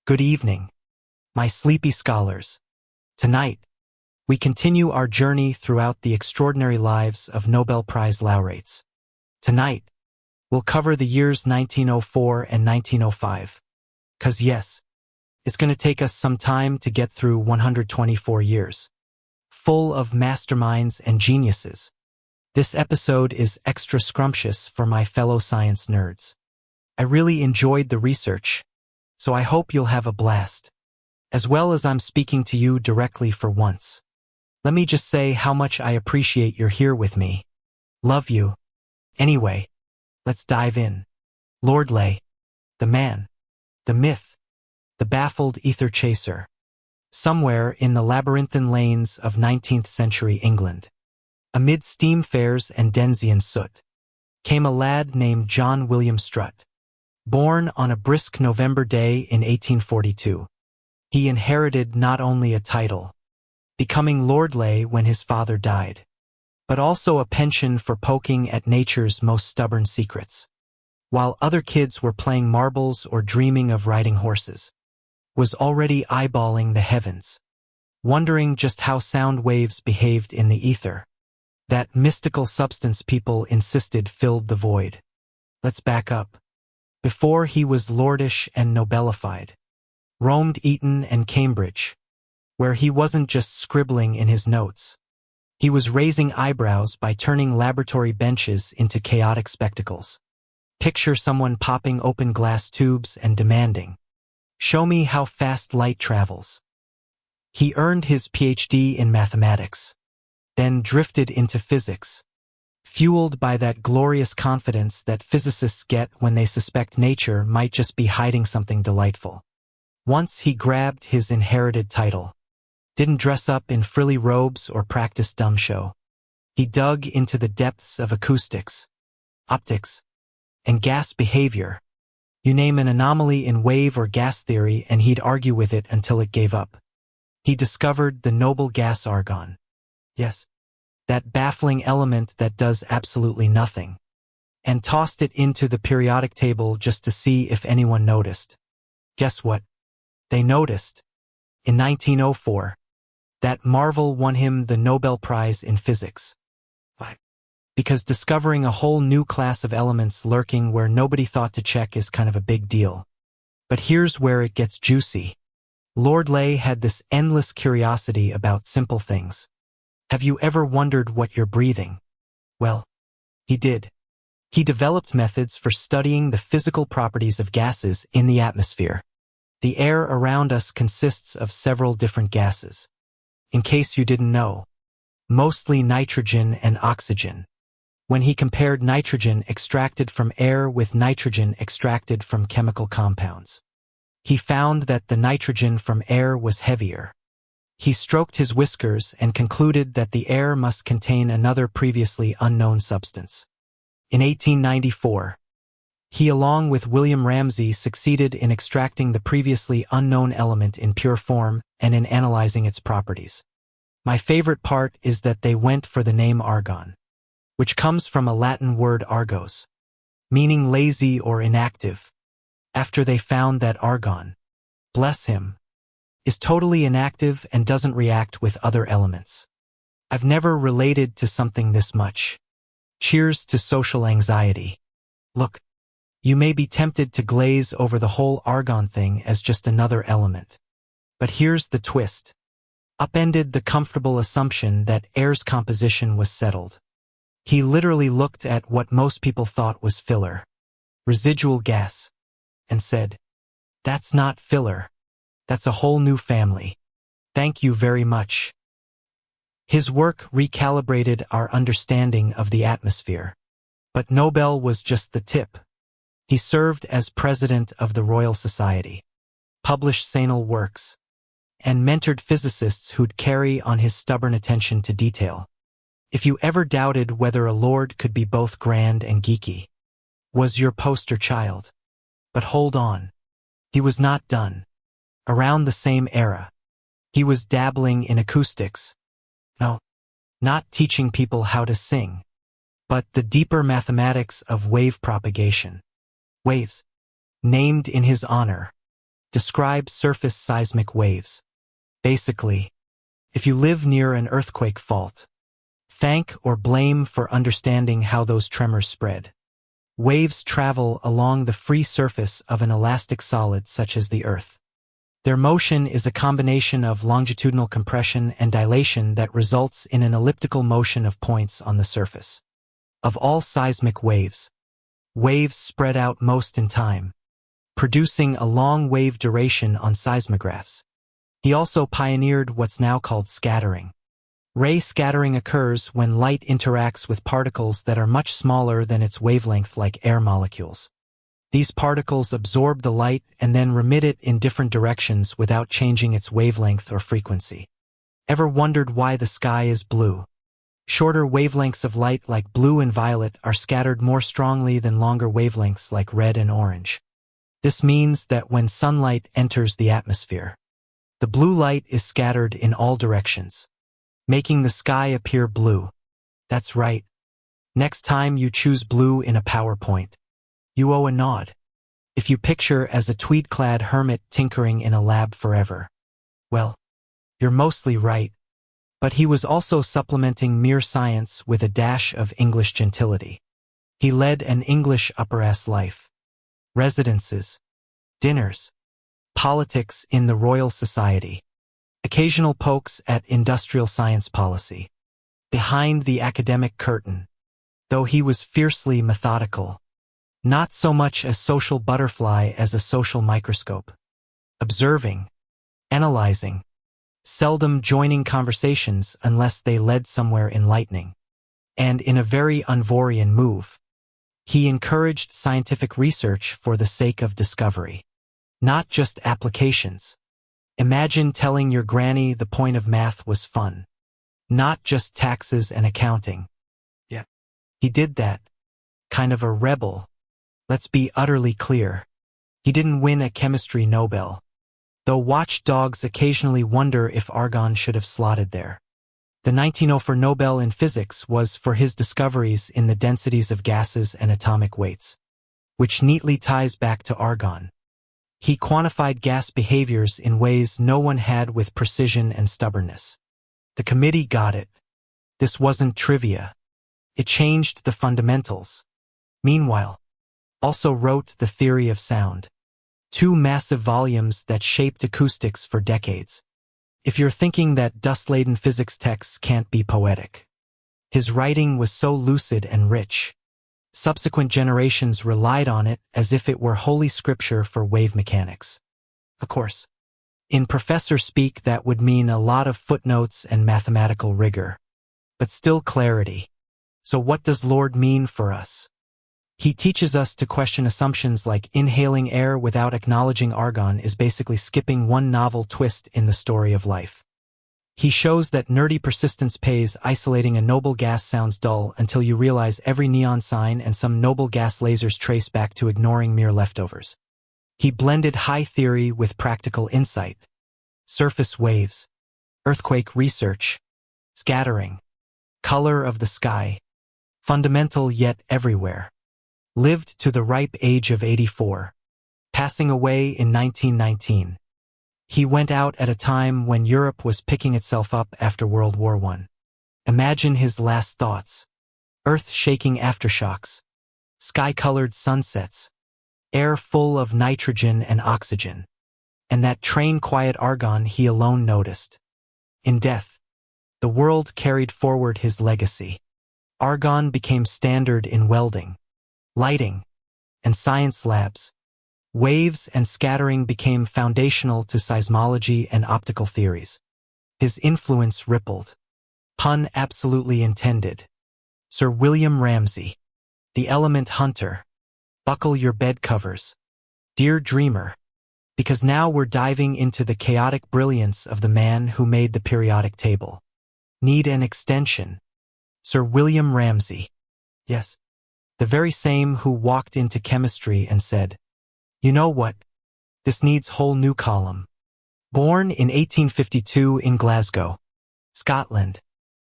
Good evening, my sleepy scholars. Tonight, we continue our journey throughout the extraordinary lives of Nobel Prize laureates. Tonight, we'll cover the years 1904 and 1905. 'Cause yes, it's going to take us some time to get through 124 years, full of masterminds and geniuses. This episode is extra scrumptious for my fellow science nerds. I really enjoyed the research, so I hope you'll have a blast. As well as I'm speaking to you directly for once. Let me just say how much I appreciate you're here with me. Love you. Anyway, let's dive in. Lord Ley, the man, the myth, the baffled ether chaser. Somewhere in the labyrinthine lanes of 19th century England, amid steam fares and Denzian soot, came a lad named John William Strutt. Born on a brisk November day in 1842, he inherited not only a title, becoming Lord Ley when his father died, but also a pension for poking at nature's most stubborn secrets. While other kids were playing marbles or dreaming of riding horses, was already eyeballing the heavens, wondering just how sound waves behaved in the ether, that mystical substance people insisted filled the void. Let's back up. Before he was lordish and Nobelified, roamed Eton and Cambridge, where he wasn't just scribbling in his notes. He was raising eyebrows by turning laboratory benches into chaotic spectacles. Picture someone popping open glass tubes and demanding, "Show me how fast light travels." He earned his PhD in mathematics, then drifted into physics, fueled by that glorious confidence that physicists get when they suspect nature might just be hiding something delightful. Once he grabbed his inherited title, didn't dress up in frilly robes or practice dumb show. He dug into the depths of acoustics, optics, and gas behavior. You name an anomaly in wave or gas theory and he'd argue with it until it gave up. He discovered the noble gas argon. Yes, that baffling element that does absolutely nothing, and tossed it into the periodic table just to see if anyone noticed. Guess what? They noticed. In 1904, that marvel won him the Nobel Prize in Physics. Why? Because discovering a whole new class of elements lurking where nobody thought to check is kind of a big deal. But here's where it gets juicy. Lord Ley had this endless curiosity about simple things. Have you ever wondered what you're breathing? Well, he did. He developed methods for studying the physical properties of gases in the atmosphere. The air around us consists of several different gases. In case you didn't know, mostly nitrogen and oxygen. When he compared nitrogen extracted from air with nitrogen extracted from chemical compounds, he found that the nitrogen from air was heavier. He stroked his whiskers and concluded that the air must contain another previously unknown substance. In 1894, he along with William Ramsay succeeded in extracting the previously unknown element in pure form and in analyzing its properties. My favorite part is that they went for the name argon, which comes from a Latin word argos, meaning lazy or inactive, after they found that argon, bless him, is totally inactive and doesn't react with other elements. I've never related to something this much. Cheers to social anxiety. Look, you may be tempted to glaze over the whole argon thing as just another element. But here's the twist. Upended the comfortable assumption that air's composition was settled. He literally looked at what most people thought was filler, residual gas, and said, "That's not filler. That's a whole new family. Thank you very much." His work recalibrated our understanding of the atmosphere. But Nobel was just the tip. He served as president of the Royal Society, published seminal works, and mentored physicists who'd carry on his stubborn attention to detail. If you ever doubted whether a lord could be both grand and geeky, was your poster child. But hold on. He was not done. Around the same era, he was dabbling in acoustics. No, not teaching people how to sing, but the deeper mathematics of wave propagation. Waves, named in his honor, Describe surface seismic waves. Basically, if you live near an earthquake fault, thank or blame for understanding how those tremors spread. Waves travel along the free surface of an elastic solid such as the Earth. Their motion is a combination of longitudinal compression and dilation that results in an elliptical motion of points on the surface. Of all seismic waves, waves spread out most in time, producing a long wave duration on seismographs. He also pioneered what's now called scattering. Ray scattering occurs when light interacts with particles that are much smaller than its wavelength, like air molecules. These particles absorb the light and then remit it in different directions without changing its wavelength or frequency. Ever wondered why the sky is blue? Shorter wavelengths of light like blue and violet are scattered more strongly than longer wavelengths like red and orange. This means that when sunlight enters the atmosphere, the blue light is scattered in all directions, making the sky appear blue. That's right. Next time you choose blue in a PowerPoint, you owe a nod. If you picture as a tweed-clad hermit tinkering in a lab forever, well, you're mostly right. But he was also supplementing mere science with a dash of English gentility. He led an English upper-ass life. Residences, dinners, politics in the Royal Society, occasional pokes at industrial science policy. Behind the academic curtain, though he was fiercely methodical, not so much a social butterfly as a social microscope. Observing, analyzing, seldom joining conversations unless they led somewhere enlightening. And in a very Unvorian move, he encouraged scientific research for the sake of discovery, not just applications. Imagine telling your granny the point of math was fun, not just taxes and accounting. Yeah. He did that. Kind of a rebel. Let's be utterly clear. He didn't win a chemistry Nobel, though watchdogs occasionally wonder if argon should have slotted there. The 1904 Nobel in physics was for his discoveries in the densities of gases and atomic weights, which neatly ties back to argon. He quantified gas behaviors in ways no one had with precision and stubbornness. The committee got it. This wasn't trivia. It changed the fundamentals. Meanwhile, also wrote The Theory of Sound, 2 massive volumes that shaped acoustics for decades. If you're thinking that dust-laden physics texts can't be poetic, his writing was so lucid and rich. Subsequent generations relied on it as if it were holy scripture for wave mechanics. Of course, in professor speak that would mean a lot of footnotes and mathematical rigor, but still clarity. So what does Lord mean for us? He teaches us to question assumptions like inhaling air without acknowledging argon is basically skipping one novel twist in the story of life. He shows that nerdy persistence pays. Isolating a noble gas sounds dull until you realize every neon sign and some noble gas lasers trace back to ignoring mere leftovers. He blended high theory with practical insight. Surface waves, earthquake research, scattering, color of the sky, fundamental yet everywhere. Lived to the ripe age of 84, passing away in 1919. He went out at a time when Europe was picking itself up after World War I. Imagine his last thoughts. Earth-shaking aftershocks, sky-colored sunsets, air full of nitrogen and oxygen, and that train-quiet argon he alone noticed. In death, the world carried forward his legacy. Argon became standard in welding, lighting, and science labs. Waves and scattering became foundational to seismology and optical theories. His influence rippled. Pun absolutely intended. Sir William Ramsay, the element hunter. Buckle your bed covers, dear dreamer, because now we're diving into the chaotic brilliance of the man who made the periodic table. Need an extension? Sir William Ramsay. Yes. The very same who walked into chemistry and said, "You know what? This needs whole new column." Born in 1852 in Glasgow, Scotland.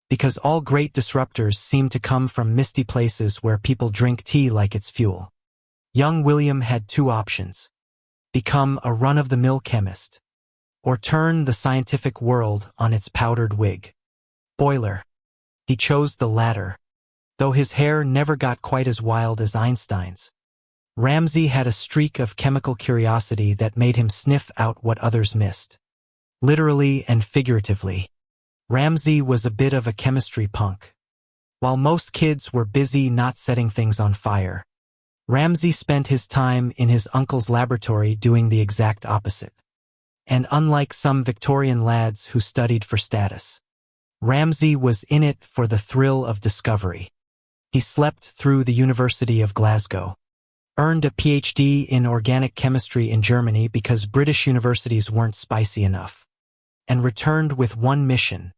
Because all great disruptors seem to come from misty places where people drink tea like it's fuel. Young William had 2 options. become a run-of-the-mill chemist, or turn the scientific world on its powdered wig? Spoiler: he chose the latter, though his hair never got quite as wild as Einstein's. Ramsay had a streak of chemical curiosity that made him sniff out what others missed. Literally and figuratively, Ramsay was a bit of a chemistry punk. While most kids were busy not setting things on fire, Ramsay spent his time in his uncle's laboratory doing the exact opposite. And unlike some Victorian lads who studied for status, Ramsay was in it for the thrill of discovery. He slept through the University of Glasgow, earned a PhD in organic chemistry in Germany because British universities weren't spicy enough, and returned with one mission: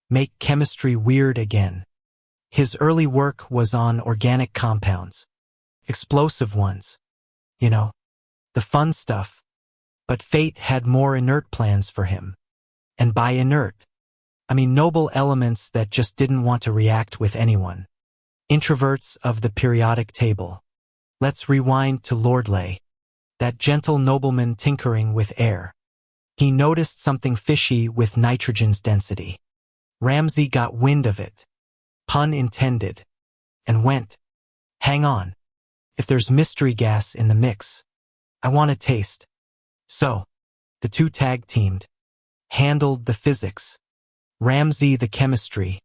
make chemistry weird again. His early work was on organic compounds, explosive ones, the fun stuff. But fate had more inert plans for him. And by inert, I mean noble elements that just didn't want to react with anyone. Introverts of the periodic table. Let's rewind to Lord Lay, that gentle nobleman tinkering with air. He noticed something fishy with nitrogen's density. Ramsay got wind of it, pun intended, and went, "Hang on. If there's mystery gas in the mix, I want to taste." So, the two tag-teamed, handled the physics, Ramsay the chemistry,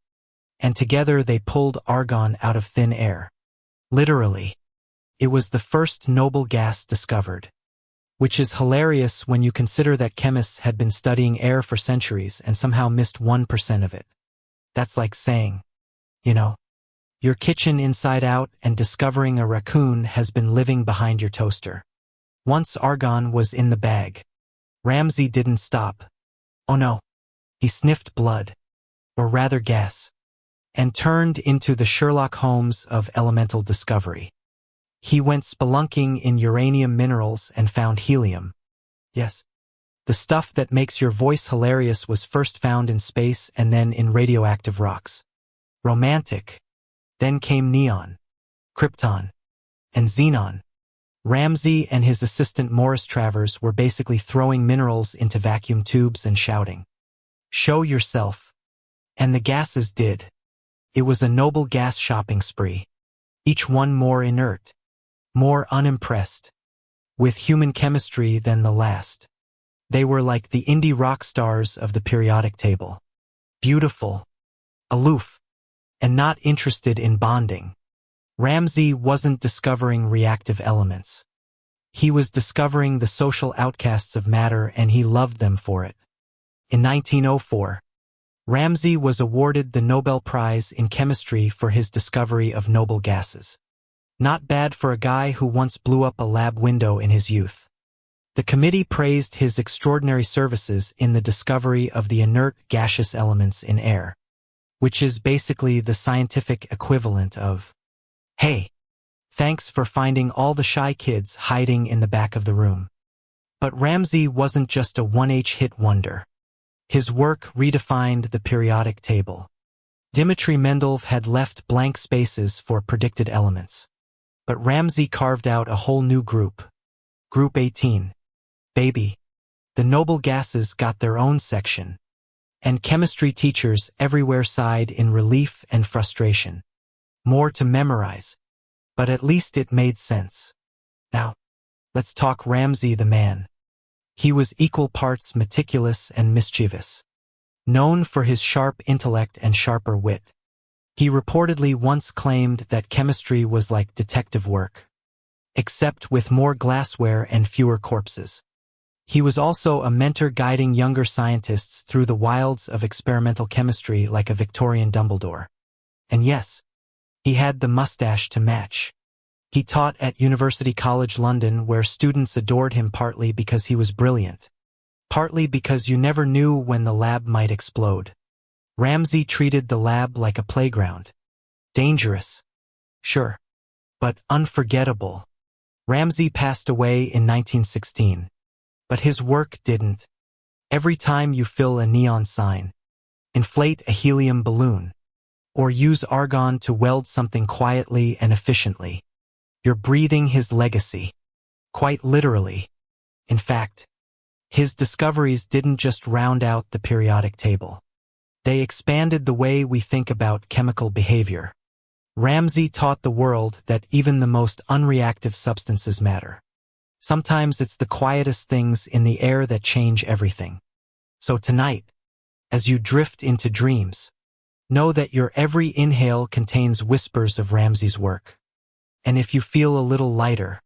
and together they pulled argon out of thin air. Literally. It was the first noble gas discovered, which is hilarious when you consider that chemists had been studying air for centuries and somehow missed 1% of it. That's like saying, your kitchen inside out and discovering a raccoon has been living behind your toaster. Once argon was in the bag, Ramsay didn't stop. Oh no. He sniffed blood, or rather gas, and turned into the Sherlock Holmes of elemental discovery. He went spelunking in uranium minerals and found helium. Yes, the stuff that makes your voice hilarious was first found in space and then in radioactive rocks. Romantic. Then came neon, krypton, and xenon. Ramsay and his assistant Morris Travers were basically throwing minerals into vacuum tubes and shouting, "Show yourself." And the gases did. It was a noble gas shopping spree. Each one more inert, more unimpressed with human chemistry than the last. They were like the indie rock stars of the periodic table. Beautiful, aloof, and not interested in bonding. Ramsay wasn't discovering reactive elements. He was discovering the social outcasts of matter, and he loved them for it. In 1904, Ramsay was awarded the Nobel Prize in Chemistry for his discovery of noble gases. Not bad for a guy who once blew up a lab window in his youth. The committee praised his extraordinary services in the discovery of the inert gaseous elements in air, which is basically the scientific equivalent of, "Hey, thanks for finding all the shy kids hiding in the back of the room." But Ramsay wasn't just a one-hit wonder. His work redefined the periodic table. Dmitri Mendeleev had left blank spaces for predicted elements. But Ramsay carved out a whole new group. Group 18. Baby. The noble gases got their own section. And chemistry teachers everywhere sighed in relief and frustration. More to memorize. But at least it made sense. Now, let's talk Ramsay the man. He was equal parts meticulous and mischievous. Known for his sharp intellect and sharper wit, he reportedly once claimed that chemistry was like detective work, except with more glassware and fewer corpses. He was also a mentor guiding younger scientists through the wilds of experimental chemistry like a Victorian Dumbledore. And yes, he had the mustache to match. He taught at University College London, where students adored him partly because he was brilliant, partly because you never knew when the lab might explode. Ramsay treated the lab like a playground. Dangerous, sure, but unforgettable. Ramsay passed away in 1916, but his work didn't. Every time you fill a neon sign, inflate a helium balloon, or use argon to weld something quietly and efficiently, you're breathing his legacy. Quite literally. In fact, his discoveries didn't just round out the periodic table. They expanded the way we think about chemical behavior. Ramsay taught the world that even the most unreactive substances matter. Sometimes it's the quietest things in the air that change everything. So tonight, as you drift into dreams, know that your every inhale contains whispers of Ramsay's work. And if you feel a little lighter,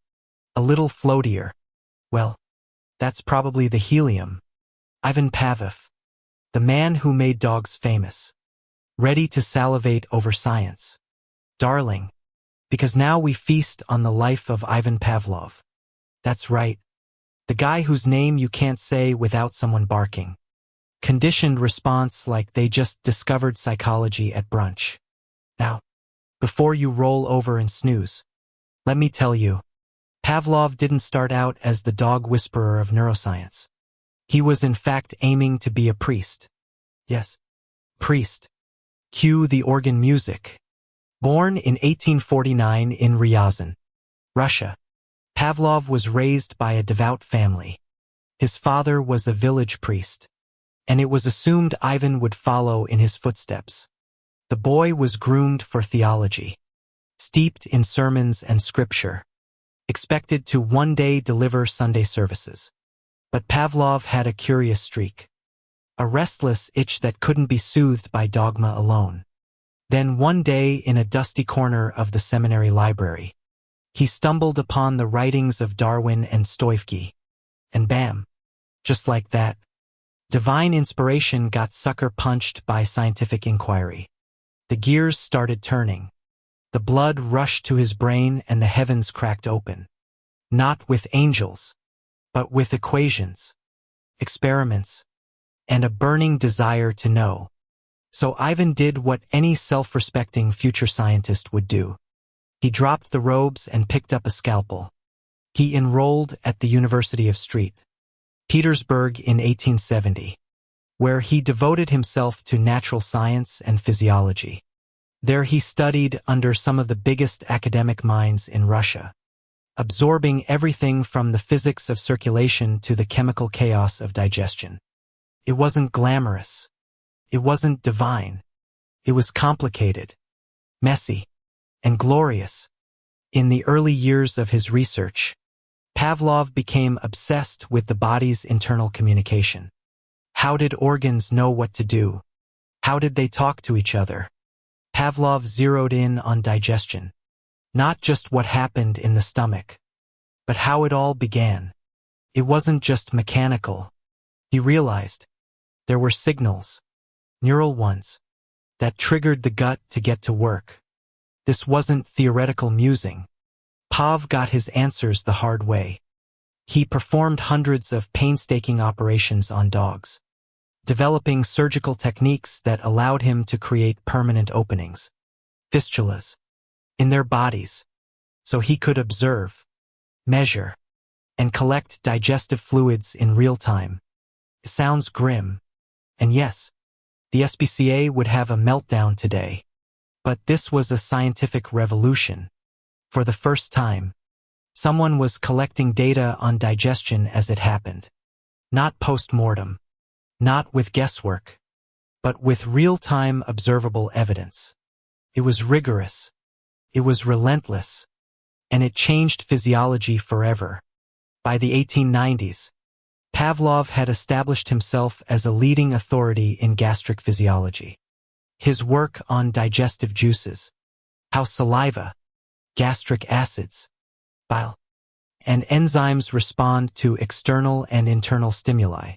a little floatier, well, that's probably the helium. Ivan Pavlov, the man who made dogs famous, ready to salivate over science. Darling, because now we feast on the life of Ivan Pavlov. That's right, the guy whose name you can't say without someone barking. Conditioned response like they just discovered psychology at brunch. Now, before you roll over and snooze, let me tell you, Pavlov didn't start out as the dog whisperer of neuroscience. He was in fact aiming to be a priest. Yes, priest. Cue the organ music. Born in 1849 in Ryazan, Russia, Pavlov was raised by a devout family. His father was a village priest, and it was assumed Ivan would follow in his footsteps. The boy was groomed for theology, steeped in sermons and scripture, expected to one day deliver Sunday services. But Pavlov had a curious streak, a restless itch that couldn't be soothed by dogma alone. Then one day in a dusty corner of the seminary library, he stumbled upon the writings of Darwin and Stoivke. And bam, just like that, divine inspiration got sucker-punched by scientific inquiry. The gears started turning. The blood rushed to his brain and the heavens cracked open. Not with angels, but with equations, experiments, and a burning desire to know. So Ivan did what any self-respecting future scientist would do. He dropped the robes and picked up a scalpel. He enrolled at the University of St. Petersburg in 1870, where he devoted himself to natural science and physiology. There he studied under some of the biggest academic minds in Russia, absorbing everything from the physics of circulation to the chemical chaos of digestion. It wasn't glamorous. It wasn't divine. It was complicated, messy, and glorious. In the early years of his research, Pavlov became obsessed with the body's internal communication. How did organs know what to do? How did they talk to each other? Pavlov zeroed in on digestion, not just what happened in the stomach, but how it all began. It wasn't just mechanical. He realized there were signals, neural ones, that triggered the gut to get to work. This wasn't theoretical musing. Pav got his answers the hard way. He performed hundreds of painstaking operations on dogs, developing surgical techniques that allowed him to create permanent openings, fistulas, in their bodies, so he could observe, measure, and collect digestive fluids in real time. It sounds grim, and yes, the SPCA would have a meltdown today. But this was a scientific revolution. For the first time, someone was collecting data on digestion as it happened. Not post-mortem, not with guesswork, but with real-time observable evidence. It was rigorous, it was relentless, and it changed physiology forever. By the 1890s, Pavlov had established himself as a leading authority in gastric physiology. His work on digestive juices, how saliva, gastric acids, bile, and enzymes respond to external and internal stimuli,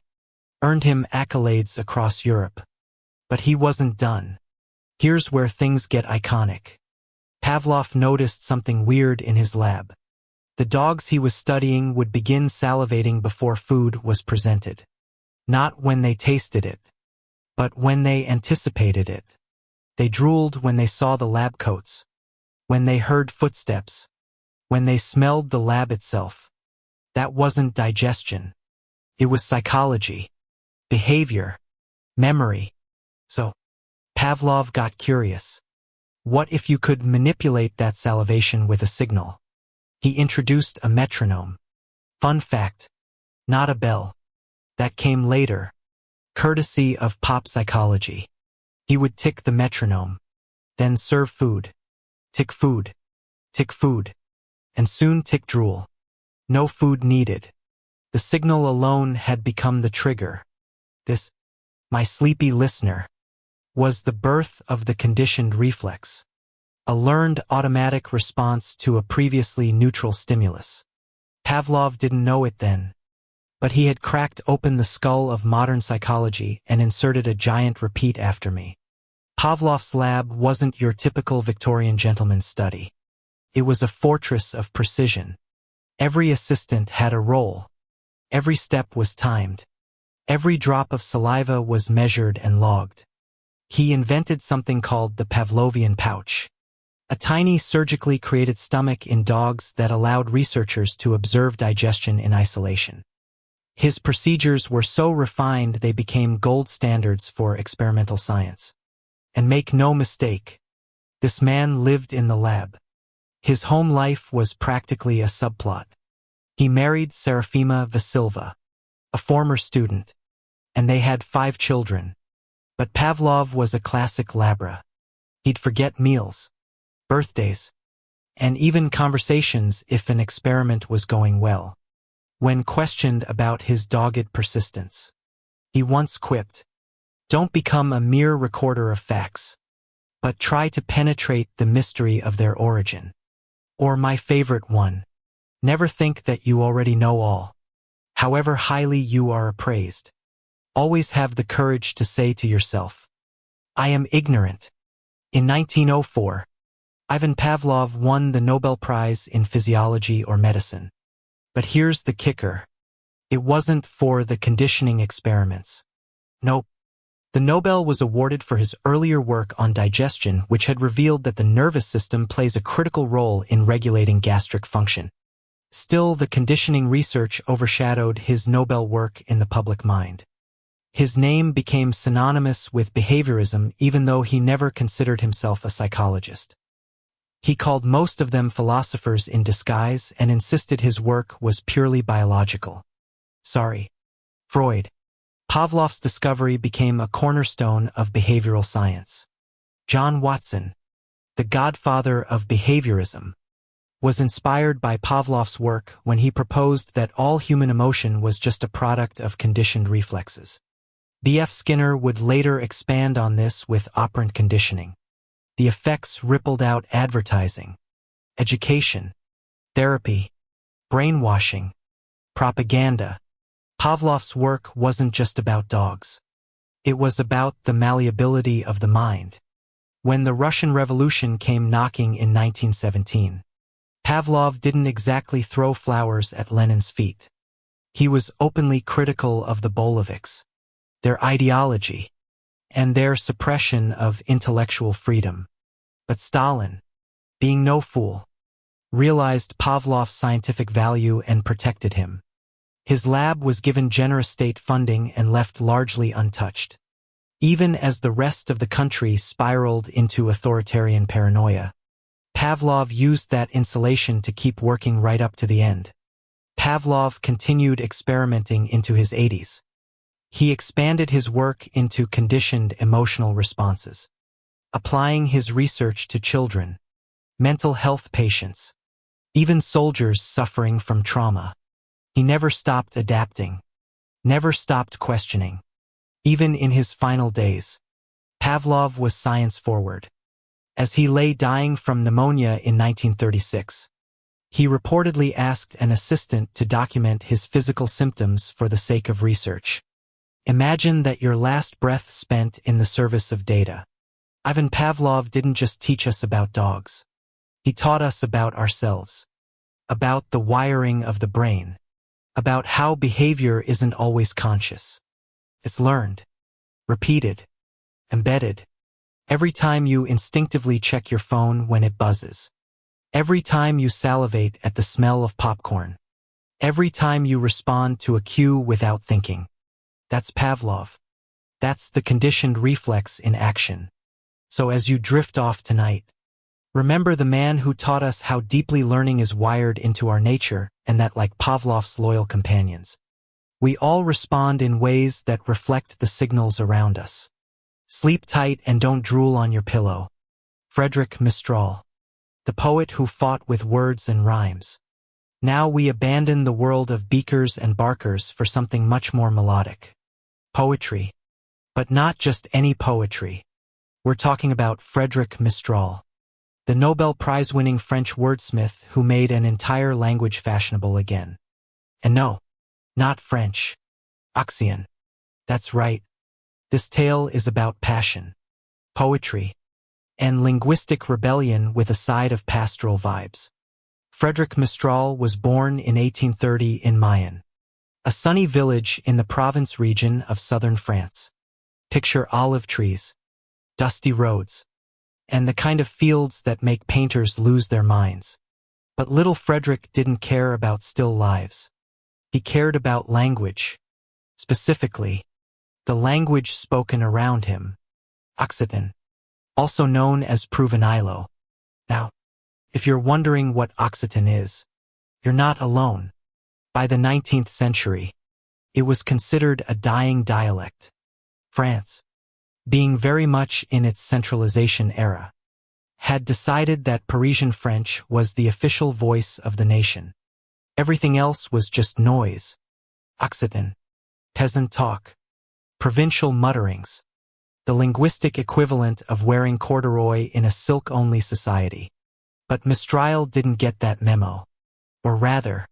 earned him accolades across Europe. But he wasn't done. Here's where things get iconic. Pavlov noticed something weird in his lab. The dogs he was studying would begin salivating before food was presented. Not when they tasted it, but when they anticipated it. They drooled when they saw the lab coats, when they heard footsteps, when they smelled the lab itself. That wasn't digestion. It was psychology, behavior, memory. So, Pavlov got curious. What if you could manipulate that salivation with a signal? He introduced a metronome. Fun fact, not a bell. That came later, courtesy of pop psychology. He would tick the metronome, then serve food. Tick food, and soon tick drool. No food needed. The signal alone had become the trigger. This, my sleepy listener, was the birth of the conditioned reflex, a learned automatic response to a previously neutral stimulus. Pavlov didn't know it then, but he had cracked open the skull of modern psychology and inserted a giant repeat after me. Pavlov's lab wasn't your typical Victorian gentleman's study. It was a fortress of precision. Every assistant had a role. Every step was timed. Every drop of saliva was measured and logged. He invented something called the Pavlovian pouch, a tiny surgically created stomach in dogs that allowed researchers to observe digestion in isolation. His procedures were so refined they became gold standards for experimental science. And make no mistake, this man lived in the lab. His home life was practically a subplot. He married Serafima Vasilva, a former student, and they had 5 children. But Pavlov was a classic labra. He'd forget meals, birthdays, and even conversations if an experiment was going well. When questioned about his dogged persistence, he once quipped, "Don't become a mere recorder of facts, but try to penetrate the mystery of their origin." Or my favorite one, "Never think that you already know all. However highly you are appraised, always have the courage to say to yourself, 'I am ignorant.'" In 1904, Ivan Pavlov won the Nobel Prize in Physiology or Medicine. But here's the kicker. It wasn't for the conditioning experiments. Nope. The Nobel was awarded for his earlier work on digestion, which had revealed that the nervous system plays a critical role in regulating gastric function. Still, the conditioning research overshadowed his Nobel work in the public mind. His name became synonymous with behaviorism even though he never considered himself a psychologist. He called most of them philosophers in disguise and insisted his work was purely biological. Sorry, Freud. Pavlov's discovery became a cornerstone of behavioral science. John Watson, the godfather of behaviorism, was inspired by Pavlov's work when he proposed that all human emotion was just a product of conditioned reflexes. B.F. Skinner would later expand on this with operant conditioning. The effects rippled out advertising, education, therapy, brainwashing, propaganda. Pavlov's work wasn't just about dogs. It was about the malleability of the mind. When the Russian Revolution came knocking in 1917, Pavlov didn't exactly throw flowers at Lenin's feet. He was openly critical of the Bolsheviks, their ideology, and their suppression of intellectual freedom. But Stalin, being no fool, realized Pavlov's scientific value and protected him. His lab was given generous state funding and left largely untouched. Even as the rest of the country spiraled into authoritarian paranoia, Pavlov used that insulation to keep working right up to the end. Pavlov continued experimenting into his 80s. He expanded his work into conditioned emotional responses, applying his research to children, mental health patients, even soldiers suffering from trauma. He never stopped adapting, never stopped questioning. Even in his final days, Pavlov was science-forward. As he lay dying from pneumonia in 1936, he reportedly asked an assistant to document his physical symptoms for the sake of research. Imagine that your last breath spent in the service of data. Ivan Pavlov didn't just teach us about dogs. He taught us about ourselves, about the wiring of the brain, about how behavior isn't always conscious. It's learned, repeated, embedded. Every time you instinctively check your phone when it buzzes. Every time you salivate at the smell of popcorn. Every time you respond to a cue without thinking. That's Pavlov. That's the conditioned reflex in action. So as you drift off tonight, remember the man who taught us how deeply learning is wired into our nature, and that like Pavlov's loyal companions, We all respond in ways that reflect the signals around us. Sleep tight and don't drool on your pillow. Frederick Mistral, the poet who fought with words and rhymes. Now we abandon the world of beakers and barkers for something much more melodic. Poetry. But not just any poetry. We're talking about Frederick Mistral, the Nobel Prize-winning French wordsmith who made an entire language fashionable again. And no, not French. Occitan. That's right. This tale is about passion, poetry, and linguistic rebellion with a side of pastoral vibes. Frederick Mistral was born in 1830 in Mayenne, a sunny village in the Provence region of southern France. Picture olive trees, dusty roads, and the kind of fields that make painters lose their minds. But little Frederick didn't care about still lives. He cared about language. Specifically, the language spoken around him, Occitan, also known as Provençal. Now, if you're wondering what Occitan is, you're not alone. By the 19th century, it was considered a dying dialect. France, being very much in its centralization era, had decided that Parisian French was the official voice of the nation. Everything else was just noise. Occitan, peasant talk, provincial mutterings, the linguistic equivalent of wearing corduroy in a silk-only society. But Mistral didn't get that memo. Or rather,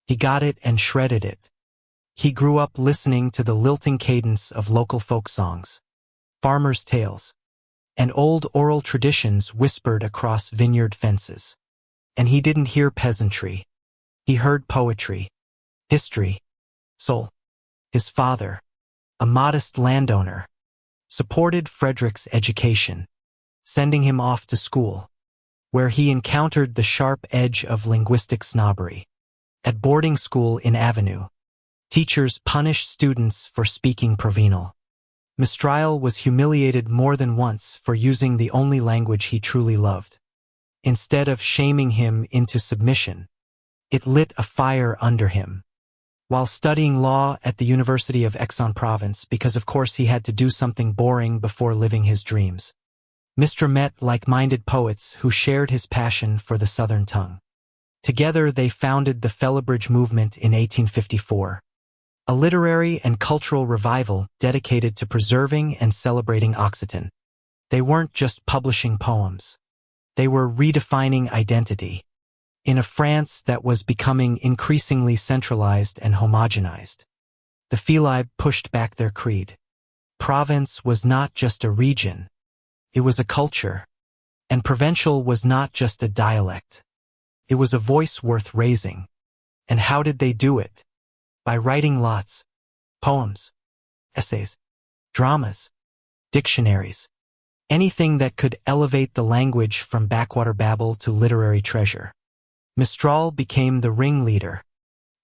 he got it and shredded it. He grew up listening to the lilting cadence of local folk songs, farmers' tales, and old oral traditions whispered across vineyard fences. And he didn't hear peasantry. He heard poetry, history, soul. His father, a modest landowner, supported Frederick's education, sending him off to school, where he encountered the sharp edge of linguistic snobbery. At boarding school in Avenue, teachers punished students for speaking Provençal. Mistral was humiliated more than once for using the only language he truly loved. Instead of shaming him into submission, it lit a fire under him. While studying law at the University of Aix-en-Provence, because of course he had to do something boring before living his dreams, Mr. met like-minded poets who shared his passion for the Southern tongue. Together they founded the Felibridge movement in 1854, a literary and cultural revival dedicated to preserving and celebrating Occitan. They weren't just publishing poems. They were redefining identity. In a France that was becoming increasingly centralized and homogenized, the Felib pushed back their creed. Provence was not just a region, it was a culture, and Provençal was not just a dialect. It was a voice worth raising. And how did they do it? By writing lots, poems, essays, dramas, dictionaries, anything that could elevate the language from backwater babble to literary treasure. Mistral became the ringleader,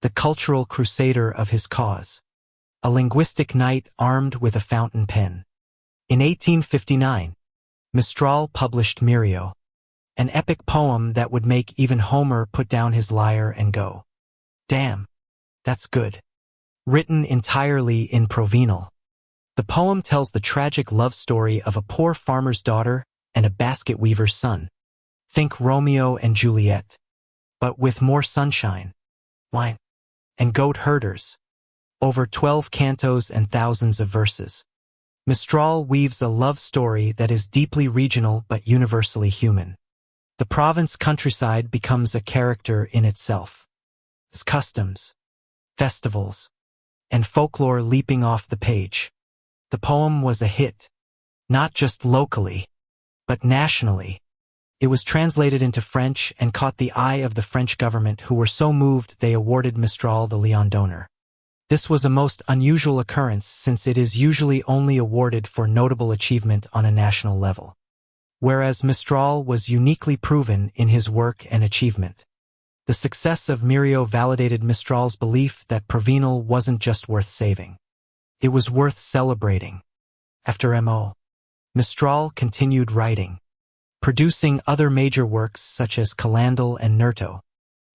the cultural crusader of his cause, a linguistic knight armed with a fountain pen. In 1859, Mistral published Mirio, an epic poem that would make even Homer put down his lyre and go, "Damn, that's good." Written entirely in Provençal, the poem tells the tragic love story of a poor farmer's daughter and a basket weaver's son. Think Romeo and Juliet, but with more sunshine, wine, and goat herders. Over 12 cantos and thousands of verses. Mistral weaves a love story that is deeply regional but universally human. The Provence countryside becomes a character in itself. Its customs, festivals, and folklore leaping off the page. The poem was a hit, not just locally, but nationally. It was translated into French and caught the eye of the French government, who were so moved they awarded Mistral the Lion d'Honneur. This was a most unusual occurrence since it is usually only awarded for notable achievement on a national level. Whereas Mistral was uniquely proven in his work and achievement. The success of Mirio validated Mistral's belief that Provençal wasn't just worth saving. It was worth celebrating. After M.O., Mistral continued writing, producing other major works such as Calandel and Nerto.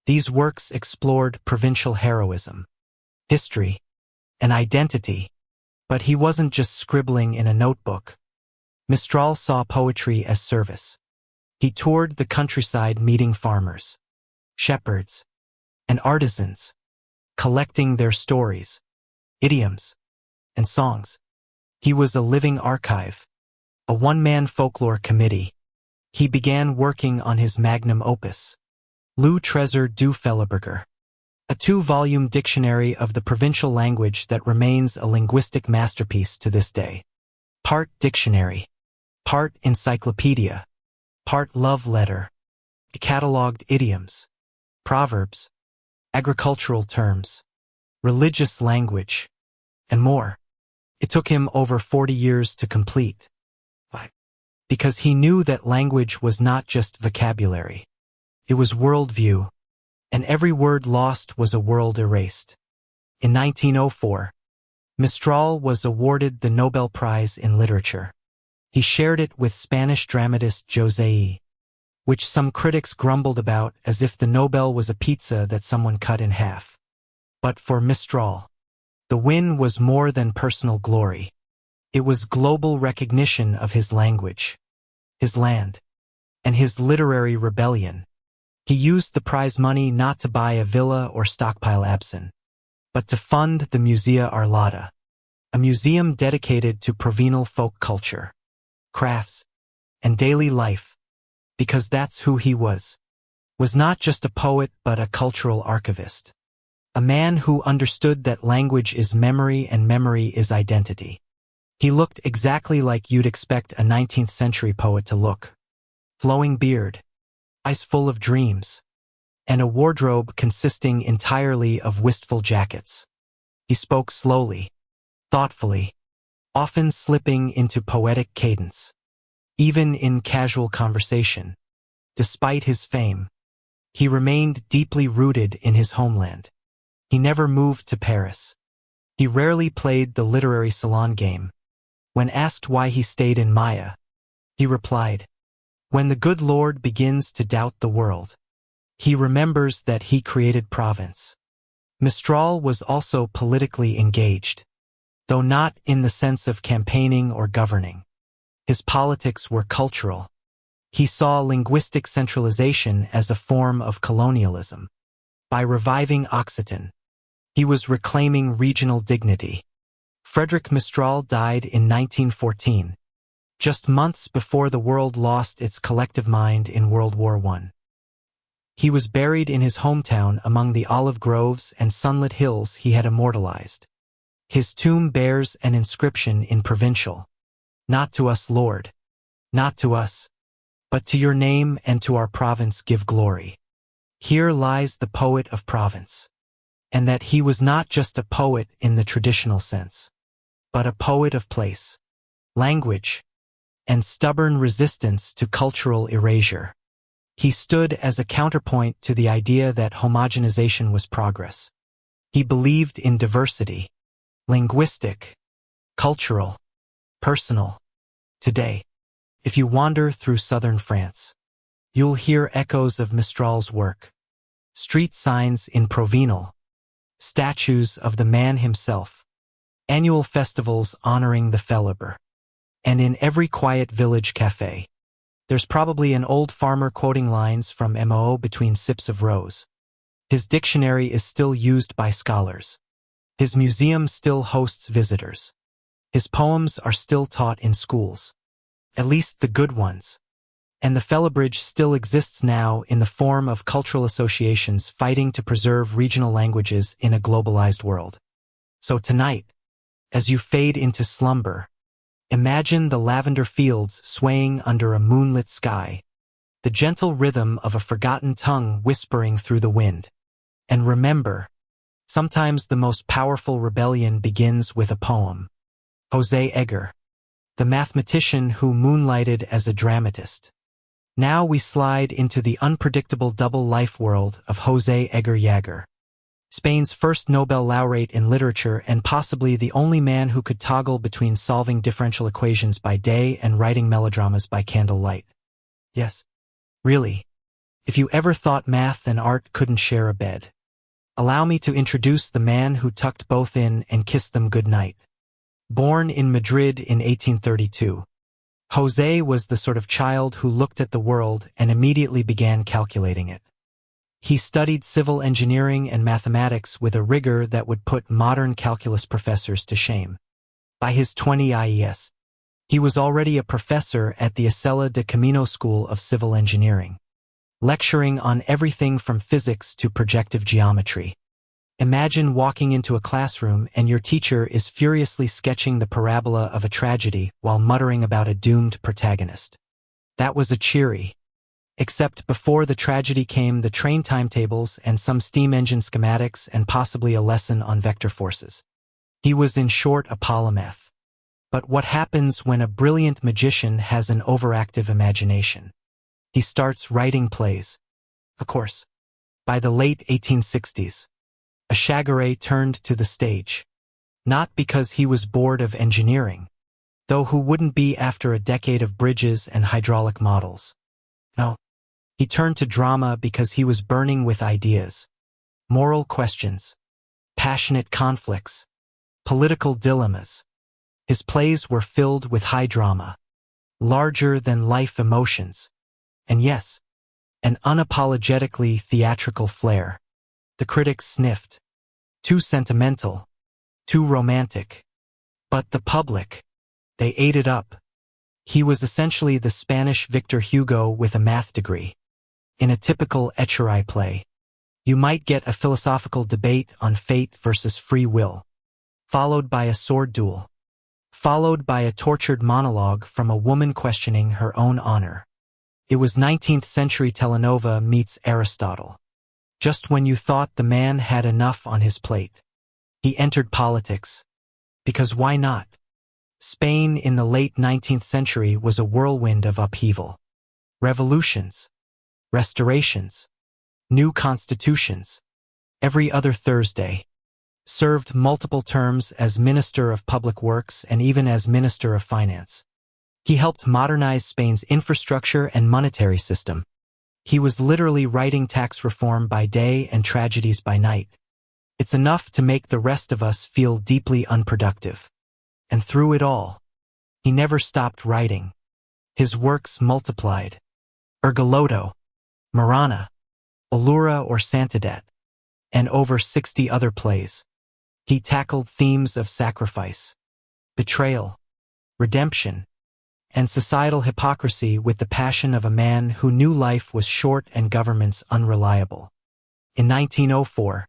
These works explored provincial heroism, history, an identity. But he wasn't just scribbling in a notebook. Mistral saw poetry as service. He toured the countryside meeting farmers, shepherds, and artisans, collecting their stories, idioms, and songs. He was a living archive, a one-man folklore committee. He began working on his magnum opus, Le Trésor du Felleberger, a 2-volume dictionary of the provincial language that remains a linguistic masterpiece to this day. Part dictionary, part encyclopedia, part love letter. It catalogued idioms, proverbs, agricultural terms, religious language, and more. It took him over 40 years to complete. Why? Because he knew that language was not just vocabulary. It was worldview, and every word lost was a world erased. In 1904, Mistral was awarded the Nobel Prize in Literature. He shared it with Spanish dramatist José, which some critics grumbled about as if the Nobel was a pizza that someone cut in half. But for Mistral, the win was more than personal glory. It was global recognition of his language, his land, and his literary rebellion. He used the prize money not to buy a villa or stockpile absinthe, but to fund the Musea Arlada, a museum dedicated to Provençal folk culture, crafts, and daily life, because that's who he was not just a poet but a cultural archivist, a man who understood that language is memory and memory is identity. He looked exactly like you'd expect a 19th century poet to look. Flowing beard, eyes full of dreams, and a wardrobe consisting entirely of wistful jackets. He spoke slowly, thoughtfully, often slipping into poetic cadence. Even in casual conversation, despite his fame, he remained deeply rooted in his homeland. He never moved to Paris. He rarely played the literary salon game. When asked why he stayed in Maya, he replied, "When the good Lord begins to doubt the world, he remembers that he created Provence." Mistral was also politically engaged, though not in the sense of campaigning or governing. His politics were cultural. He saw linguistic centralization as a form of colonialism. By reviving Occitan, he was reclaiming regional dignity. Frédéric Mistral died in 1914, just months before the world lost its collective mind in World War I. He was buried in his hometown among the olive groves and sunlit hills he had immortalized. His tomb bears an inscription in Provincial, "Not to us, Lord, not to us, but to your name and to our province give glory." Here lies the poet of Provence, and that he was not just a poet in the traditional sense, but a poet of place, language, and stubborn resistance to cultural erasure. He stood as a counterpoint to the idea that homogenization was progress. He believed in diversity, linguistic, cultural, personal. Today, if you wander through southern France, you'll hear echoes of Mistral's work. Street signs in Provençal, statues of the man himself, annual festivals honoring the Felleber. And in every quiet village cafe, there's probably an old farmer quoting lines from Mo between sips of rose. His dictionary is still used by scholars. His museum still hosts visitors. His poems are still taught in schools, at least the good ones. And the Fellebridge still exists now in the form of cultural associations fighting to preserve regional languages in a globalized world. So tonight, as you fade into slumber, imagine the lavender fields swaying under a moonlit sky, the gentle rhythm of a forgotten tongue whispering through the wind. And remember, sometimes the most powerful rebellion begins with a poem. José Egar, the mathematician who moonlighted as a dramatist. Now we slide into the unpredictable double life world of José Egar Yager, Spain's first Nobel laureate in literature and possibly the only man who could toggle between solving differential equations by day and writing melodramas by candlelight. Yes, really, if you ever thought math and art couldn't share a bed, Allow me to introduce the man who tucked both in and kissed them goodnight. Born in Madrid in 1832, José was the sort of child who looked at the world and immediately began calculating it. He studied civil engineering and mathematics with a rigor that would put modern calculus professors to shame. By his 20 IES, he was already a professor at the Escuela de Camino School of Civil Engineering, lecturing on everything from physics to projective geometry. Imagine walking into a classroom and your teacher is furiously sketching the parabola of a tragedy while muttering about a doomed protagonist. That was a cheery. Except before the tragedy came the train timetables and some steam engine schematics and possibly a lesson on vector forces. He was in short a polymath. But what happens when a brilliant magician has an overactive imagination? He starts writing plays. Of course, by the late 1860s, Achagaré turned to the stage. Not because he was bored of engineering, though who wouldn't be after a decade of bridges and hydraulic models? No. He turned to drama because he was burning with ideas, moral questions, passionate conflicts, political dilemmas. His plays were filled with high drama, larger-than-life emotions, and yes, an unapologetically theatrical flair. The critics sniffed. Too sentimental, too romantic. But the public, they ate it up. He was essentially the Spanish Victor Hugo with a math degree. In a typical Echeverri play, you might get a philosophical debate on fate versus free will, followed by a sword duel, followed by a tortured monologue from a woman questioning her own honor. It was 19th century telenovela meets Aristotle. Just when you thought the man had enough on his plate, he entered politics. Because why not? Spain in the late 19th century was a whirlwind of upheaval. Revolutions, restorations, new constitutions. Every other Thursday. Served multiple terms as Minister of Public Works and even as Minister of Finance. He helped modernize Spain's infrastructure and monetary system. He was literally writing tax reform by day and tragedies by night. It's enough to make the rest of us feel deeply unproductive. And through it all, he never stopped writing. His works multiplied. Ergolotto, Marana, Allura or Santadet, and over 60 other plays. He tackled themes of sacrifice, betrayal, redemption, and societal hypocrisy with the passion of a man who knew life was short and governments unreliable. In 1904,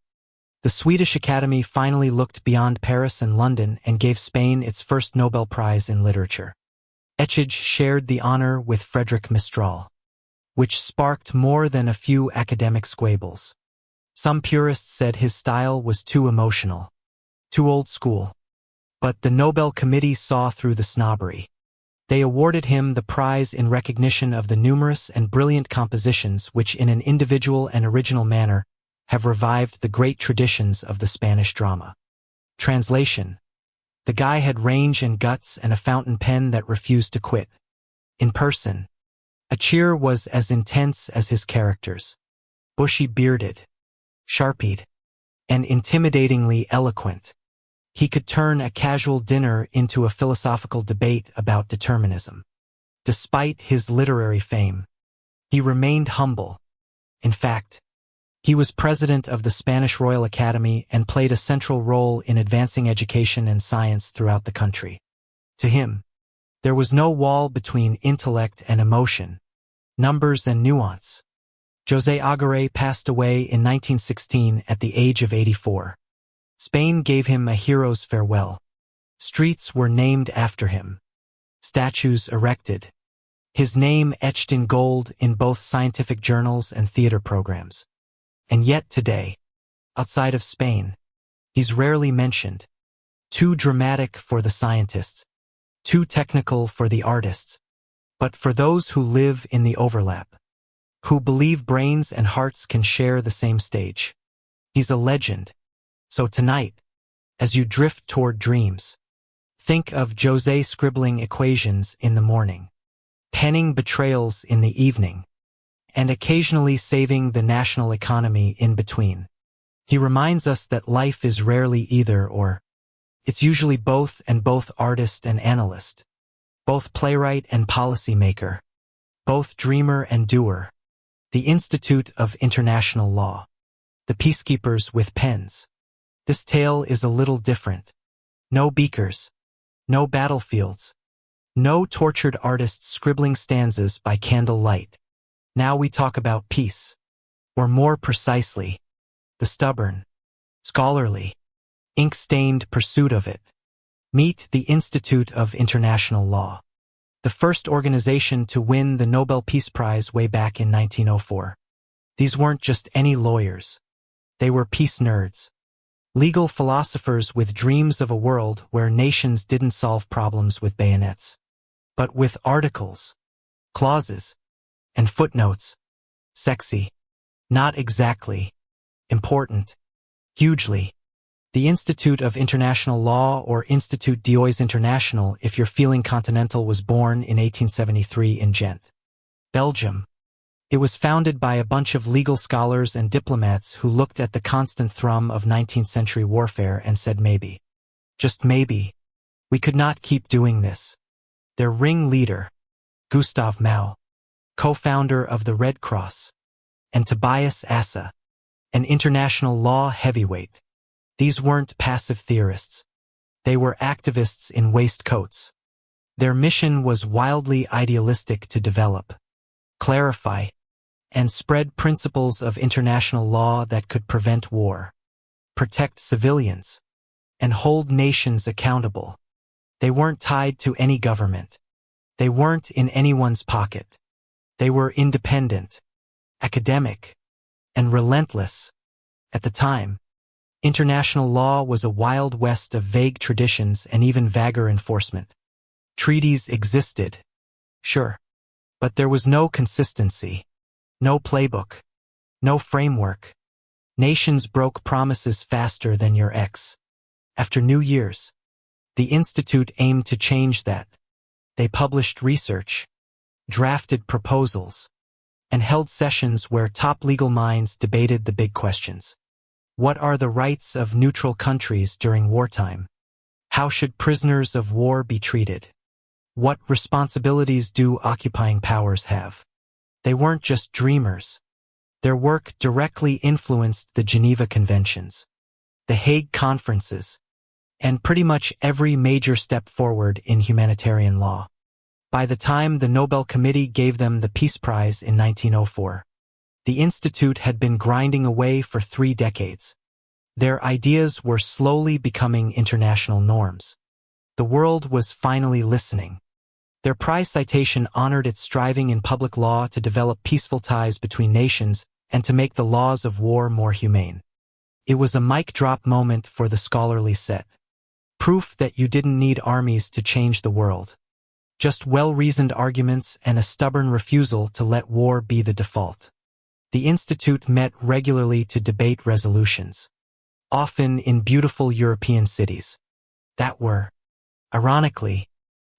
the Swedish Academy finally looked beyond Paris and London and gave Spain its first Nobel Prize in Literature. Echege shared the honor with Frederick Mistral, which sparked more than a few academic squabbles. Some purists said his style was too emotional, too old school. But the Nobel Committee saw through the snobbery. They awarded him the prize in recognition of the numerous and brilliant compositions which in an individual and original manner have revived the great traditions of the Spanish drama. Translation: the guy had range and guts and a fountain pen that refused to quit. In person, Achagaré was as intense as his characters. Bushy-bearded, sharpied, and intimidatingly eloquent. He could turn a casual dinner into a philosophical debate about determinism. Despite his literary fame, he remained humble. In fact, he was president of the Spanish Royal Academy and played a central role in advancing education and science throughout the country. To him, there was no wall between intellect and emotion, numbers and nuance. José Achagaré passed away in 1916 at the age of 84. Spain gave him a hero's farewell. Streets were named after him. Statues erected. His name etched in gold in both scientific journals and theater programs. And yet today, outside of Spain, he's rarely mentioned. Too dramatic for the scientists, too technical for the artists. But for those who live in the overlap, who believe brains and hearts can share the same stage, he's a legend. So tonight, as you drift toward dreams, think of José scribbling equations in the morning, penning betrayals in the evening, and occasionally saving the national economy in between. He reminds us that life is rarely either or. It's usually both, and both artist and analyst, both playwright and policymaker, both dreamer and doer. The Institute of International Law. The Peacekeepers with Pens. This tale is a little different. No beakers. No battlefields. No tortured artists scribbling stanzas by candlelight. Now we talk about peace. Or more precisely, the stubborn, scholarly, ink-stained pursuit of it. Meet the Institute of International Law, the first organization to win the Nobel Peace Prize way back in 1904. These weren't just any lawyers. They were peace nerds, legal philosophers with dreams of a world where nations didn't solve problems with bayonets, but with articles, clauses, and footnotes. Sexy. Not exactly. Important. Hugely. The Institute of International Law, or Institut des International if you're feeling continental, was born in 1873 in Ghent, Belgium. It was founded by a bunch of legal scholars and diplomats who looked at the constant thrum of 19th century warfare and said maybe, just maybe, we could not keep doing this. Their ringleader, Gustav Mau, co-founder of the Red Cross, and Tobias Assa, an international law heavyweight. These weren't passive theorists. They were activists in waistcoats. Their mission was wildly idealistic: to develop, clarify, and spread principles of international law that could prevent war, protect civilians, and hold nations accountable. They weren't tied to any government. They weren't in anyone's pocket. They were independent, academic, and relentless. At the time, international law was a wild west of vague traditions and even vaguer enforcement. Treaties existed, sure, but there was no consistency, no playbook, no framework. Nations broke promises faster than your ex. After New Year's, the Institute aimed to change that. They published research, drafted proposals, and held sessions where top legal minds debated the big questions. What are the rights of neutral countries during wartime? How should prisoners of war be treated? What responsibilities do occupying powers have? They weren't just dreamers. Their work directly influenced the Geneva Conventions, the Hague Conferences, and pretty much every major step forward in humanitarian law. By the time the Nobel Committee gave them the Peace Prize in 1904, the Institute had been grinding away for 3 decades. Their ideas were slowly becoming international norms. The world was finally listening. Their prize citation honored its striving in public law to develop peaceful ties between nations and to make the laws of war more humane. It was a mic drop moment for the scholarly set. Proof that you didn't need armies to change the world. Just well-reasoned arguments and a stubborn refusal to let war be the default. The Institute met regularly to debate resolutions, often in beautiful European cities, that were, ironically,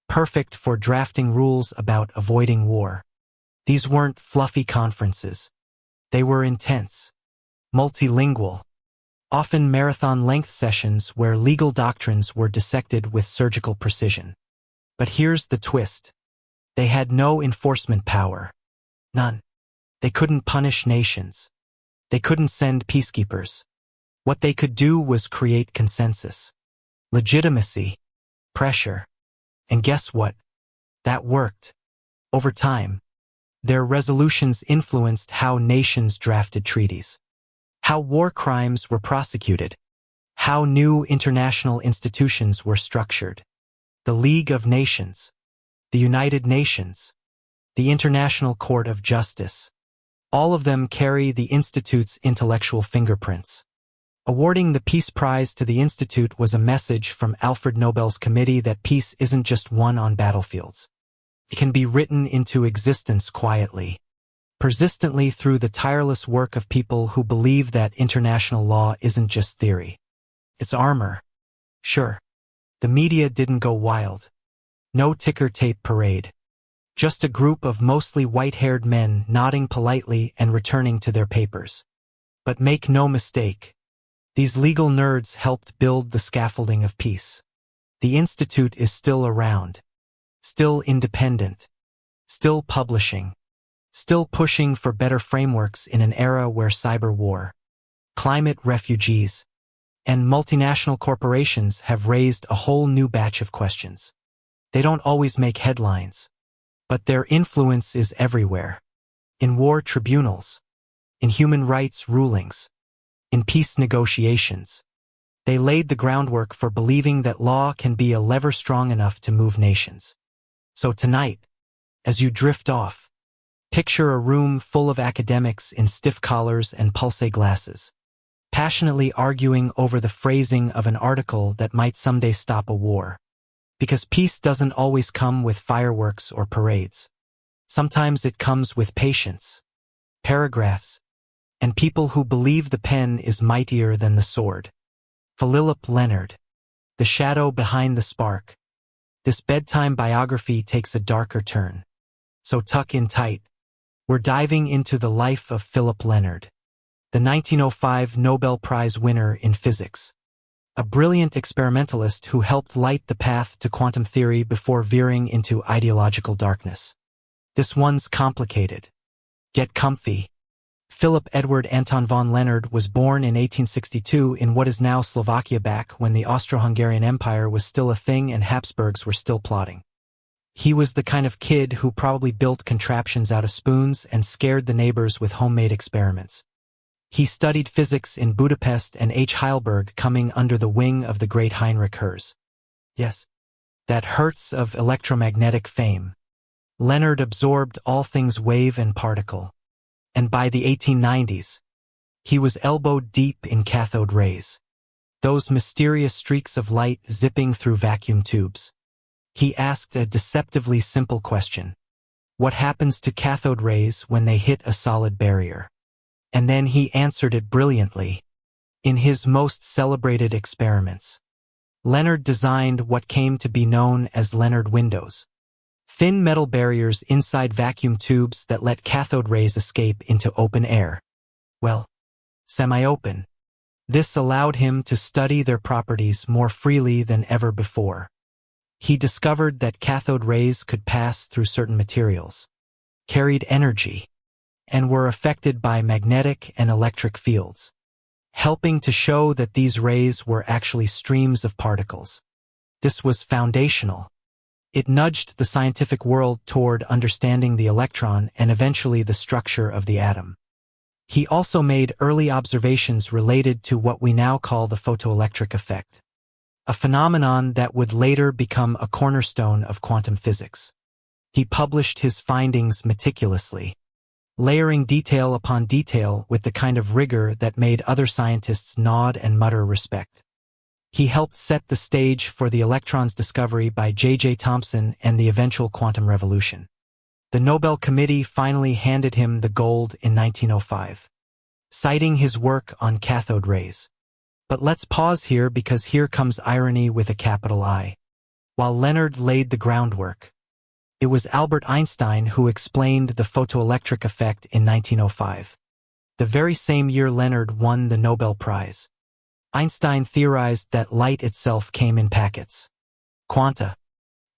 perfect for drafting rules about avoiding war. These weren't fluffy conferences. They were intense, multilingual, often marathon-length sessions where legal doctrines were dissected with surgical precision. But here's the twist. They had no enforcement power. None. They couldn't punish nations. They couldn't send peacekeepers. What they could do was create consensus, legitimacy, pressure. And guess what? That worked. Over time, their resolutions influenced how nations drafted treaties, how war crimes were prosecuted, how new international institutions were structured. The League of Nations, the United Nations, the International Court of Justice. All of them carry the Institute's intellectual fingerprints. Awarding the Peace Prize to the Institute was a message from Alfred Nobel's committee that peace isn't just won on battlefields. It can be written into existence quietly, persistently, through the tireless work of people who believe that international law isn't just theory. It's armor. Sure, the media didn't go wild. No ticker tape parade. Just a group of mostly white-haired men nodding politely and returning to their papers. But make no mistake, These legal nerds helped build the scaffolding of peace. The institute is still around, still independent, still publishing, still pushing for better frameworks in an era where cyber war, climate refugees, and multinational corporations have raised a whole new batch of questions. They don't always make headlines, but their influence is everywhere. In war tribunals, in human rights rulings, in peace negotiations. They laid the groundwork for believing that law can be a lever strong enough to move nations. So tonight, as you drift off, picture a room full of academics in stiff collars and pulsé glasses, passionately arguing over the phrasing of an article that might someday stop a war. Because peace doesn't always come with fireworks or parades. Sometimes it comes with patience, paragraphs, and people who believe the pen is mightier than the sword. Philip Leonard, The Shadow Behind the Spark. This bedtime biography takes a darker turn. So tuck in tight. We're diving into the life of Philip Leonard, the 1905 Nobel Prize winner in physics. A brilliant experimentalist who helped light the path to quantum theory before veering into ideological darkness. This one's complicated. Get comfy. Philip Edward Anton von Leonard was born in 1862 in what is now Slovakia, back when the Austro-Hungarian Empire was still a thing and Habsburgs were still plotting. He was the kind of kid who probably built contraptions out of spoons and scared the neighbors with homemade experiments. He studied physics in Budapest and Heidelberg, coming under the wing of the great Heinrich Hertz. Yes, that Hertz of electromagnetic fame. Leonard absorbed all things wave and particle. And by the 1890s, he was elbow deep in cathode rays. Those mysterious streaks of light zipping through vacuum tubes. He asked a deceptively simple question. What happens to cathode rays when they hit a solid barrier? And then he answered it brilliantly. In his most celebrated experiments, Leonard designed what came to be known as Leonard windows. Thin metal barriers inside vacuum tubes that let cathode rays escape into open air. Well, semi-open. This allowed him to study their properties more freely than ever before. He discovered that cathode rays could pass through certain materials, carried energy, and were affected by magnetic and electric fields, helping to show that these rays were actually streams of particles. This was foundational. It nudged the scientific world toward understanding the electron and eventually the structure of the atom. He also made early observations related to what we now call the photoelectric effect, a phenomenon that would later become a cornerstone of quantum physics. He published his findings meticulously, layering detail upon detail with the kind of rigor that made other scientists nod and mutter respect. He helped set the stage for the electron's discovery by J.J. Thomson and the eventual quantum revolution. The Nobel Committee finally handed him the gold in 1905, citing his work on cathode rays. But let's pause here, because here comes irony with a capital I. While Leonard laid the groundwork, it was Albert Einstein who explained the photoelectric effect in 1905. The very same year Leonard won the Nobel Prize. Einstein theorized that light itself came in packets, quanta,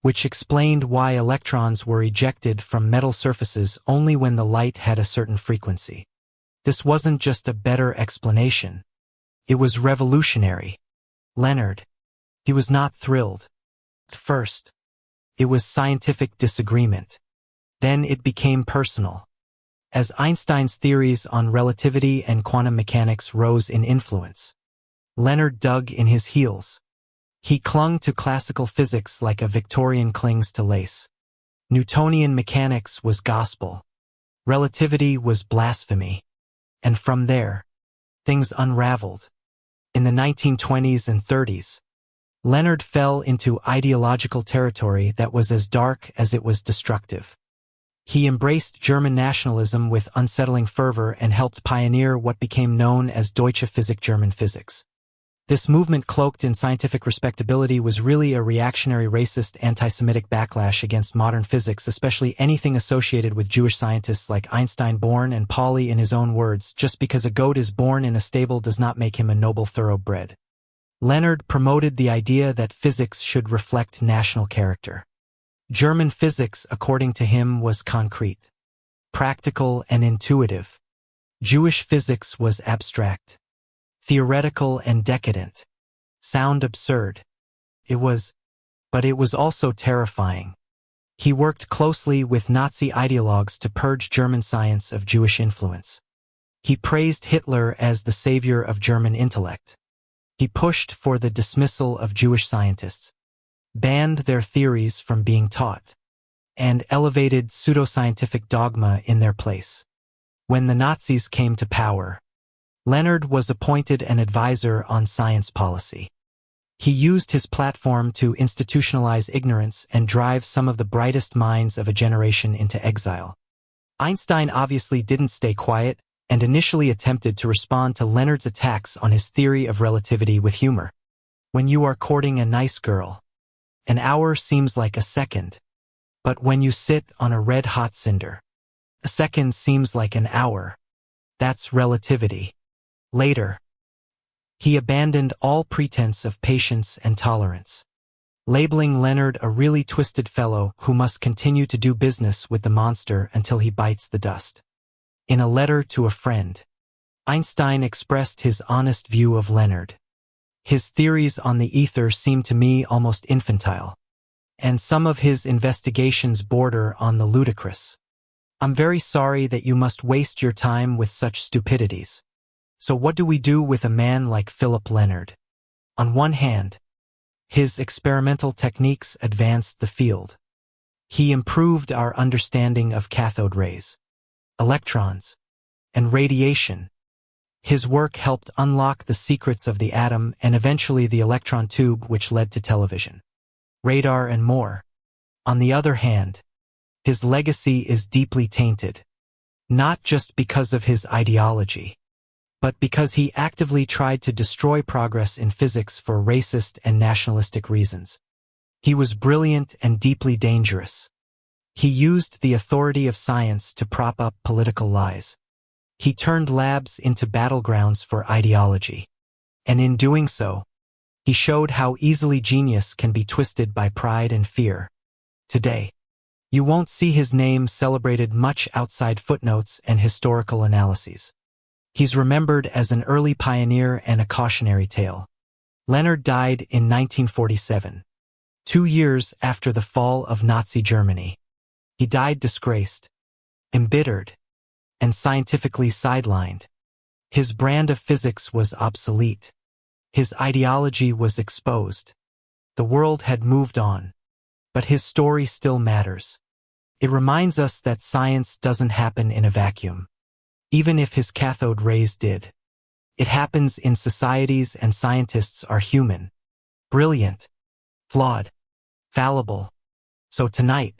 which explained why electrons were ejected from metal surfaces only when the light had a certain frequency. This wasn't just a better explanation. It was revolutionary. Leonard, he was not thrilled. At first, it was scientific disagreement. Then it became personal. As Einstein's theories on relativity and quantum mechanics rose in influence, Leonard dug in his heels. He clung to classical physics like a Victorian clings to lace. Newtonian mechanics was gospel. Relativity was blasphemy. And from there, things unraveled. In the 1920s and 30s, Leonard fell into ideological territory that was as dark as it was destructive. He embraced German nationalism with unsettling fervor and helped pioneer what became known as Deutsche Physik, German physics. This movement, cloaked in scientific respectability, was really a reactionary, racist, anti-Semitic backlash against modern physics, especially anything associated with Jewish scientists like Einstein. Born and Pauli, in his own words, just because a goat is born in a stable does not make him a noble thoroughbred. Leonard promoted the idea that physics should reflect national character. German physics, according to him, was concrete, practical, and intuitive. Jewish physics was abstract, theoretical, and decadent. Sound absurd. But it was also terrifying. He worked closely with Nazi ideologues to purge German science of Jewish influence. He praised Hitler as the savior of German intellect. He pushed for the dismissal of Jewish scientists, banned their theories from being taught, and elevated pseudoscientific dogma in their place. When the Nazis came to power, Leonard was appointed an advisor on science policy. He used his platform to institutionalize ignorance and drive some of the brightest minds of a generation into exile. Einstein obviously didn't stay quiet and initially attempted to respond to Leonard's attacks on his theory of relativity with humor. When you are courting a nice girl, an hour seems like a second. But when you sit on a red-hot cinder, a second seems like an hour. That's relativity. Later, he abandoned all pretense of patience and tolerance, labeling Leonard a really twisted fellow who must continue to do business with the monster until he bites the dust. In a letter to a friend, Einstein expressed his honest view of Leonard. His theories on the ether seem to me almost infantile, and some of his investigations border on the ludicrous. I'm very sorry that you must waste your time with such stupidities. So what do we do with a man like Philip Leonard? On one hand, his experimental techniques advanced the field. He improved our understanding of cathode rays, electrons, and radiation. His work helped unlock the secrets of the atom and eventually the electron tube, which led to television, radar, and more. On the other hand, his legacy is deeply tainted, not just because of his ideology, but because he actively tried to destroy progress in physics for racist and nationalistic reasons. He was brilliant and deeply dangerous. He used the authority of science to prop up political lies. He turned labs into battlegrounds for ideology. And in doing so, he showed how easily genius can be twisted by pride and fear. Today, you won't see his name celebrated much outside footnotes and historical analyses. He's remembered as an early pioneer and a cautionary tale. Leonard died in 1947, 2 years after the fall of Nazi Germany. He died disgraced, embittered, and scientifically sidelined. His brand of physics was obsolete. His ideology was exposed. The world had moved on, but his story still matters. It reminds us that science doesn't happen in a vacuum. Even if his cathode rays did. It happens in societies, and scientists are human, brilliant, flawed, fallible. So tonight,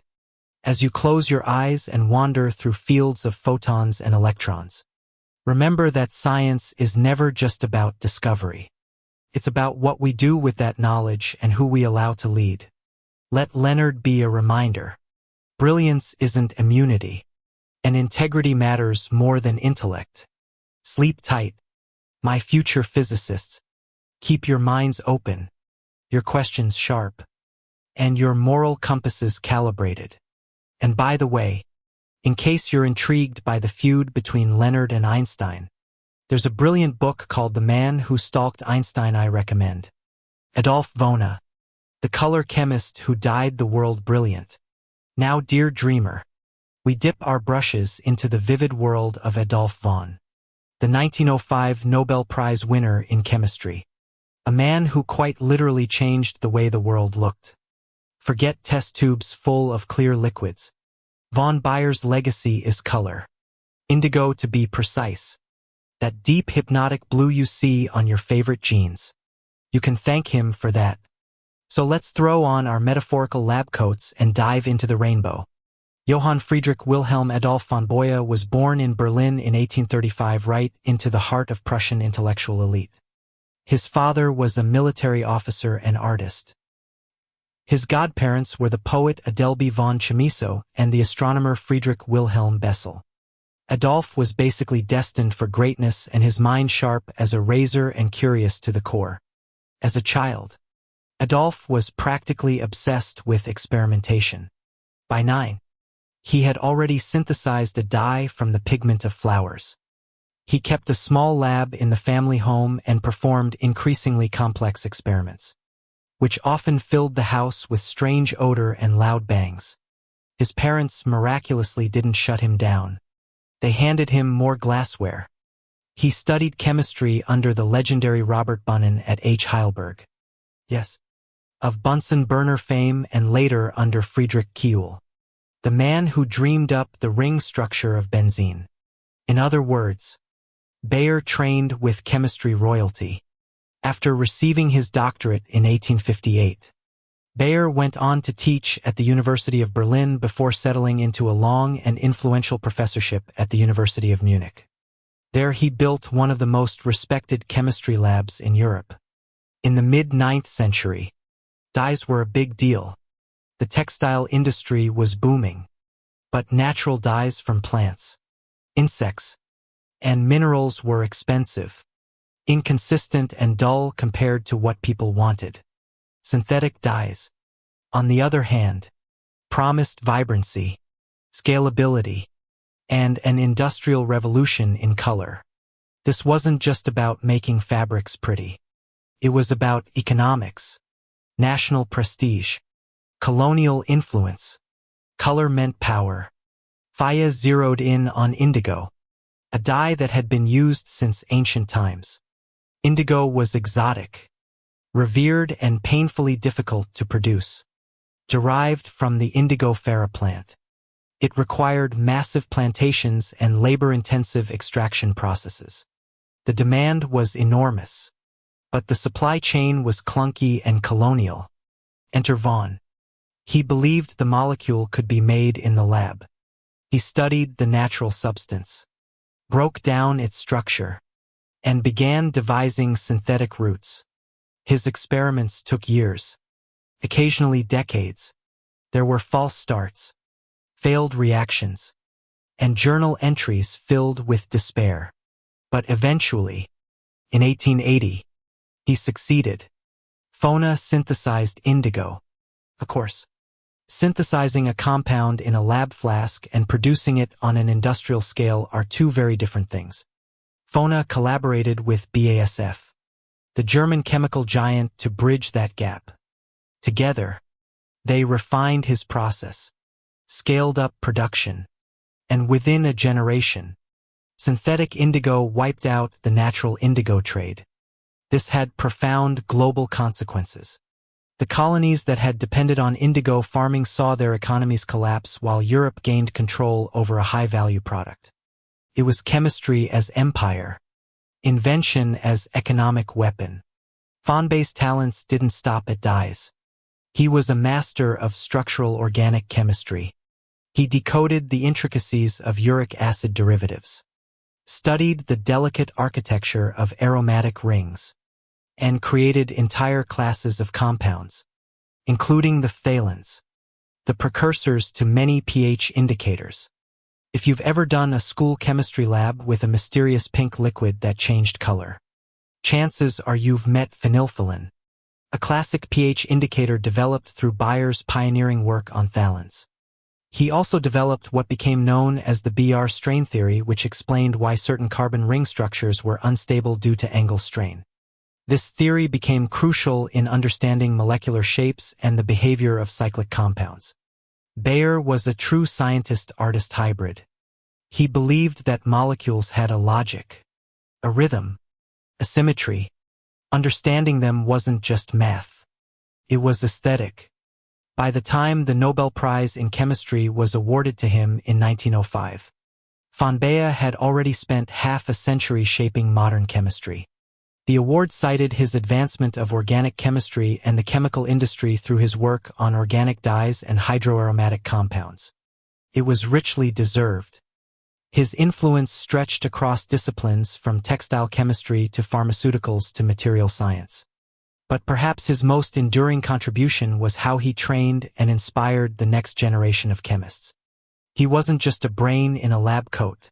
as you close your eyes and wander through fields of photons and electrons, remember that science is never just about discovery. It's about what we do with that knowledge and who we allow to lead. Let Leonard be a reminder. Brilliance isn't immunity, and integrity matters more than intellect. Sleep tight, my future physicists. Keep your minds open, your questions sharp, and your moral compasses calibrated. And by the way, in case you're intrigued by the feud between Leonard and Einstein, there's a brilliant book called The Man Who Stalked Einstein I recommend. Adolphe Vona, the color chemist who dyed the world brilliant. Now, dear dreamer, we dip our brushes into the vivid world of Adolphe Von, the 1905 Nobel Prize winner in chemistry. A man who quite literally changed the way the world looked. Forget test tubes full of clear liquids. Von Bayer's legacy is color. Indigo, to be precise. That deep hypnotic blue you see on your favorite jeans. You can thank him for that. So let's throw on our metaphorical lab coats and dive into the rainbow. Johann Friedrich Wilhelm Adolph von Boye was born in Berlin in 1835, right into the heart of Prussian intellectual elite. His father was a military officer and artist. His godparents were the poet Adelby von Chamisso and the astronomer Friedrich Wilhelm Bessel. Adolf was basically destined for greatness and his mind sharp as a razor and curious to the core. As a child, Adolf was practically obsessed with experimentation. By 9, he had already synthesized a dye from the pigment of flowers. He kept a small lab in the family home and performed increasingly complex experiments, which often filled the house with strange odor and loud bangs. His parents miraculously didn't shut him down. They handed him more glassware. He studied chemistry under the legendary Robert Bunsen at H. Heilberg. Yes, of Bunsen burner fame, and later under Friedrich Kiel, the man who dreamed up the ring structure of benzene. In other words, Bayer trained with chemistry royalty. After receiving his doctorate in 1858, Bayer went on to teach at the University of Berlin before settling into a long and influential professorship at the University of Munich. There he built one of the most respected chemistry labs in Europe. In the mid-9th century, dyes were a big deal. The textile industry was booming, but natural dyes from plants, insects, and minerals were expensive, inconsistent and dull compared to what people wanted. Synthetic dyes, on the other hand, promised vibrancy, scalability, and an industrial revolution in color. This wasn't just about making fabrics pretty. It was about economics, national prestige, colonial influence. Color meant power. Faya zeroed in on indigo, a dye that had been used since ancient times. Indigo was exotic, revered and painfully difficult to produce. Derived from the indigofera plant, it required massive plantations and labor-intensive extraction processes. The demand was enormous, but the supply chain was clunky and colonial. Enter Vaughan. He believed the molecule could be made in the lab. He studied the natural substance, broke down its structure, and began devising synthetic routes. His experiments took years, occasionally decades. There were false starts, failed reactions, and journal entries filled with despair. But eventually, in 1880, he succeeded. Fona synthesized indigo. Of course, synthesizing a compound in a lab flask and producing it on an industrial scale are two very different things. Fona collaborated with BASF, the German chemical giant, to bridge that gap. Together, they refined his process, scaled up production, and within a generation, synthetic indigo wiped out the natural indigo trade. This had profound global consequences. The colonies that had depended on indigo farming saw their economies collapse while Europe gained control over a high-value product. It was chemistry as empire, invention as economic weapon. Fonbay's talents didn't stop at dyes. He was a master of structural organic chemistry. He decoded the intricacies of uric acid derivatives, studied the delicate architecture of aromatic rings, and created entire classes of compounds, including the phthalons, the precursors to many pH indicators. If you've ever done a school chemistry lab with a mysterious pink liquid that changed color, chances are you've met phenolphthalein, a classic pH indicator developed through Bayer's pioneering work on phthalons. He also developed what became known as the BR strain theory, which explained why certain carbon ring structures were unstable due to angle strain. This theory became crucial in understanding molecular shapes and the behavior of cyclic compounds. Bayer was a true scientist-artist hybrid. He believed that molecules had a logic, a rhythm, a symmetry. Understanding them wasn't just math. It was aesthetic. By the time the Nobel Prize in Chemistry was awarded to him in 1905, von Baer had already spent half a century shaping modern chemistry. The award cited his advancement of organic chemistry and the chemical industry through his work on organic dyes and hydroaromatic compounds. It was richly deserved. His influence stretched across disciplines from textile chemistry to pharmaceuticals to material science. But perhaps his most enduring contribution was how he trained and inspired the next generation of chemists. He wasn't just a brain in a lab coat.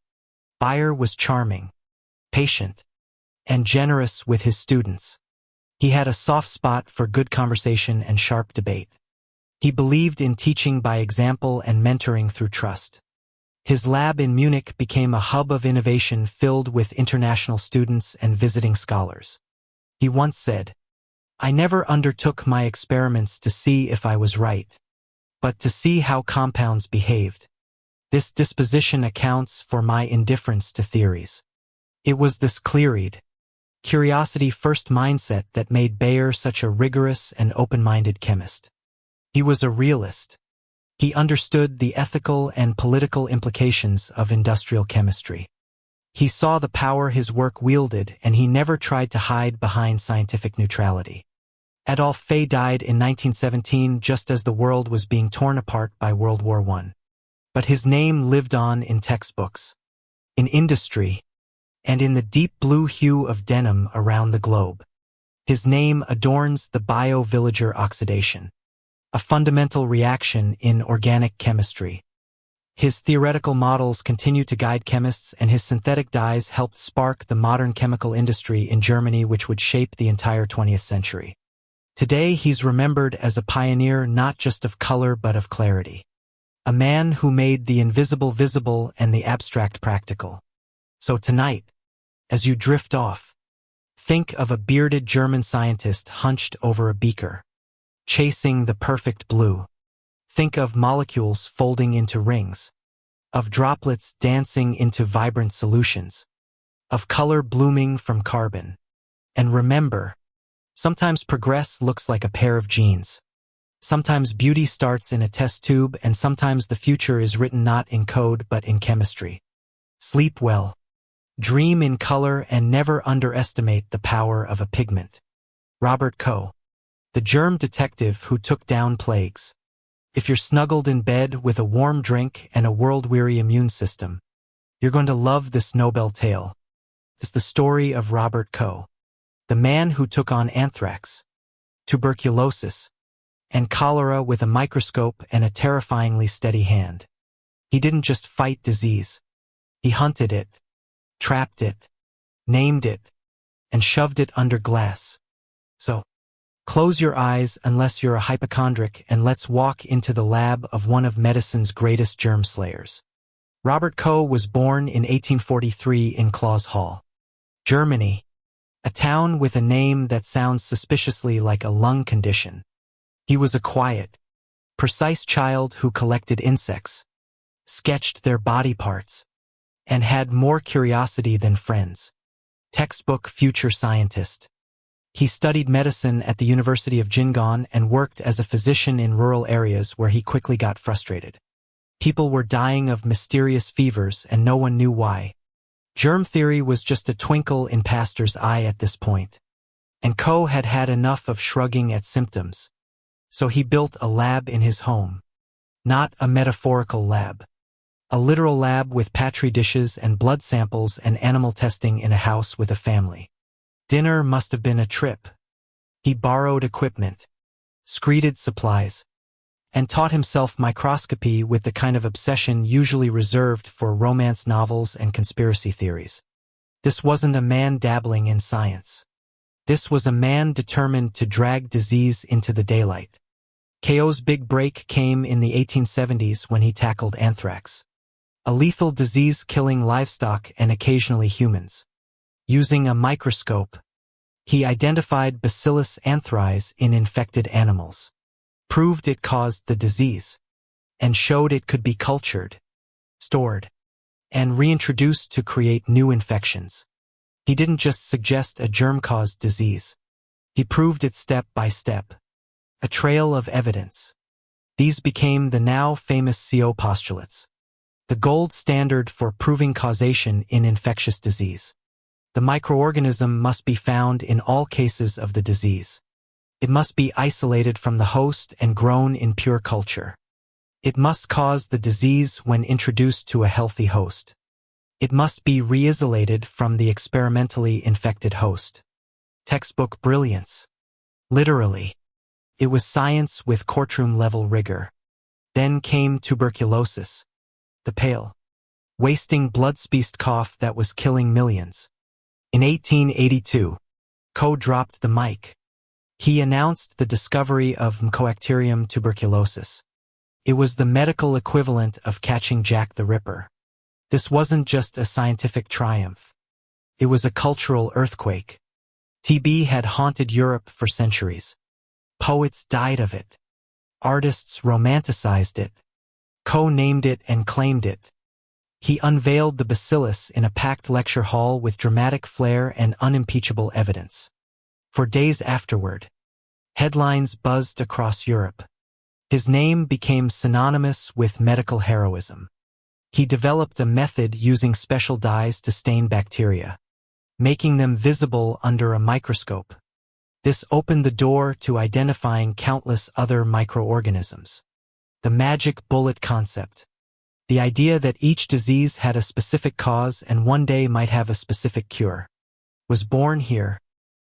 Bayer was charming, patient, and generous with his students. He had a soft spot for good conversation and sharp debate. He believed in teaching by example and mentoring through trust. His lab in Munich became a hub of innovation filled with international students and visiting scholars. He once said, "I never undertook my experiments to see if I was right, but to see how compounds behaved. This disposition accounts for my indifference to theories." It was this clear-eyed, curiosity-first mindset that made Bayer such a rigorous and open-minded chemist. He was a realist. He understood the ethical and political implications of industrial chemistry. He saw the power his work wielded, and he never tried to hide behind scientific neutrality. Adolf Fay died in 1917 just as the world was being torn apart by World War I. But his name lived on in textbooks, in industry, and in the deep blue hue of denim around the globe. His name adorns the bio-villager oxidation, a fundamental reaction in organic chemistry. His theoretical models continue to guide chemists, and his synthetic dyes helped spark the modern chemical industry in Germany, which would shape the entire 20th century. Today, he's remembered as a pioneer not just of color but of clarity. A man who made the invisible visible and the abstract practical. So tonight, as you drift off, think of a bearded German scientist hunched over a beaker, chasing the perfect blue. Think of molecules folding into rings, of droplets dancing into vibrant solutions, of color blooming from carbon. And remember, sometimes progress looks like a pair of jeans. Sometimes beauty starts in a test tube, and sometimes the future is written not in code but in chemistry. Sleep well, dream in color, and never underestimate the power of a pigment. Robert Koch, the germ detective who took down plagues. If you're snuggled in bed with a warm drink and a world-weary immune system, you're going to love this Nobel tale. It's the story of Robert Koch, the man who took on anthrax, tuberculosis, and cholera with a microscope and a terrifyingly steady hand. He didn't just fight disease. He hunted it, trapped it, named it, and shoved it under glass. So, close your eyes unless you're a hypochondriac, and let's walk into the lab of one of medicine's greatest germ slayers. Robert Koch was born in 1843 in Claus Hall, Germany, a town with a name that sounds suspiciously like a lung condition. He was a quiet, precise child who collected insects, sketched their body parts, and had more curiosity than friends. Textbook future scientist. He studied medicine at the University of Jing'an and worked as a physician in rural areas where he quickly got frustrated. People were dying of mysterious fevers and no one knew why. Germ theory was just a twinkle in Pasteur's eye at this point. And Koch had had enough of shrugging at symptoms. So he built a lab in his home. Not a metaphorical lab. A literal lab with Petri dishes and blood samples and animal testing in a house with a family. Dinner must have been a trip. He borrowed equipment, screeded supplies, and taught himself microscopy with the kind of obsession usually reserved for romance novels and conspiracy theories. This wasn't a man dabbling in science. This was a man determined to drag disease into the daylight. Koch's big break came in the 1870s when he tackled anthrax, a lethal disease killing livestock and occasionally humans. Using a microscope, he identified Bacillus anthracis in infected animals, proved it caused the disease, and showed it could be cultured, stored, and reintroduced to create new infections. He didn't just suggest a germ-caused disease. He proved it step by step. A trail of evidence. These became the now famous CO postulates, the gold standard for proving causation in infectious disease. The microorganism must be found in all cases of the disease. It must be isolated from the host and grown in pure culture. It must cause the disease when introduced to a healthy host. It must be re-isolated from the experimentally infected host. Textbook brilliance. Literally. It was science with courtroom-level rigor. Then came tuberculosis. The pale, wasting blood-speced cough that was killing millions. In 1882, Koch dropped the mic. He announced the discovery of Mycobacterium tuberculosis. It was the medical equivalent of catching Jack the Ripper. This wasn't just a scientific triumph. It was a cultural earthquake. TB had haunted Europe for centuries. Poets died of it. Artists romanticized it. Koch named it and claimed it. He unveiled the bacillus in a packed lecture hall with dramatic flair and unimpeachable evidence. For days afterward, headlines buzzed across Europe. His name became synonymous with medical heroism. He developed a method using special dyes to stain bacteria, making them visible under a microscope. This opened the door to identifying countless other microorganisms. The magic bullet concept. The idea that each disease had a specific cause and one day might have a specific cure, was born here.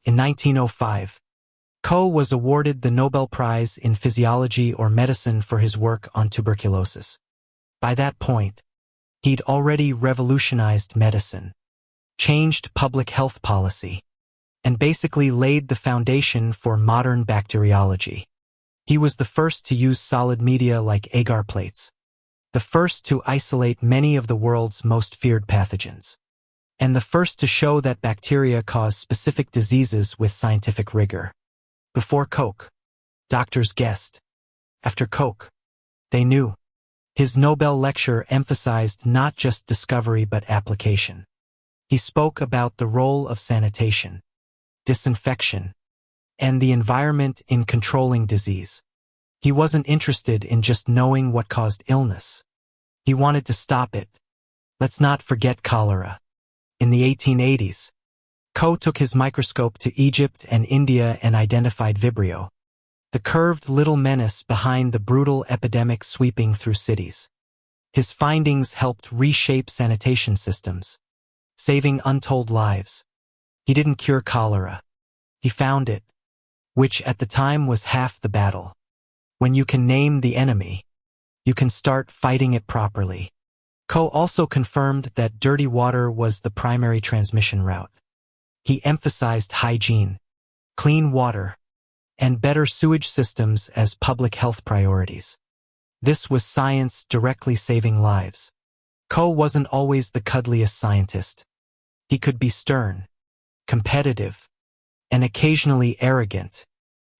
In 1905, Koch was awarded the Nobel Prize in Physiology or Medicine for his work on tuberculosis. By that point, he'd already revolutionized medicine, changed public health policy, and basically laid the foundation for modern bacteriology. He was the first to use solid media like agar plates, the first to isolate many of the world's most feared pathogens, and the first to show that bacteria cause specific diseases with scientific rigor. Before Koch, doctors guessed. After Koch, they knew. His Nobel lecture emphasized not just discovery but application. He spoke about the role of sanitation, disinfection, and the environment in controlling disease. He wasn't interested in just knowing what caused illness. He wanted to stop it. Let's not forget cholera. In the 1880s, Koch took his microscope to Egypt and India and identified Vibrio, the curved little menace behind the brutal epidemic sweeping through cities. His findings helped reshape sanitation systems, saving untold lives. He didn't cure cholera. He found it, which at the time was half the battle. When you can name the enemy, you can start fighting it properly. Koch also confirmed that dirty water was the primary transmission route. He emphasized hygiene, clean water, and better sewage systems as public health priorities. This was science directly saving lives. Koch wasn't always the cuddliest scientist. He could be stern, competitive, and occasionally arrogant,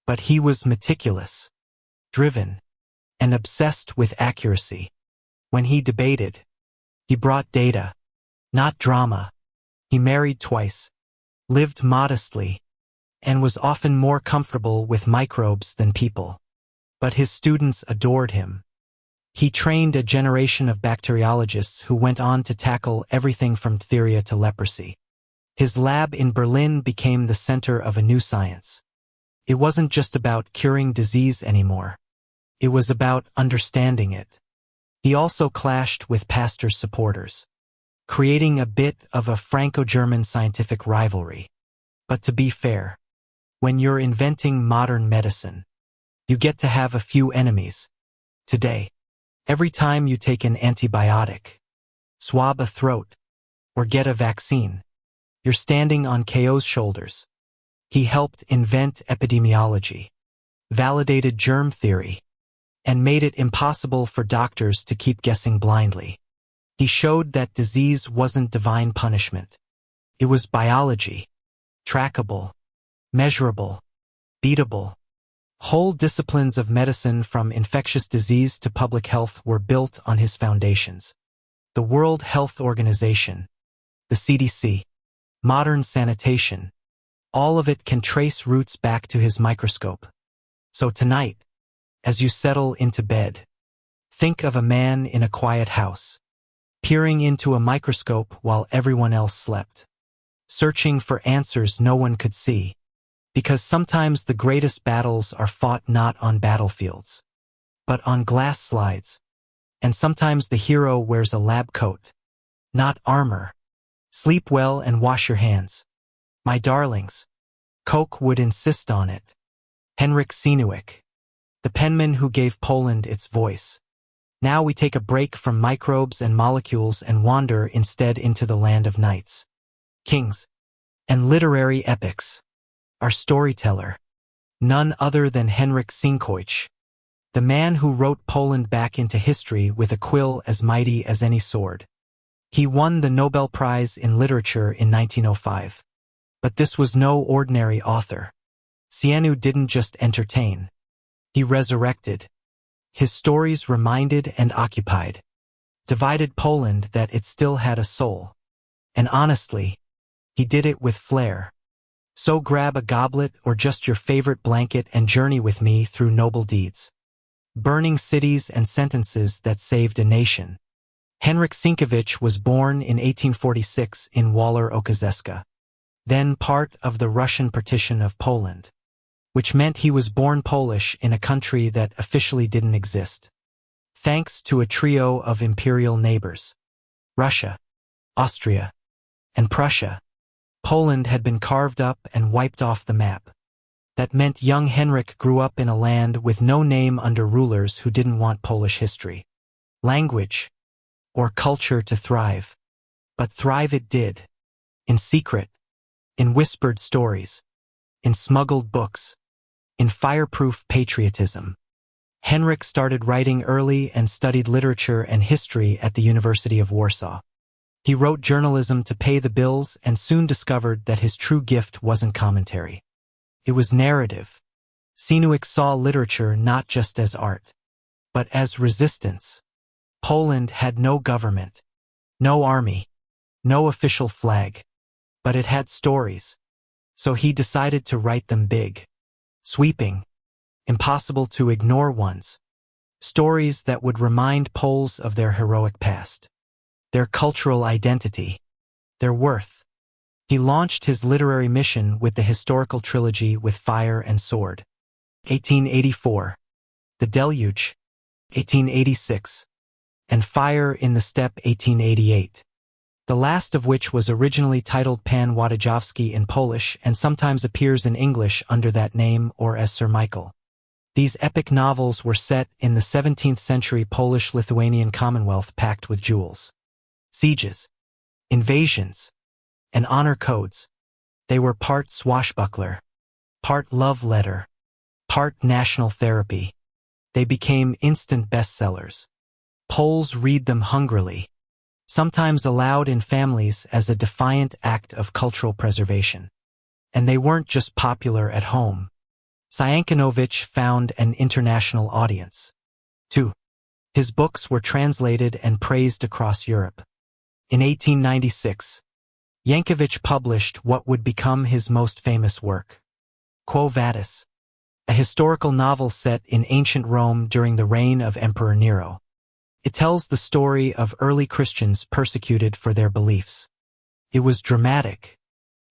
but he was meticulous, driven, and obsessed with accuracy. When he debated, he brought data, not drama. He married twice, lived modestly, and was often more comfortable with microbes than people. But his students adored him. He trained a generation of bacteriologists who went on to tackle everything from diphtheria to leprosy. His lab in Berlin became the center of a new science. It wasn't just about curing disease anymore. It was about understanding it. He also clashed with Pasteur's supporters, creating a bit of a Franco-German scientific rivalry. But to be fair, when you're inventing modern medicine, you get to have a few enemies. Today, every time you take an antibiotic, swab a throat, or get a vaccine, you're standing on Koch's shoulders. He helped invent epidemiology, validated germ theory, and made it impossible for doctors to keep guessing blindly. He showed that disease wasn't divine punishment. It was biology, trackable, measurable, beatable. Whole disciplines of medicine from infectious disease to public health were built on his foundations. The World Health Organization, the CDC, modern sanitation, all of it can trace roots back to his microscope. So tonight, as you settle into bed, think of a man in a quiet house, peering into a microscope while everyone else slept, searching for answers no one could see. Because sometimes the greatest battles are fought not on battlefields, but on glass slides. And sometimes the hero wears a lab coat, not armor. Sleep well and wash your hands. My darlings. Koch would insist on it. Henryk Sienkiewicz, the penman who gave Poland its voice. Now we take a break from microbes and molecules and wander instead into the land of knights, kings, and literary epics. Our storyteller, none other than Henryk Sienkiewicz, the man who wrote Poland back into history with a quill as mighty as any sword. He won the Nobel Prize in Literature in 1905. But this was no ordinary author. Sienkiewicz didn't just entertain. He resurrected. His stories reminded and occupied, divided Poland that it still had a soul. And honestly, he did it with flair. So grab a goblet or just your favorite blanket and journey with me through noble deeds, burning cities and sentences that saved a nation. Henryk Sienkiewicz was born in 1846 in Waller-Okazeska, then part of the Russian partition of Poland, which meant he was born Polish in a country that officially didn't exist. Thanks to a trio of imperial neighbors, Russia, Austria, and Prussia, Poland had been carved up and wiped off the map. That meant young Henryk grew up in a land with no name under rulers who didn't want Polish history, language, or culture to thrive. But thrive it did, in secret, in whispered stories, in smuggled books, in fireproof patriotism. Henryk started writing early and studied literature and history at the University of Warsaw. He wrote journalism to pay the bills and soon discovered that his true gift wasn't commentary. It was narrative. Sienkiewicz saw literature not just as art, but as resistance. Poland had no government, no army, no official flag, but it had stories. So he decided to write them big, sweeping, impossible to ignore ones. Stories that would remind Poles of their heroic past, their cultural identity, their worth. He launched his literary mission with the historical trilogy With Fire and Sword, 1884, The Deluge, 1886, and Fire in the Steppe, 1888. The last of which was originally titled Pan Ładodziowski in Polish and sometimes appears in English under that name or as Sir Michael. These epic novels were set in the 17th century Polish-Lithuanian Commonwealth packed with jewels, sieges, invasions, and honor codes. They were part swashbuckler, part love letter, part national therapy. They became instant bestsellers. Poles read them hungrily, sometimes aloud in families as a defiant act of cultural preservation. And they weren't just popular at home. Sienkiewicz found an international audience, too. His books were translated and praised across Europe. In 1896, Sienkiewicz published what would become his most famous work, Quo Vadis, a historical novel set in ancient Rome during the reign of Emperor Nero. It tells the story of early Christians persecuted for their beliefs. It was dramatic,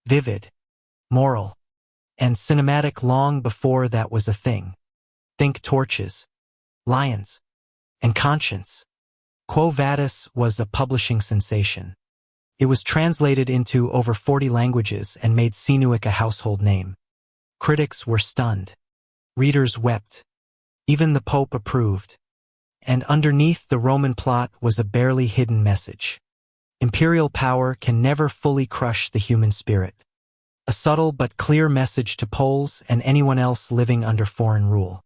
vivid, moral, and cinematic long before that was a thing. Think torches, lions, and conscience. Quo Vadis was a publishing sensation. It was translated into over 40 languages and made Sienkiewicz a household name. Critics were stunned. Readers wept. Even the Pope approved. And underneath the Roman plot was a barely hidden message. Imperial power can never fully crush the human spirit. A subtle but clear message to Poles and anyone else living under foreign rule.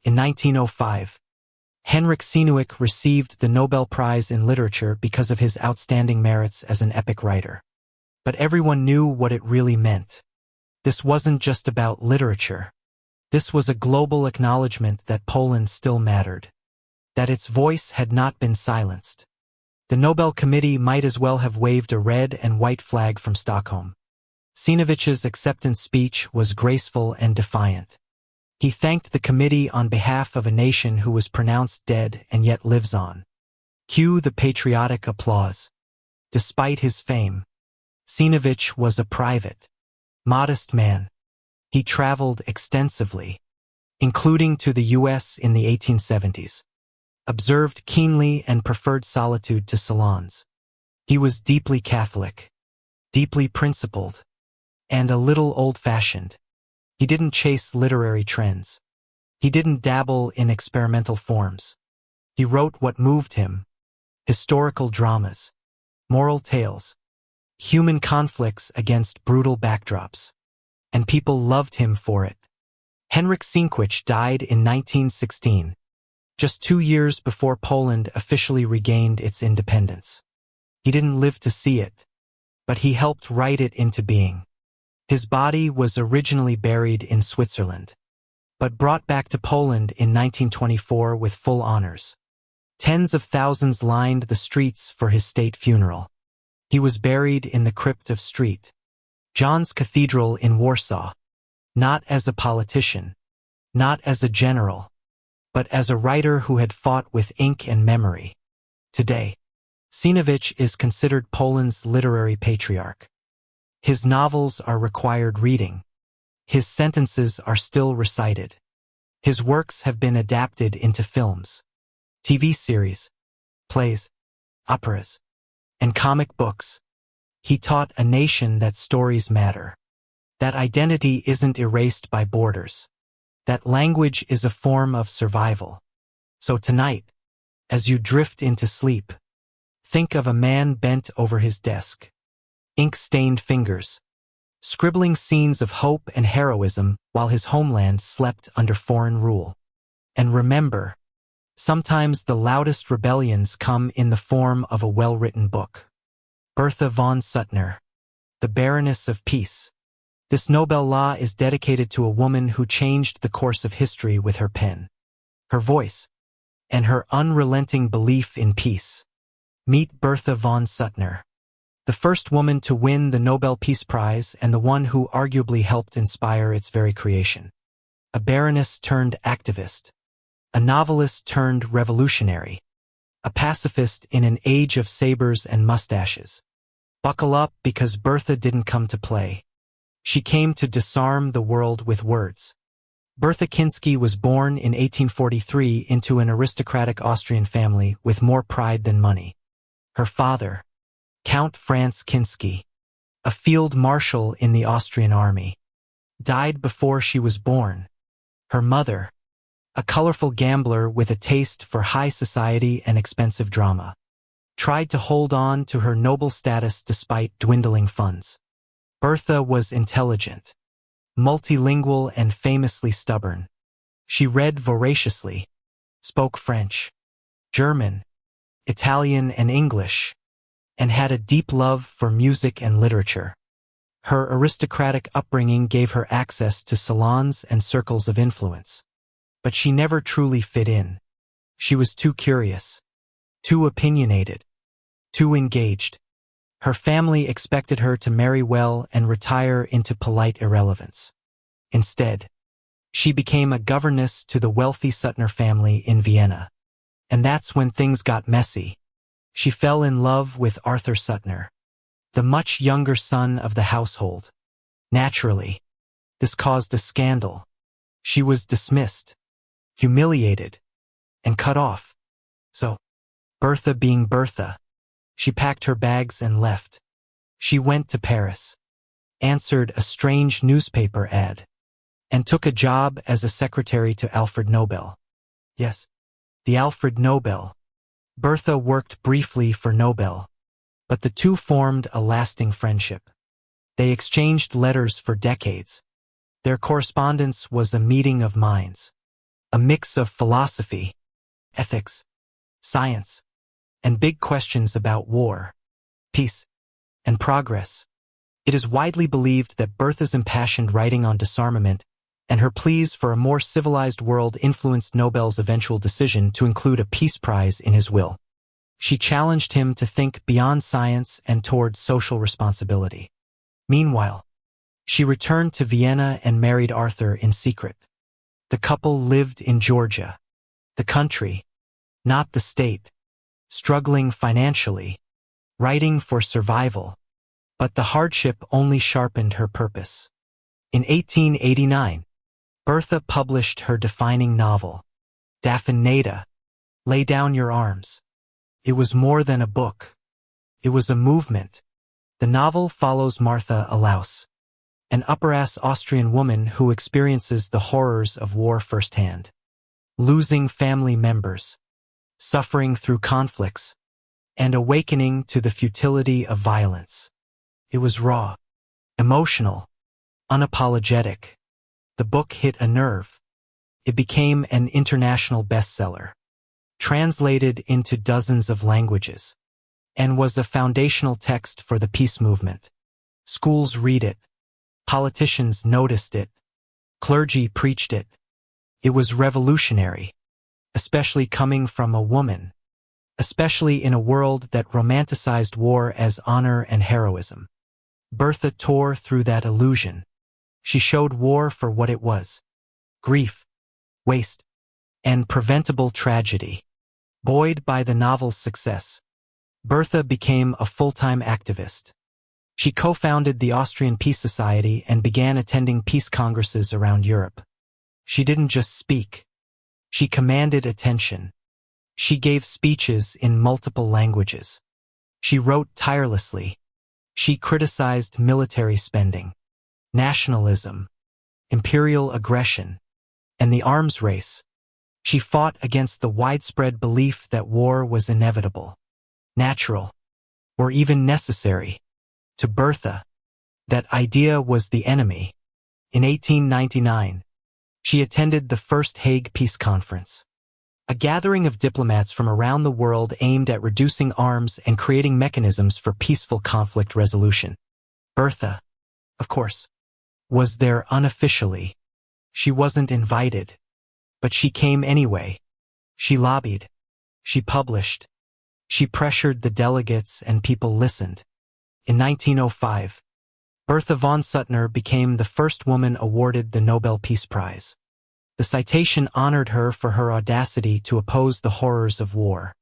In 1905, Henryk Sienkiewicz received the Nobel Prize in Literature because of his outstanding merits as an epic writer. But everyone knew what it really meant. This wasn't just about literature. This was a global acknowledgement that Poland still mattered, that its voice had not been silenced. The Nobel Committee might as well have waved a red and white flag from Stockholm. Sienkiewicz's acceptance speech was graceful and defiant. He thanked the committee on behalf of a nation who was pronounced dead and yet lives on. Cue the patriotic applause. Despite his fame, Sienkiewicz was a private, modest man. He traveled extensively, including to the U.S. in the 1870s, observed keenly and preferred solitude to salons. He was deeply Catholic, deeply principled, and a little old-fashioned. He didn't chase literary trends. He didn't dabble in experimental forms. He wrote what moved him: historical dramas, moral tales, human conflicts against brutal backdrops. And people loved him for it. Henryk Sienkiewicz died in 1916, just 2 years before Poland officially regained its independence. He didn't live to see it, but he helped write it into being. His body was originally buried in Switzerland, but brought back to Poland in 1924 with full honors. Tens of thousands lined the streets for his state funeral. He was buried in the crypt of St. John's Cathedral in Warsaw, not as a politician, not as a general, but as a writer who had fought with ink and memory. Today, Sienkiewicz is considered Poland's literary patriarch. His novels are required reading. His sentences are still recited. His works have been adapted into films, TV series, plays, operas, and comic books. He taught a nation that stories matter, that identity isn't erased by borders, that language is a form of survival. So tonight, as you drift into sleep, think of a man bent over his desk, ink-stained fingers, scribbling scenes of hope and heroism while his homeland slept under foreign rule. And remember, sometimes the loudest rebellions come in the form of a well-written book. Bertha von Suttner, the Baroness of Peace. This Nobel Law is dedicated to a woman who changed the course of history with her pen, her voice, and her unrelenting belief in peace. Meet Bertha von Suttner, the first woman to win the Nobel Peace Prize and the one who arguably helped inspire its very creation. A baroness turned activist, a novelist turned revolutionary, a pacifist in an age of sabers and mustaches. Buckle up, because Bertha didn't come to play. She came to disarm the world with words. Bertha Kinsky was born in 1843 into an aristocratic Austrian family with more pride than money. Her father, Count Franz Kinsky, a field marshal in the Austrian army, died before she was born. Her mother, a colorful gambler with a taste for high society and expensive drama, tried to hold on to her noble status despite dwindling funds. Bertha was intelligent, multilingual, and famously stubborn. She read voraciously, spoke French, German, Italian, and English, and had a deep love for music and literature. Her aristocratic upbringing gave her access to salons and circles of influence. But she never truly fit in. She was too curious, too opinionated, too engaged. Her family expected her to marry well and retire into polite irrelevance. Instead, she became a governess to the wealthy Suttner family in Vienna. And that's when things got messy. She fell in love with Arthur Suttner, the much younger son of the household. Naturally, this caused a scandal. She was dismissed, humiliated, and cut off. So, Bertha being Bertha, she packed her bags and left. She went to Paris, answered a strange newspaper ad, and took a job as a secretary to Alfred Nobel. Yes, the Alfred Nobel. Bertha worked briefly for Nobel, but the two formed a lasting friendship. They exchanged letters for decades. Their correspondence was a meeting of minds, a mix of philosophy, ethics, science, and big questions about war, peace, and progress. It is widely believed that Bertha's impassioned writing on disarmament and her pleas for a more civilized world influenced Nobel's eventual decision to include a peace prize in his will. She challenged him to think beyond science and toward social responsibility. Meanwhile, she returned to Vienna and married Arthur in secret. The couple lived in Georgia, the country, not the state, struggling financially, writing for survival. But the hardship only sharpened her purpose. In 1889, Bertha published her defining novel, Daphne, Lay Down Your Arms. It was more than a book. It was a movement. The novel follows Martha Alaus, an upper-ass Austrian woman who experiences the horrors of war firsthand. Losing family members, suffering through conflicts, and awakening to the futility of violence. It was raw, emotional, unapologetic. The book hit a nerve. It became an international bestseller, translated into dozens of languages, and was a foundational text for the peace movement. Schools read it. Politicians noticed it. Clergy preached it. It was revolutionary, especially coming from a woman, especially in a world that romanticized war as honor and heroism. Bertha tore through that illusion. She showed war for what it was: grief, waste, and preventable tragedy. Buoyed by the novel's success, Bertha became a full-time activist. She co-founded the Austrian Peace Society and began attending peace congresses around Europe. She didn't just speak. She commanded attention. She gave speeches in multiple languages. She wrote tirelessly. She criticized military spending, nationalism, imperial aggression, and the arms race. She fought against the widespread belief that war was inevitable, natural, or even necessary. To Bertha, that idea was the enemy. In 1899, she attended the First Hague Peace Conference, a gathering of diplomats from around the world aimed at reducing arms and creating mechanisms for peaceful conflict resolution. Bertha, of course, was there unofficially. She wasn't invited, but she came anyway. She lobbied. She published. She pressured the delegates, and people listened. In 1905, Bertha von Suttner became the first woman awarded the Nobel Peace Prize. The citation honored her for her audacity to oppose the horrors of war,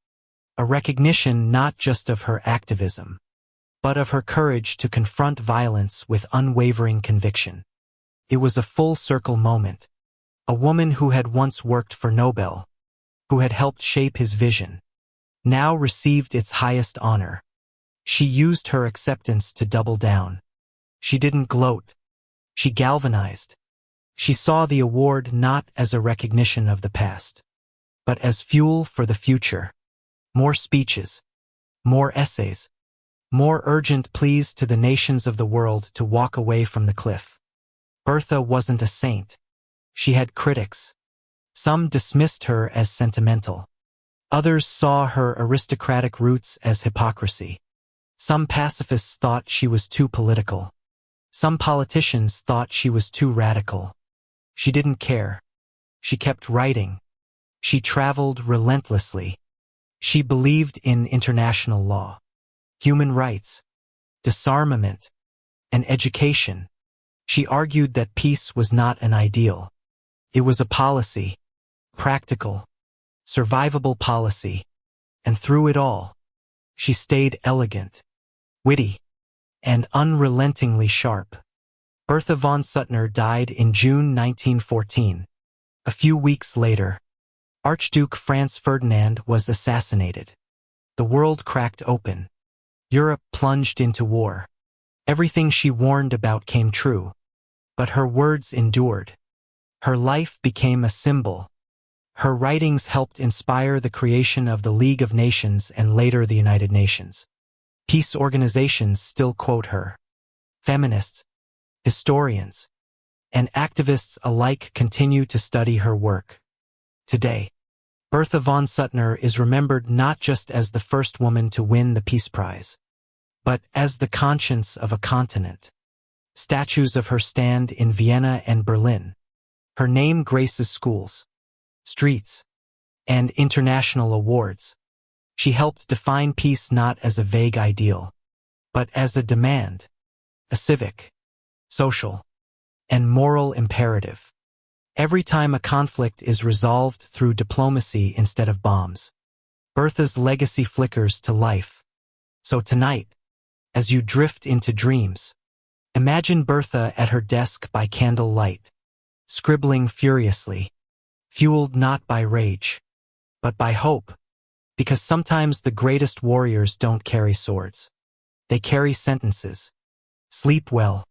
a recognition not just of her activism, but of her courage to confront violence with unwavering conviction. It was a full-circle moment. A woman who had once worked for Nobel, who had helped shape his vision, now received its highest honor. She used her acceptance to double down. She didn't gloat. She galvanized. She saw the award not as a recognition of the past, but as fuel for the future. More speeches, more essays, more urgent pleas to the nations of the world to walk away from the cliff. Bertha wasn't a saint. She had critics. Some dismissed her as sentimental. Others saw her aristocratic roots as hypocrisy. Some pacifists thought she was too political. Some politicians thought she was too radical. She didn't care. She kept writing. She traveled relentlessly. She believed in international law, human rights, disarmament, and education. She argued that peace was not an ideal. It was a policy, practical, survivable policy. And through it all, she stayed elegant, witty, and unrelentingly sharp. Bertha von Suttner died in June 1914. A few weeks later, Archduke Franz Ferdinand was assassinated. The world cracked open. Europe plunged into war. Everything she warned about came true. But her words endured. Her life became a symbol. Her writings helped inspire the creation of the League of Nations and later the United Nations. Peace organizations still quote her. Feminists, historians, and activists alike continue to study her work. Today, Bertha von Suttner is remembered not just as the first woman to win the Peace Prize, but as the conscience of a continent. Statues of her stand in Vienna and Berlin. Her name graces schools, streets, and international awards. She helped define peace not as a vague ideal, but as a demand, a civic, social, and moral imperative. Every time a conflict is resolved through diplomacy instead of bombs, Bertha's legacy flickers to life. So tonight, as you drift into dreams, imagine Bertha at her desk by candlelight, scribbling furiously, fueled not by rage, but by hope. Because sometimes the greatest warriors don't carry swords. They carry sentences. Sleep well,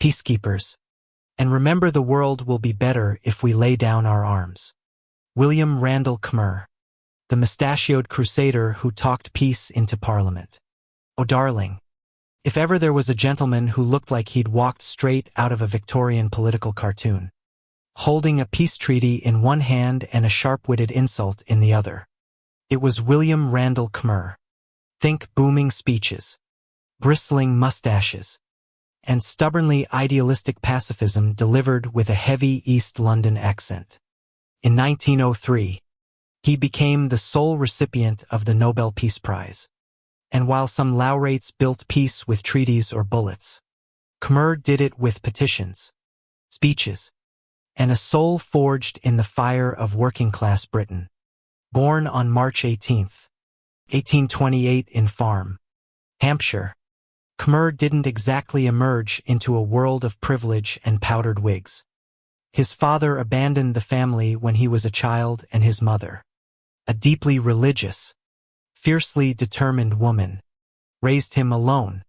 peacekeepers. And remember, the world will be better if we lay down our arms. William Randall Khmer, the mustachioed crusader who talked peace into Parliament. Oh darling, if ever there was a gentleman who looked like he'd walked straight out of a Victorian political cartoon, holding a peace treaty in one hand and a sharp-witted insult in the other, it was William Randall Khmer. Think booming speeches, bristling mustaches, and stubbornly idealistic pacifism delivered with a heavy East London accent. In 1903, he became the sole recipient of the Nobel Peace Prize. And while some laureates built peace with treaties or bullets, Khmer did it with petitions, speeches, and a soul forged in the fire of working-class Britain. Born on March 18, 1828 in Farm, Hampshire, Khmer didn't exactly emerge into a world of privilege and powdered wigs. His father abandoned the family when he was a child, and his mother, a deeply religious, fiercely determined woman, raised him alone.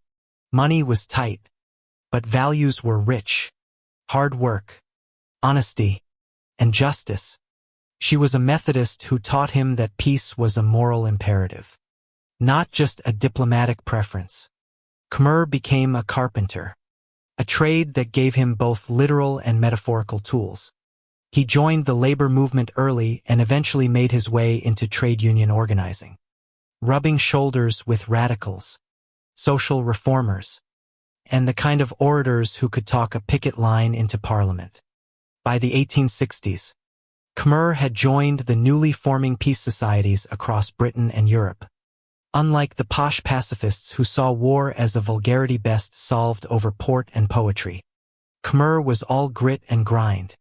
Money was tight, but values were rich. Hard work, honesty, and justice. She was a Methodist who taught him that peace was a moral imperative, not just a diplomatic preference. Khmer became a carpenter, a trade that gave him both literal and metaphorical tools. He joined the labor movement early and eventually made his way into trade union organizing, rubbing shoulders with radicals, social reformers, and the kind of orators who could talk a picket line into Parliament. By the 1860s, Khmer had joined the newly forming peace societies across Britain and Europe. Unlike the posh pacifists who saw war as a vulgarity best solved over port and poetry, Khmer was all grit and grind.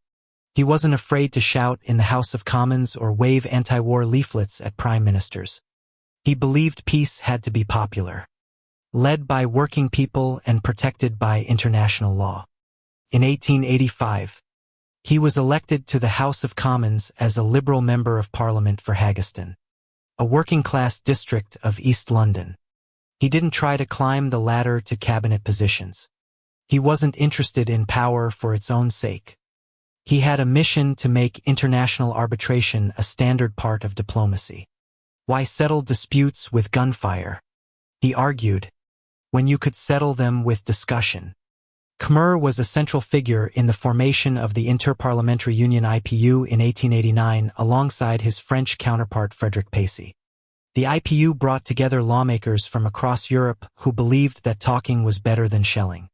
He wasn't afraid to shout in the House of Commons or wave anti-war leaflets at prime ministers. He believed peace had to be popular, led by working people and protected by international law. In 1885, he was elected to the House of Commons as a Liberal Member of Parliament for Haggerston, a working-class district of East London. He didn't try to climb the ladder to cabinet positions. He wasn't interested in power for its own sake. He had a mission to make international arbitration a standard part of diplomacy. Why settle disputes with gunfire, he argued, when you could settle them with discussion? Khmer was a central figure in the formation of the Inter-Parliamentary Union IPU in 1889 alongside his French counterpart Frederick Pacy. The IPU brought together lawmakers from across Europe who believed that talking was better than shelling.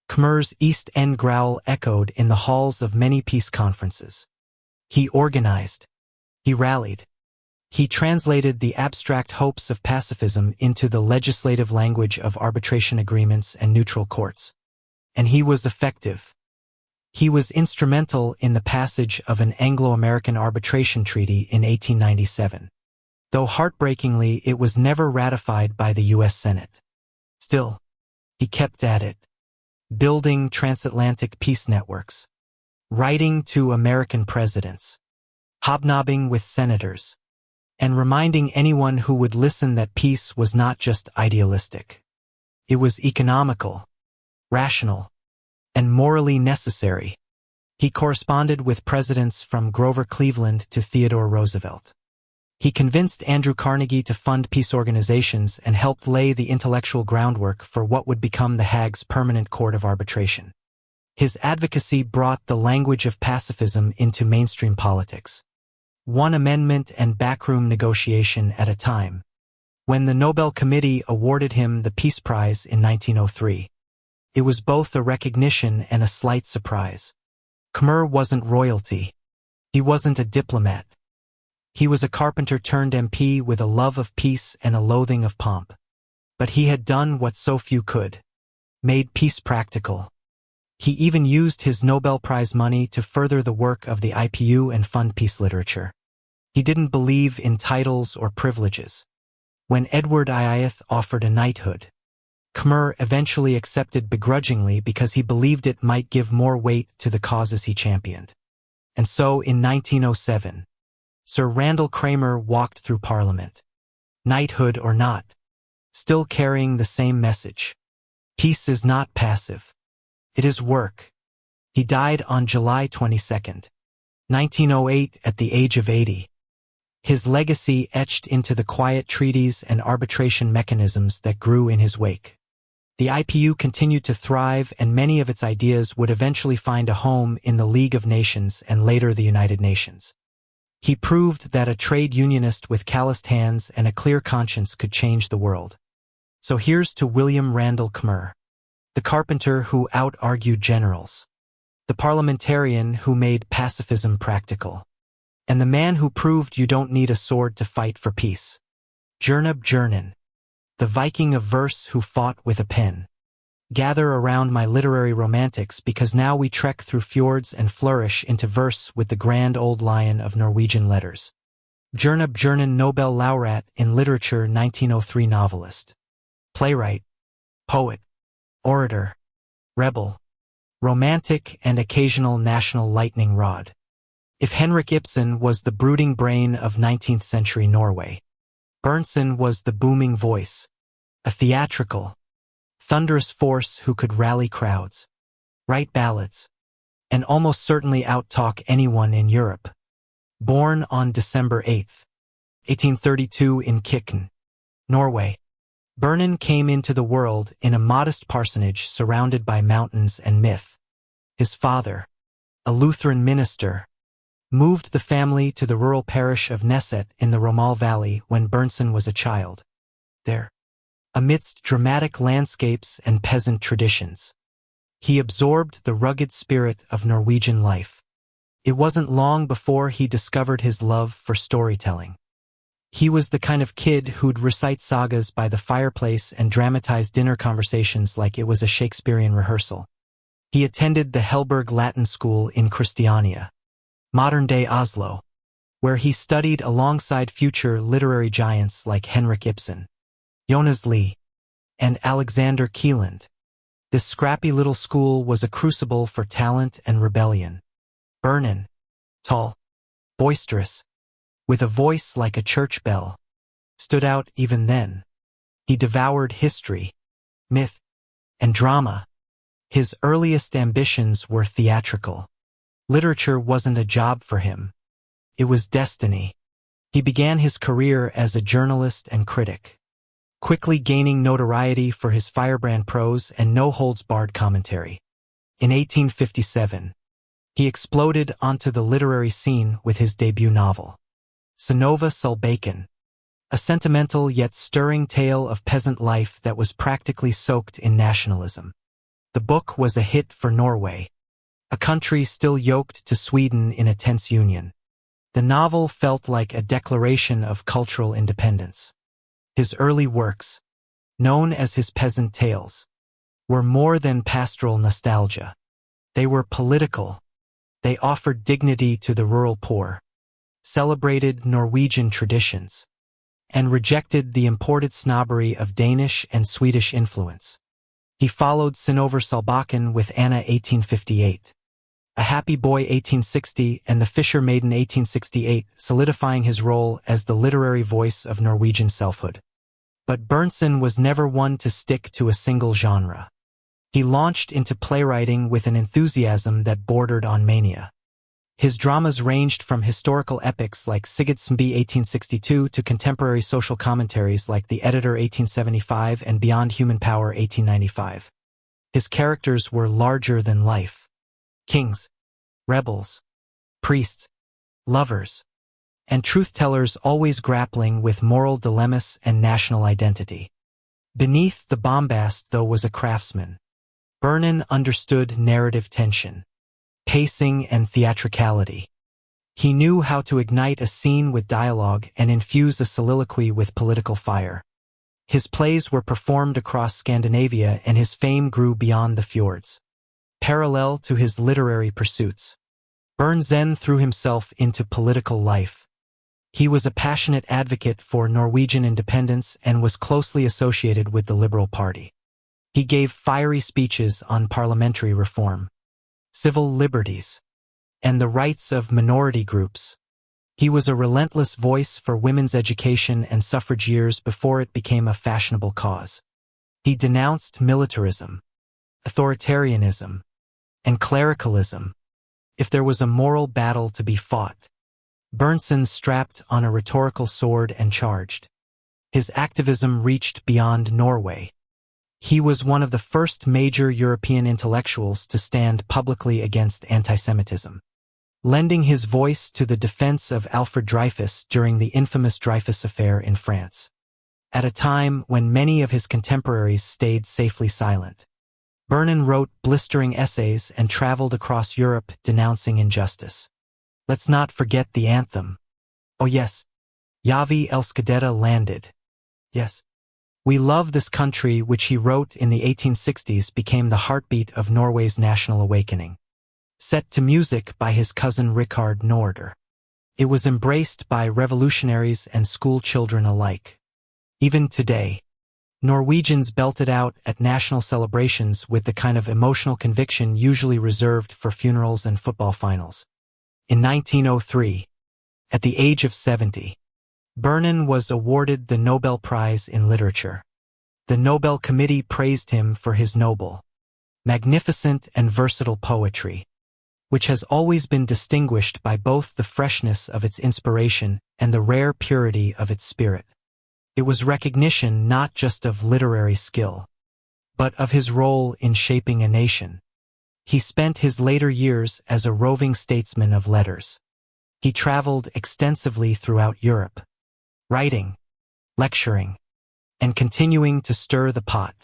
Khmer's East End growl echoed in the halls of many peace conferences. He organized. He rallied. He translated the abstract hopes of pacifism into the legislative language of arbitration agreements and neutral courts. And he was effective. He was instrumental in the passage of an Anglo-American arbitration treaty in 1897. Though heartbreakingly, it was never ratified by the U.S. Senate. Still, he kept at it, building transatlantic peace networks, writing to American presidents, hobnobbing with senators, and reminding anyone who would listen that peace was not just idealistic. It was economical, rational, and morally necessary. He corresponded with presidents from Grover Cleveland to Theodore Roosevelt. He convinced Andrew Carnegie to fund peace organizations and helped lay the intellectual groundwork for what would become the Hague's Permanent Court of Arbitration. His advocacy brought the language of pacifism into mainstream politics, one amendment and backroom negotiation at a time. When the Nobel Committee awarded him the Peace Prize in 1903, it was both a recognition and a slight surprise. Khmer wasn't royalty. He wasn't a diplomat. He was a carpenter turned MP with a love of peace and a loathing of pomp. But he had done what so few could, made peace practical. He even used his Nobel Prize money to further the work of the IPU and fund peace literature. He didn't believe in titles or privileges. When Edward Iaith offered a knighthood, Khmer eventually accepted begrudgingly because he believed it might give more weight to the causes he championed. And so, in 1907, Sir Randall Cramer walked through Parliament, knighthood or not, still carrying the same message. Peace is not passive. It is work. He died on July 22, 1908 at the age of 80. His legacy etched into the quiet treaties and arbitration mechanisms that grew in his wake. The IPU continued to thrive, and many of its ideas would eventually find a home in the League of Nations and later the United Nations. He proved that a trade unionist with calloused hands and a clear conscience could change the world. So here's to William Randall Kmer, the carpenter who out-argued generals, the parliamentarian who made pacifism practical, and the man who proved you don't need a sword to fight for peace. Jernab Jernin, the Viking of verse who fought with a pen. Gather around my literary romantics, because now we trek through fjords and flourish into verse with the grand old lion of Norwegian letters. Jernab Jernin, Nobel laureate in literature, 1903 novelist, playwright, poet, orator, rebel, romantic, and occasional national lightning rod. If Henrik Ibsen was the brooding brain of 19th century Norway, Bernson was the booming voice, a theatrical, thunderous force who could rally crowds, write ballads, and almost certainly out-talk anyone in Europe. Born on December 8, 1832 in Kirken, Norway, Bernin came into the world in a modest parsonage surrounded by mountains and myth. His father, a Lutheran minister, moved the family to the rural parish of Neset in the Romal Valley when Bernson was a child. There, amidst dramatic landscapes and peasant traditions, he absorbed the rugged spirit of Norwegian life. It wasn't long before he discovered his love for storytelling. He was the kind of kid who'd recite sagas by the fireplace and dramatize dinner conversations like it was a Shakespearean rehearsal. He attended the Helberg Latin School in Christiania, modern-day Oslo, where he studied alongside future literary giants like Henrik Ibsen, Jonas Lie, and Alexander Kielland. This scrappy little school was a crucible for talent and rebellion. Bernin, tall, boisterous, with a voice like a church bell, stood out even then. He devoured history, myth, and drama. His earliest ambitions were theatrical. Literature wasn't a job for him. It was destiny. He began his career as a journalist and critic, quickly gaining notoriety for his firebrand prose and no-holds-barred commentary. In 1857, he exploded onto the literary scene with his debut novel, Synnøve Solbakken, a sentimental yet stirring tale of peasant life that was practically soaked in nationalism. The book was a hit for Norway, a country still yoked to Sweden in a tense union. The novel felt like a declaration of cultural independence. His early works, known as his peasant tales, were more than pastoral nostalgia. They were political. They offered dignity to the rural poor, celebrated Norwegian traditions, and rejected the imported snobbery of Danish and Swedish influence. He followed Synnøve Solbakken with Anna 1858, A Happy Boy 1860, and The Fisher Maiden 1868, solidifying his role as the literary voice of Norwegian selfhood. But Bernson was never one to stick to a single genre. He launched into playwriting with an enthusiasm that bordered on mania. His dramas ranged from historical epics like Sigurd Sundby 1862 to contemporary social commentaries like The Editor 1875 and Beyond Human Power 1895. His characters were larger than life. Kings, rebels, priests, lovers, and truth-tellers, always grappling with moral dilemmas and national identity. Beneath the bombast, though, was a craftsman. Bernin understood narrative tension, pacing, and theatricality. He knew how to ignite a scene with dialogue and infuse a soliloquy with political fire. His plays were performed across Scandinavia, and his fame grew beyond the fjords. Parallel to his literary pursuits, Bernson threw himself into political life. He was a passionate advocate for Norwegian independence and was closely associated with the Liberal Party. He gave fiery speeches on parliamentary reform, civil liberties, and the rights of minority groups. He was a relentless voice for women's education and suffrage years before it became a fashionable cause. He denounced militarism, authoritarianism, and clericalism. If there was a moral battle to be fought, Bernson strapped on a rhetorical sword and charged. His activism reached beyond Norway. He was one of the first major European intellectuals to stand publicly against antisemitism, lending his voice to the defense of Alfred Dreyfus during the infamous Dreyfus Affair in France, at a time when many of his contemporaries stayed safely silent. Bernson wrote blistering essays and traveled across Europe denouncing injustice. Let's not forget the anthem. Oh yes, Javi Elskadetta landed. Yes. We Love This Country, which he wrote in the 1860s, became the heartbeat of Norway's national awakening. Set to music by his cousin Rikard Norder, it was embraced by revolutionaries and school children alike. Even today, Norwegians belt it out at national celebrations with the kind of emotional conviction usually reserved for funerals and football finals. In 1903, at the age of 70, Bernson was awarded the Nobel Prize in Literature. The Nobel Committee praised him for his noble, magnificent and versatile poetry, which has always been distinguished by both the freshness of its inspiration and the rare purity of its spirit. It was recognition not just of literary skill, but of his role in shaping a nation. He spent his later years as a roving statesman of letters. He traveled extensively throughout Europe, writing, lecturing, and continuing to stir the pot.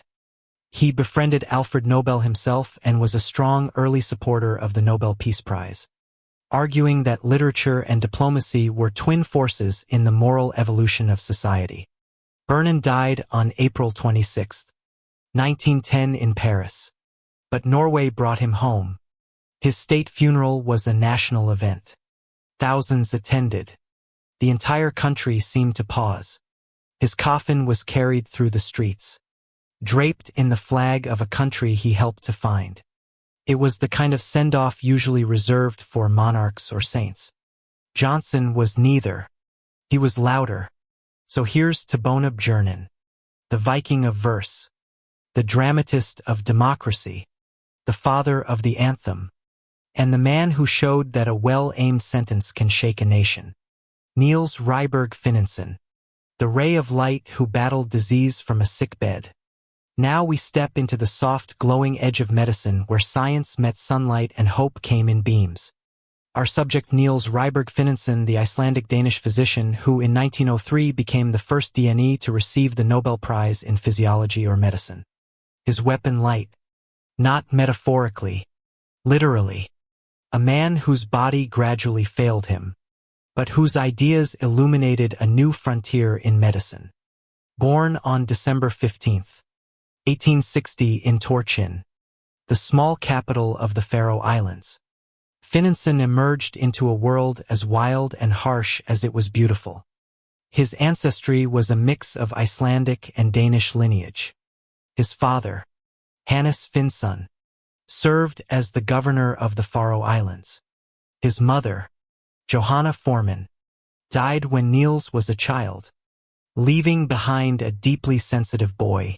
He befriended Alfred Nobel himself and was a strong early supporter of the Nobel Peace Prize, arguing that literature and diplomacy were twin forces in the moral evolution of society. Bernson died on April 26, 1910 in Paris, but Norway brought him home. His state funeral was a national event. Thousands attended. The entire country seemed to pause. His coffin was carried through the streets, draped in the flag of a country he helped to find. It was the kind of send-off usually reserved for monarchs or saints. Johnson was neither. He was louder. So here's to Bona Bjørnen, the Viking of verse, the dramatist of democracy, the father of the anthem, and the man who showed that a well-aimed sentence can shake a nation. Niels Ryberg Finneson, the ray of light who battled disease from a sick bed. Now we step into the soft, glowing edge of medicine where science met sunlight and hope came in beams. Our subject Niels Ryberg Finneson, the Icelandic-Danish physician who in 1903 became the first DNE to receive the Nobel Prize in Physiology or Medicine. His weapon light. Not metaphorically, literally. A man whose body gradually failed him, but whose ideas illuminated a new frontier in medicine. Born on December 15, 1860 in Torchin, the small capital of the Faroe Islands, Finneson emerged into a world as wild and harsh as it was beautiful. His ancestry was a mix of Icelandic and Danish lineage. His father, Hannes Finnsson, served as the governor of the Faroe Islands. His mother, Johanna Foreman, died when Niels was a child, leaving behind a deeply sensitive boy,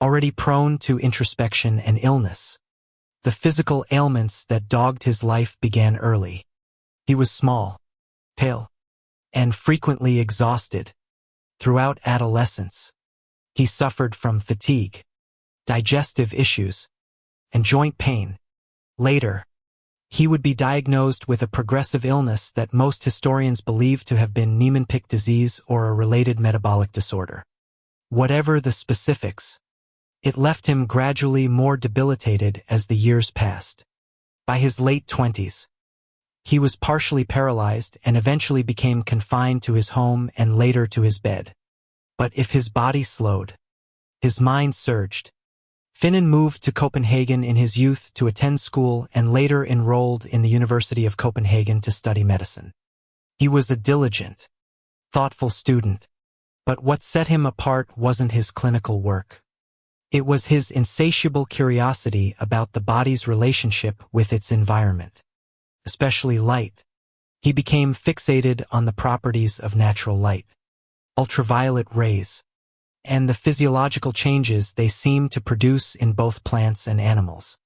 already prone to introspection and illness. The physical ailments that dogged his life began early. He was small, pale, and frequently exhausted. Throughout adolescence, he suffered from fatigue, digestive issues, and joint pain. Later, he would be diagnosed with a progressive illness that most historians believe to have been Niemann-Pick disease or a related metabolic disorder. Whatever the specifics, it left him gradually more debilitated as the years passed. By his late 20s, he was partially paralyzed and eventually became confined to his home and later to his bed. But if his body slowed, his mind surged. Finneson moved to Copenhagen in his youth to attend school and later enrolled in the University of Copenhagen to study medicine. He was a diligent, thoughtful student, but what set him apart wasn't his clinical work. It was his insatiable curiosity about the body's relationship with its environment, especially light. He became fixated on the properties of natural light, ultraviolet rays, and the physiological changes they seem to produce in both plants and animals.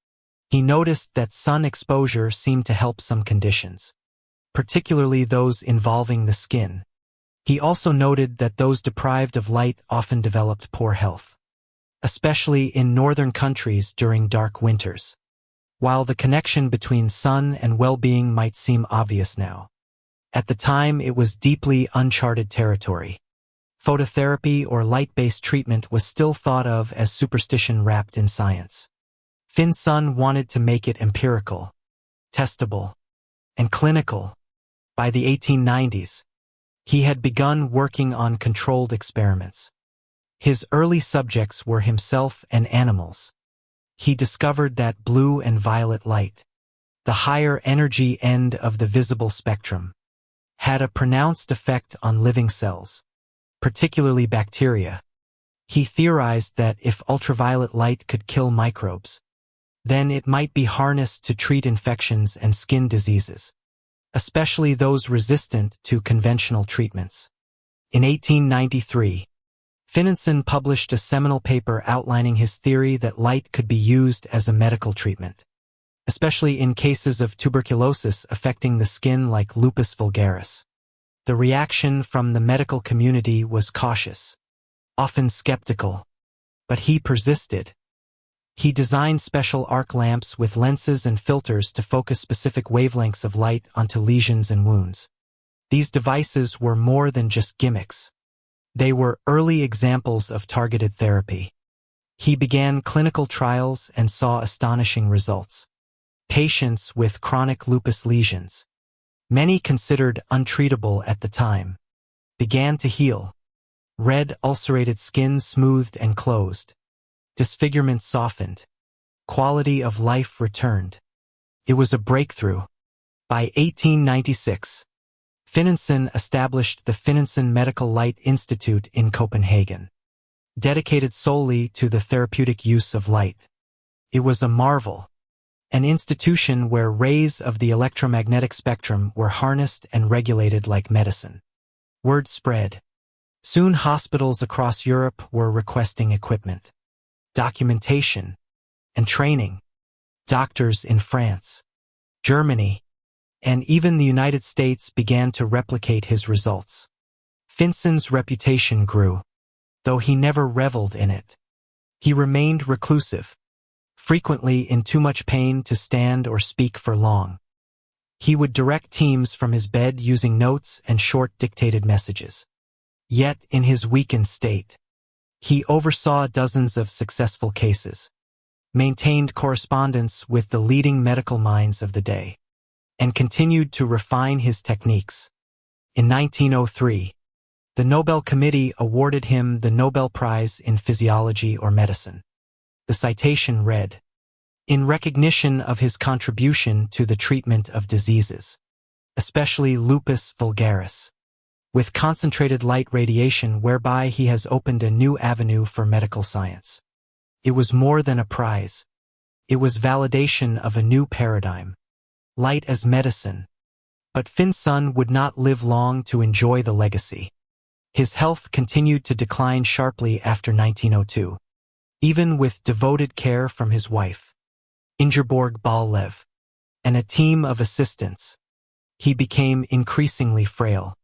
He noticed that sun exposure seemed to help some conditions, particularly those involving the skin. He also noted that those deprived of light often developed poor health, especially in northern countries during dark winters. While the connection between sun and well-being might seem obvious now, at the time it was deeply uncharted territory. Phototherapy or light-based treatment was still thought of as superstition wrapped in science. Finson wanted to make it empirical, testable, and clinical. By the 1890s, he had begun working on controlled experiments. His early subjects were himself and animals. He discovered that blue and violet light, the higher energy end of the visible spectrum, had a pronounced effect on living cells, particularly bacteria. He theorized that if ultraviolet light could kill microbes, then it might be harnessed to treat infections and skin diseases, especially those resistant to conventional treatments. In 1893, Finlayson published a seminal paper outlining his theory that light could be used as a medical treatment, especially in cases of tuberculosis affecting the skin like lupus vulgaris. The reaction from the medical community was cautious, often skeptical, but he persisted. He designed special arc lamps with lenses and filters to focus specific wavelengths of light onto lesions and wounds. These devices were more than just gimmicks. They were early examples of targeted therapy. He began clinical trials and saw astonishing results. Patients with chronic lupus lesions, many considered untreatable at the time, began to heal. Red ulcerated skin smoothed and closed. Disfigurement softened. Quality of life returned. It was a breakthrough. By 1896, Finlayson established the Finlayson Medical Light Institute in Copenhagen, dedicated solely to the therapeutic use of light. It was a marvel, an institution where rays of the electromagnetic spectrum were harnessed and regulated like medicine. Word spread. Soon hospitals across Europe were requesting equipment, documentation, and training. Doctors in France, Germany, and even the United States began to replicate his results. Finlayson's reputation grew, though he never reveled in it. He remained reclusive, frequently in too much pain to stand or speak for long. He would direct teams from his bed using notes and short dictated messages. Yet, in his weakened state, he oversaw dozens of successful cases, maintained correspondence with the leading medical minds of the day, and continued to refine his techniques. In 1903, the Nobel Committee awarded him the Nobel Prize in Physiology or Medicine. The citation read, "In recognition of his contribution to the treatment of diseases, especially lupus vulgaris, with concentrated light radiation whereby he has opened a new avenue for medical science." It was more than a prize. It was validation of a new paradigm. Light as medicine. But Finlayson would not live long to enjoy the legacy. His health continued to decline sharply after 1902. Even with devoted care from his wife, Ingeborg Ball-Lev, and a team of assistants, he became increasingly frail.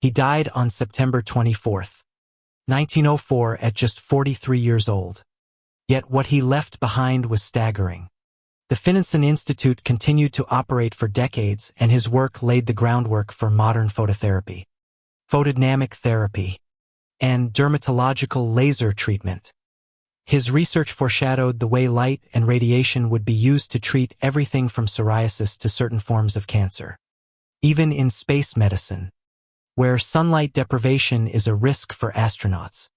He died on September 24, 1904 at just 43 years old. Yet what he left behind was staggering. The Finlayson Institute continued to operate for decades, and his work laid the groundwork for modern phototherapy, photodynamic therapy, and dermatological laser treatment. His research foreshadowed the way light and radiation would be used to treat everything from psoriasis to certain forms of cancer. Even in space medicine, where sunlight deprivation is a risk for astronauts,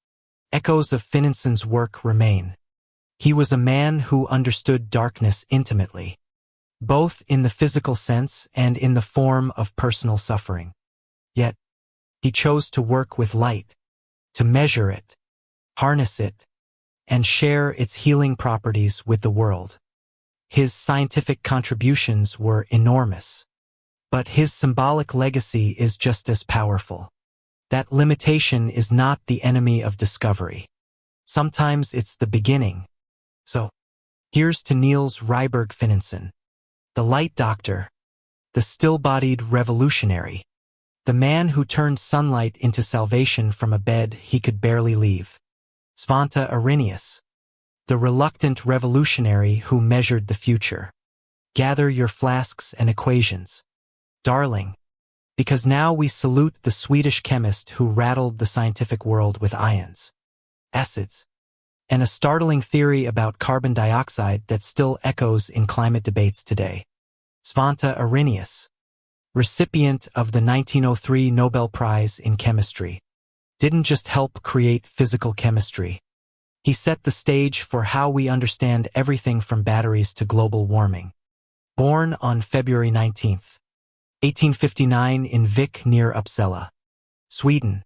echoes of Finlayson's work remain. He was a man who understood darkness intimately, both in the physical sense and in the form of personal suffering. Yet, he chose to work with light, to measure it, harness it, and share its healing properties with the world. His scientific contributions were enormous, But his symbolic legacy is just as powerful. That limitation is not the enemy of discovery. Sometimes it's the beginning. So, here's to Niels Ryberg Finneson, the light doctor, the still-bodied revolutionary, the man who turned sunlight into salvation from a bed he could barely leave. Svante Arrhenius, the reluctant revolutionary who measured the future. Gather your flasks and equations, darling, because now we salute the Swedish chemist who rattled the scientific world with ions, acids, and a startling theory about carbon dioxide that still echoes in climate debates today. Svante Arrhenius, recipient of the 1903 Nobel Prize in Chemistry, didn't just help create physical chemistry. He set the stage for how we understand everything from batteries to global warming. Born on February 19, 1859 in Vik near Uppsala, Sweden,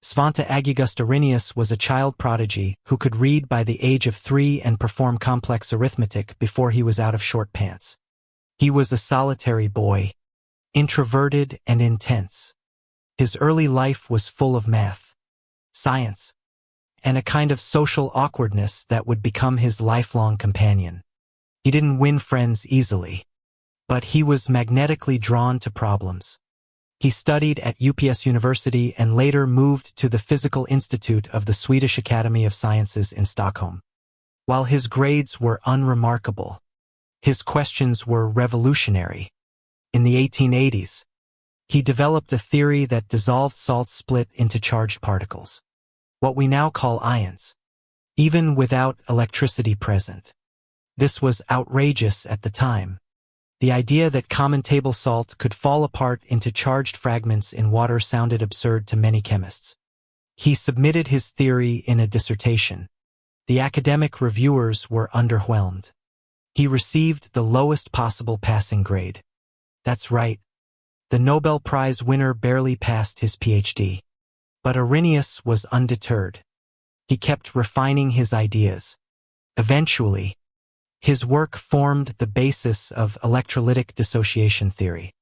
Svante August Arrhenius was a child prodigy who could read by the age of 3 and perform complex arithmetic before he was out of short pants. He was a solitary boy, introverted and intense. His early life was full of math, science, and a kind of social awkwardness that would become his lifelong companion. He didn't win friends easily, but he was magnetically drawn to problems. He studied at UPS University and later moved to the Physical Institute of the Swedish Academy of Sciences in Stockholm. While his grades were unremarkable, his questions were revolutionary. In the 1880s, he developed a theory that dissolved salts split into charged particles, what we now call ions, even without electricity present. This was outrageous at the time. The idea that common table salt could fall apart into charged fragments in water sounded absurd to many chemists. He submitted his theory in a dissertation. The academic reviewers were underwhelmed. He received the lowest possible passing grade. That's right. The Nobel Prize winner barely passed his PhD. But Arrhenius was undeterred. He kept refining his ideas. Eventually, his work formed the basis of electrolytic dissociation theory.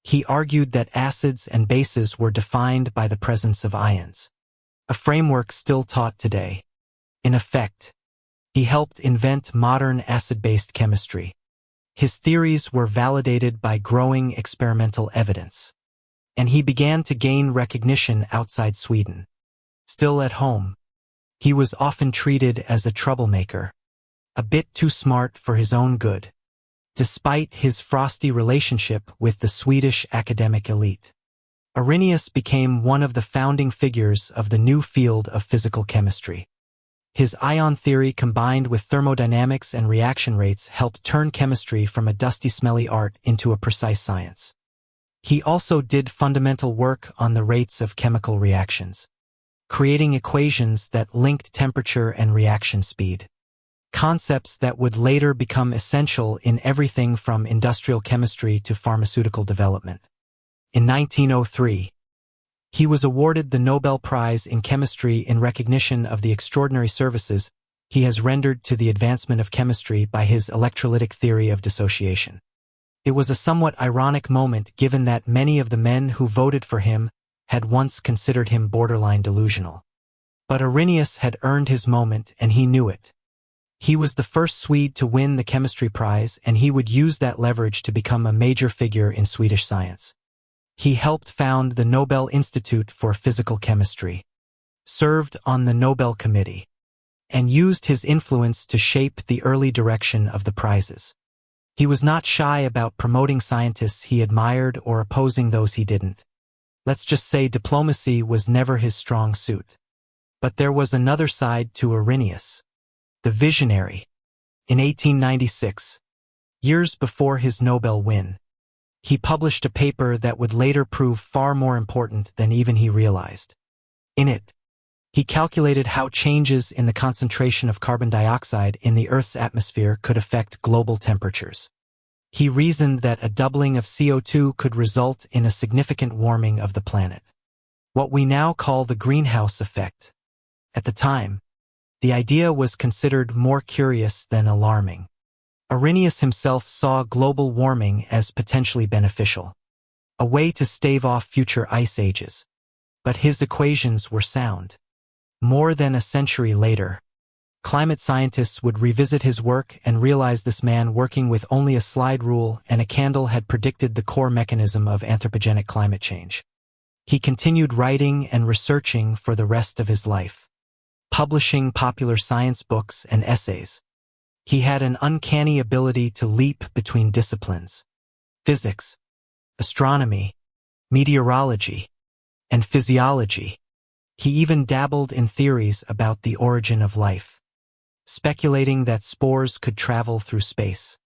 He argued that acids and bases were defined by the presence of ions, a framework still taught today. In effect, he helped invent modern acid-based chemistry. His theories were validated by growing experimental evidence, and he began to gain recognition outside Sweden. Still at home, he was often treated as a troublemaker, a bit too smart for his own good, despite his frosty relationship with the Swedish academic elite. Arrhenius became one of the founding figures of the new field of physical chemistry. His ion theory combined with thermodynamics and reaction rates helped turn chemistry from a dusty, smelly art into a precise science. He also did fundamental work on the rates of chemical reactions, creating equations that linked temperature and reaction speed, concepts that would later become essential in everything from industrial chemistry to pharmaceutical development. In 1903, he was awarded the Nobel Prize in Chemistry in recognition of the extraordinary services he has rendered to the advancement of chemistry by his electrolytic theory of dissociation. It was a somewhat ironic moment given that many of the men who voted for him had once considered him borderline delusional. But Arrhenius had earned his moment and he knew it. He was the first Swede to win the chemistry prize and he would use that leverage to become a major figure in Swedish science. He helped found the Nobel Institute for Physical Chemistry, served on the Nobel Committee, and used his influence to shape the early direction of the prizes. He was not shy about promoting scientists he admired or opposing those he didn't. Let's just say diplomacy was never his strong suit. But there was another side to Arrhenius, the visionary. In 1896, years before his Nobel win, he published a paper that would later prove far more important than even he realized. In it, he calculated how changes in the concentration of carbon dioxide in the Earth's atmosphere could affect global temperatures. He reasoned that a doubling of CO2 could result in a significant warming of the planet, what we now call the greenhouse effect. At the time, the idea was considered more curious than alarming. Arrhenius himself saw global warming as potentially beneficial. a way to stave off future ice ages. But his equations were sound. More than a century later, climate scientists would revisit his work and realize this man working with only a slide rule and a candle had predicted the core mechanism of anthropogenic climate change. He continued writing and researching for the rest of his life, publishing popular science books and essays. He had an uncanny ability to leap between disciplines: physics, astronomy, meteorology, and physiology. He even dabbled in theories about the origin of life, speculating that spores could travel through space,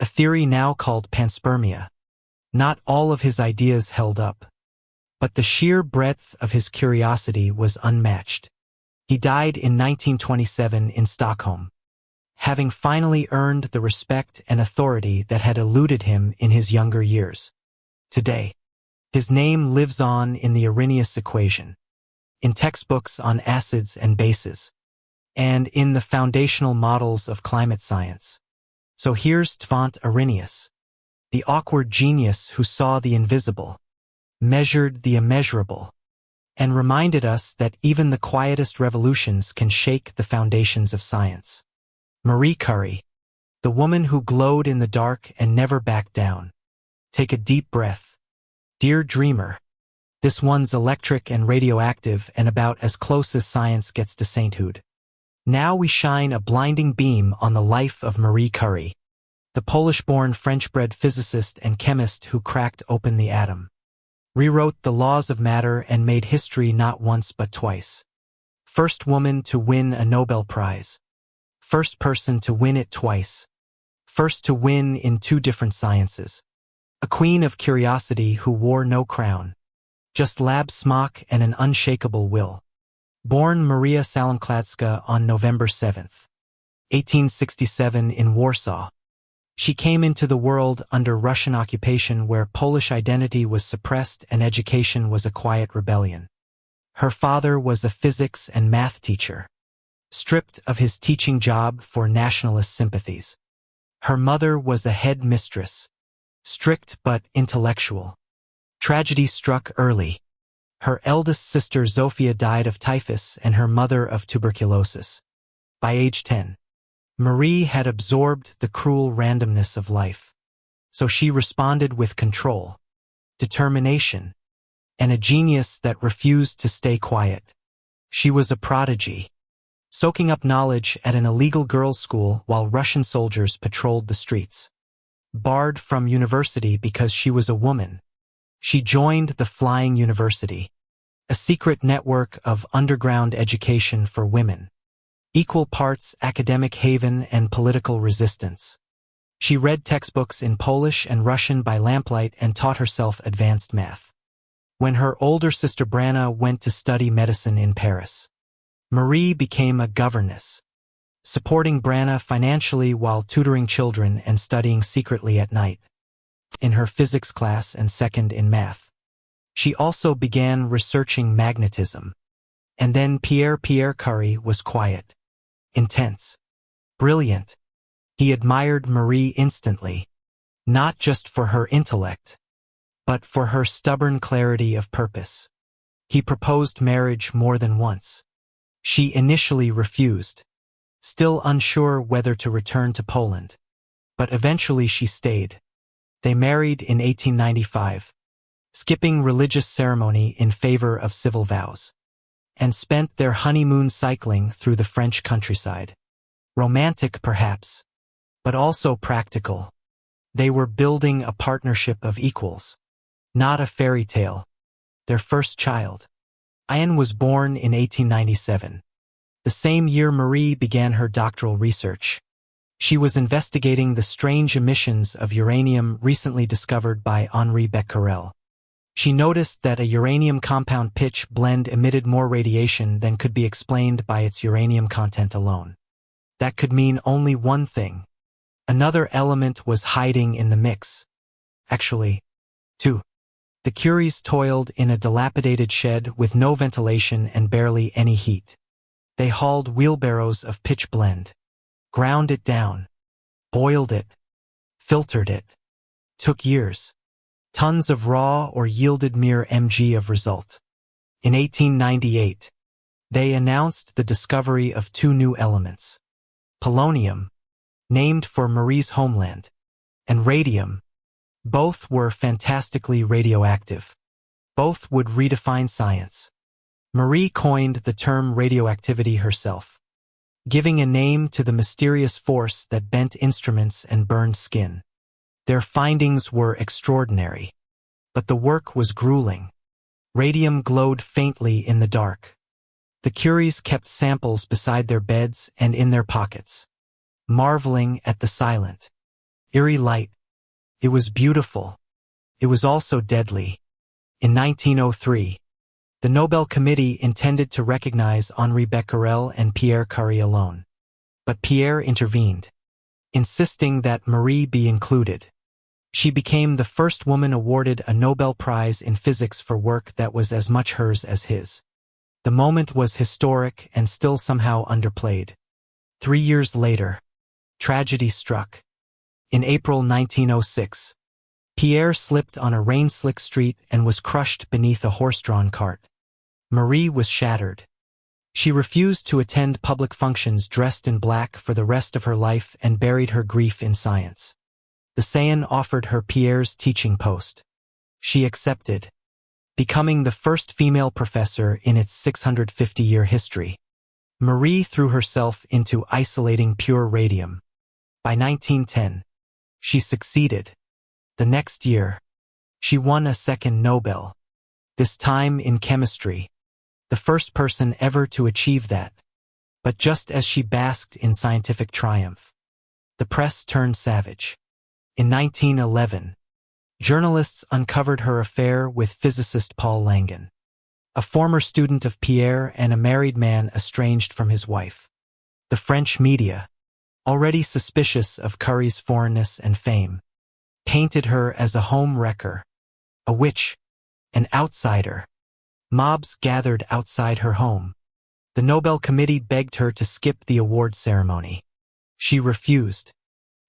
a theory now called panspermia. Not all of his ideas held up, but the sheer breadth of his curiosity was unmatched. He died in 1927 in Stockholm, having finally earned the respect and authority that had eluded him in his younger years. Today, his name lives on in the Arrhenius equation, in textbooks on acids and bases, and in the foundational models of climate science. So here's Svante Arrhenius, the awkward genius who saw the invisible, measured the immeasurable, and reminded us that even the quietest revolutions can shake the foundations of science. Marie Curie, the woman who glowed in the dark and never backed down. Take a deep breath. Dear dreamer, this one's electric and radioactive and about as close as science gets to sainthood. Now we shine a blinding beam on the life of Marie Curie, the Polish-born French-bred physicist and chemist who cracked open the atom, rewrote the laws of matter and made history not once but twice. First woman to win a Nobel Prize. First person to win it twice. First to win in 2 different sciences. A queen of curiosity who wore no crown, just lab smock and an unshakable will. Born Maria Salamkladska on November 7, 1867 in Warsaw. She came into the world under Russian occupation where Polish identity was suppressed and education was a quiet rebellion. Her father was a physics and math teacher, stripped of his teaching job for nationalist sympathies. Her mother was a head mistress, strict but intellectual. Tragedy struck early. Her eldest sister Zofia died of typhus and her mother of tuberculosis. By age 10, Marie had absorbed the cruel randomness of life. So she responded with control, determination, and a genius that refused to stay quiet. She was a prodigy, soaking up knowledge at an illegal girls' school while Russian soldiers patrolled the streets. Barred from university because she was a woman, she joined the Flying University, a secret network of underground education for women, equal parts academic haven and political resistance. She read textbooks in Polish and Russian by lamplight and taught herself advanced math. When her older sister Branna went to study medicine in Paris, Marie became a governess, supporting Branna financially while tutoring children and studying secretly at night. In her physics class and second in math, she also began researching magnetism. And then Pierre Curie was quiet, intense, brilliant. He admired Marie instantly, not just for her intellect, but for her stubborn clarity of purpose. He proposed marriage more than once. She initially refused, still unsure whether to return to Poland. But eventually she stayed. They married in 1895, skipping religious ceremony in favor of civil vows, and spent their honeymoon cycling through the French countryside. Romantic, perhaps, but also practical. They were building a partnership of equals, not a fairy tale. Their first child, Anne, was born in 1897, the same year Marie began her doctoral research. She was investigating the strange emissions of uranium recently discovered by Henri Becquerel. She noticed that a uranium compound pitch blend emitted more radiation than could be explained by its uranium content alone. That could mean only one thing. Another element was hiding in the mix. Actually, two. The Curies toiled in a dilapidated shed with no ventilation and barely any heat. They hauled wheelbarrows of pitch blend, ground it down, boiled it, filtered it. Took years. tons of raw or yielded mere mg of result. In 1898, they announced the discovery of two new elements: polonium, named for Marie's homeland, and radium. Both were fantastically radioactive. Both would redefine science. Marie coined the term radioactivity herself, giving a name to the mysterious force that bent instruments and burned skin. Their findings were extraordinary, but the work was grueling. Radium glowed faintly in the dark. The Curies kept samples beside their beds and in their pockets, marveling at the silent, eerie light. It was beautiful. It was also deadly. In 1903, the Nobel Committee intended to recognize Henri Becquerel and Pierre Curie alone. But Pierre intervened, insisting that Marie be included. She became the first woman awarded a Nobel Prize in physics for work that was as much hers as his. The moment was historic and still somehow underplayed. 3 years later, tragedy struck. In April 1906, Pierre slipped on a rain-slick street and was crushed beneath a horse-drawn cart. Marie was shattered. She refused to attend public functions dressed in black for the rest of her life and buried her grief in science. The Saiyan offered her Pierre's teaching post. She accepted, becoming the first female professor in its 650-year history. Marie threw herself into isolating pure radium. By 1910, she succeeded. The next year, she won a second Nobel, this time in chemistry, the first person ever to achieve that. But just as she basked in scientific triumph, the press turned savage. In 1911, journalists uncovered her affair with physicist Paul Langen, a former student of Pierre and a married man estranged from his wife. The French media, already suspicious of Curie's foreignness and fame, painted her as a home wrecker, a witch, an outsider. Mobs gathered outside her home. The Nobel Committee begged her to skip the award ceremony. She refused.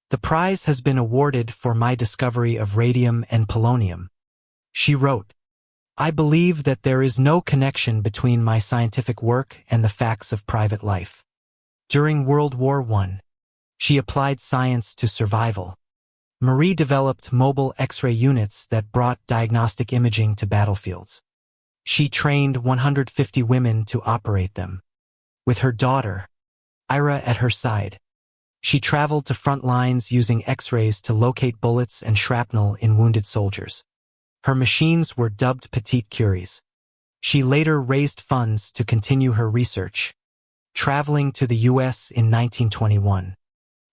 "The prize has been awarded for my discovery of radium and polonium," she wrote. "I believe that there is no connection between my scientific work and the facts of private life." During World War I, she applied science to survival. Marie developed mobile X-ray units that brought diagnostic imaging to battlefields. She trained 150 women to operate them. With her daughter, Ira, at her side, she traveled to front lines using X-rays to locate bullets and shrapnel in wounded soldiers. Her machines were dubbed pt.2. She later raised funds to continue her research, traveling to the U.S. in 1921.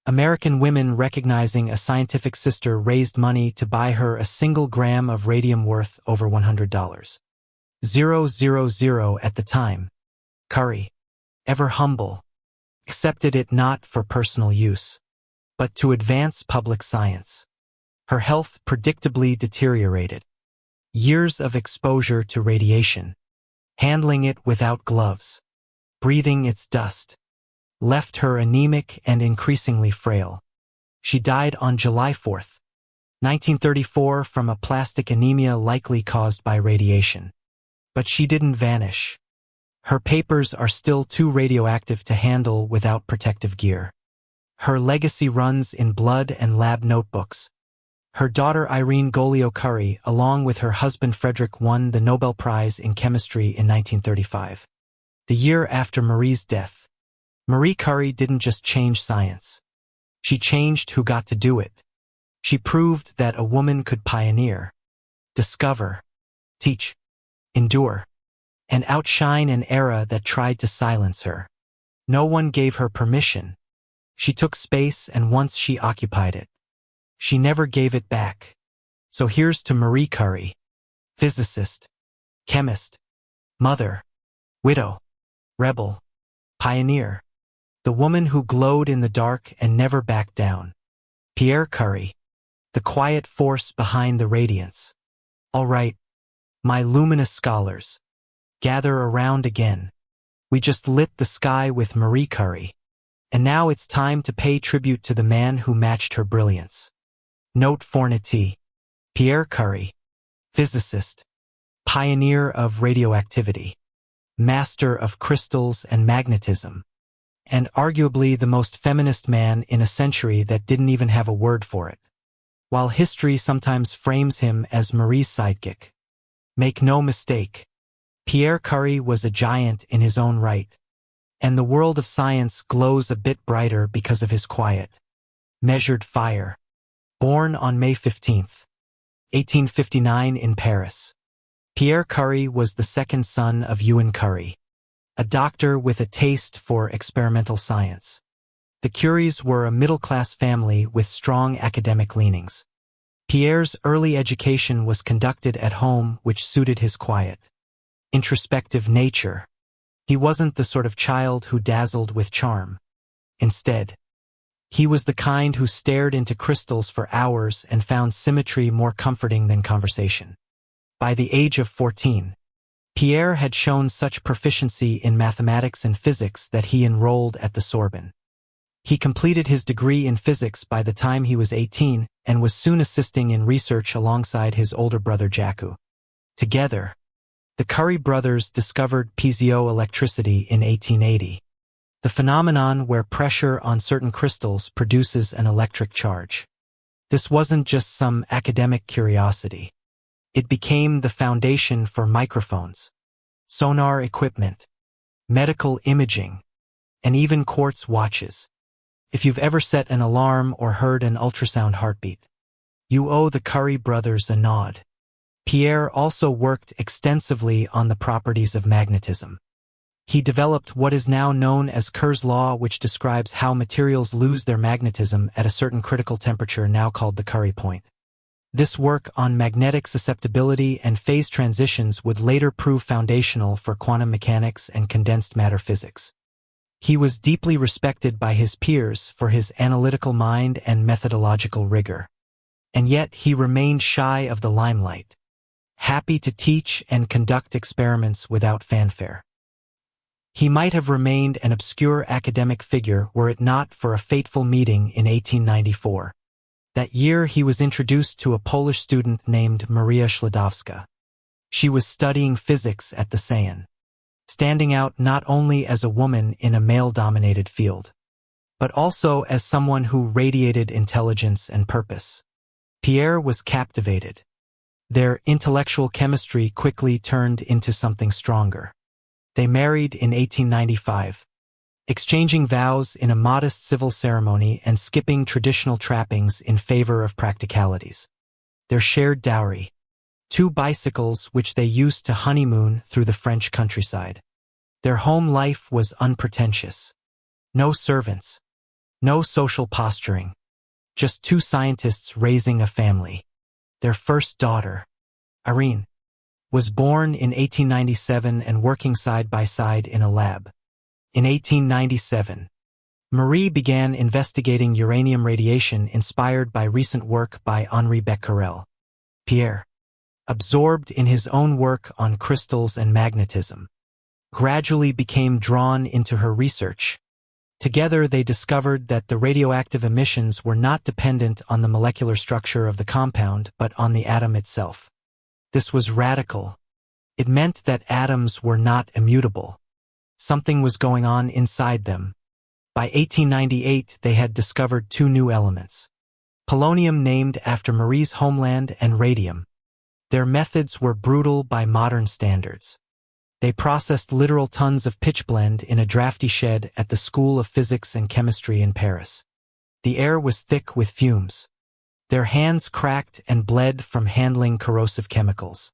American women recognizing a scientific sister raised money to buy her a single gram of radium worth over $100. 000 at the time. Curie, ever humble, accepted it not for personal use, but to advance public science. Her health predictably deteriorated. Years of exposure to radiation, handling it without gloves, breathing its dust, left her anemic and increasingly frail. She died on July 4, 1934 from aplastic anemia likely caused by radiation. But she didn't vanish. Her papers are still too radioactive to handle without protective gear. Her legacy runs in blood and lab notebooks. Her daughter Irene Goliot-Curie, along with her husband Frederick, won the Nobel Prize in Chemistry in 1935. The year after Marie's death, Marie Curie didn't just change science. She changed who got to do it. She proved that a woman could pioneer, discover, teach, endure, and outshine an era that tried to silence her. No one gave her permission. She took space, and once she occupied it, she never gave it back. So here's to Marie Curie, physicist, chemist, mother, widow, rebel, pioneer, the woman who glowed in the dark and never backed down. Pierre Curie, the quiet force behind the radiance. All right, my luminous scholars, gather around again. We just lit the sky with Marie Curie, and now it's time to pay tribute to the man who matched her brilliance. Note Forniti, Pierre Curie, physicist, pioneer of radioactivity, master of crystals and magnetism, and arguably the most feminist man in a century that didn't even have a word for it. While history sometimes frames him as Marie's sidekick, make no mistake, Pierre Curie was a giant in his own right, and the world of science glows a bit brighter because of his quiet, measured fire. Born on May 15, 1859 in Paris, Pierre Curie was the second son of Ewan Curie, a doctor with a taste for experimental science. The Curies were a middle-class family with strong academic leanings. Pierre's early education was conducted at home, which suited his quiet, introspective nature. He wasn't the sort of child who dazzled with charm. Instead, he was the kind who stared into crystals for hours and found symmetry more comforting than conversation. By the age of 14, Pierre had shown such proficiency in mathematics and physics that he enrolled at the Sorbonne. He completed his degree in physics by the time he was 18 and was soon assisting in research alongside his older brother Jacques. Together, the Curie brothers discovered piezoelectricity in 1880, the phenomenon where pressure on certain crystals produces an electric charge. This wasn't just some academic curiosity. It became the foundation for microphones, sonar equipment, medical imaging, and even quartz watches. If you've ever set an alarm or heard an ultrasound heartbeat, you owe the Curie brothers a nod. Pierre also worked extensively on the properties of magnetism. He developed what is now known as Kerr's law, which describes how materials lose their magnetism at a certain critical temperature, now called the Curie point. This work on magnetic susceptibility and phase transitions would later prove foundational for quantum mechanics and condensed matter physics. He was deeply respected by his peers for his analytical mind and methodological rigor. And yet he remained shy of the limelight, happy to teach and conduct experiments without fanfare. He might have remained an obscure academic figure were it not for a fateful meeting in 1894. That year he was introduced to a Polish student named Maria Szlodowska. She was studying physics at the Sorbonne, standing out not only as a woman in a male-dominated field, but also as someone who radiated intelligence and purpose. Pierre was captivated. Their intellectual chemistry quickly turned into something stronger. They married in 1895, exchanging vows in a modest civil ceremony and skipping traditional trappings in favor of practicalities. Their shared dowry, 2 bicycles which they used to honeymoon through the French countryside. Their home life was unpretentious. No servants, no social posturing, just 2 scientists raising a family. Their first daughter, Irene, was born in 1897 and working side by side in a lab. In 1897, Marie began investigating uranium radiation inspired by recent work by Henri Becquerel. Pierre, absorbed in his own work on crystals and magnetism, gradually became drawn into her research. Together they discovered that the radioactive emissions were not dependent on the molecular structure of the compound but on the atom itself. This was radical. It meant that atoms were not immutable. Something was going on inside them. By 1898 they had discovered 2 new elements: polonium, named after Marie's homeland, and radium. Their methods were brutal by modern standards. They processed literal tons of pitchblende in a drafty shed at the School of Physics and Chemistry in Paris. The air was thick with fumes. Their hands cracked and bled from handling corrosive chemicals.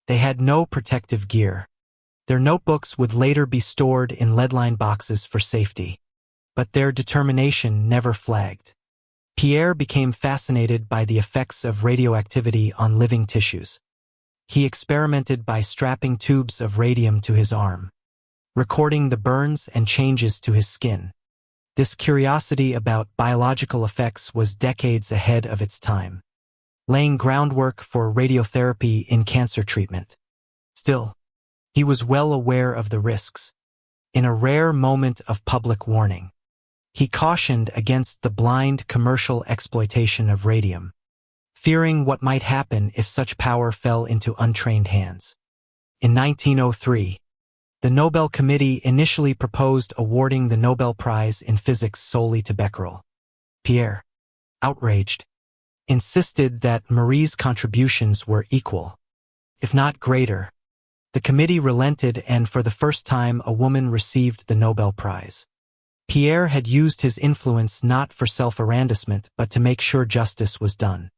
They had no protective gear. Their notebooks would later be stored in lead-lined boxes for safety. But their determination never flagged. Pierre became fascinated by the effects of radioactivity on living tissues. He experimented by strapping tubes of radium to his arm, recording the burns and changes to his skin. This curiosity about biological effects was decades ahead of its time, laying groundwork for radiotherapy in cancer treatment. Still, he was well aware of the risks. In a rare moment of public warning, he cautioned against the blind commercial exploitation of radium. fearing what might happen if such power fell into untrained hands. In 1903, the Nobel Committee initially proposed awarding the Nobel Prize in Physics solely to Becquerel. Pierre, outraged, insisted that Marie's contributions were equal, if not greater. The committee relented, and for the first time a woman received the Nobel Prize. Pierre had used his influence not for self-arrangement but to make sure justice was done.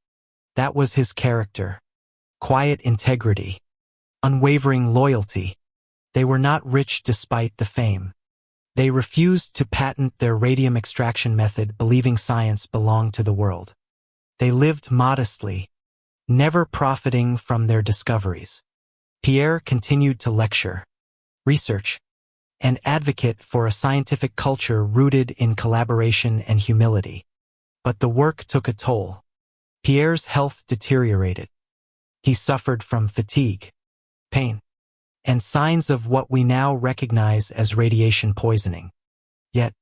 That was his character. Quiet integrity. Unwavering loyalty. They were not rich despite the fame. They refused to patent their radium extraction method, believing science belonged to the world. They lived modestly, never profiting from their discoveries. Pierre continued to lecture, research, and advocate for a scientific culture rooted in collaboration and humility. But the work took a toll. Pierre's health deteriorated. He suffered from fatigue, pain, and signs of what we now recognize as radiation poisoning. Yet,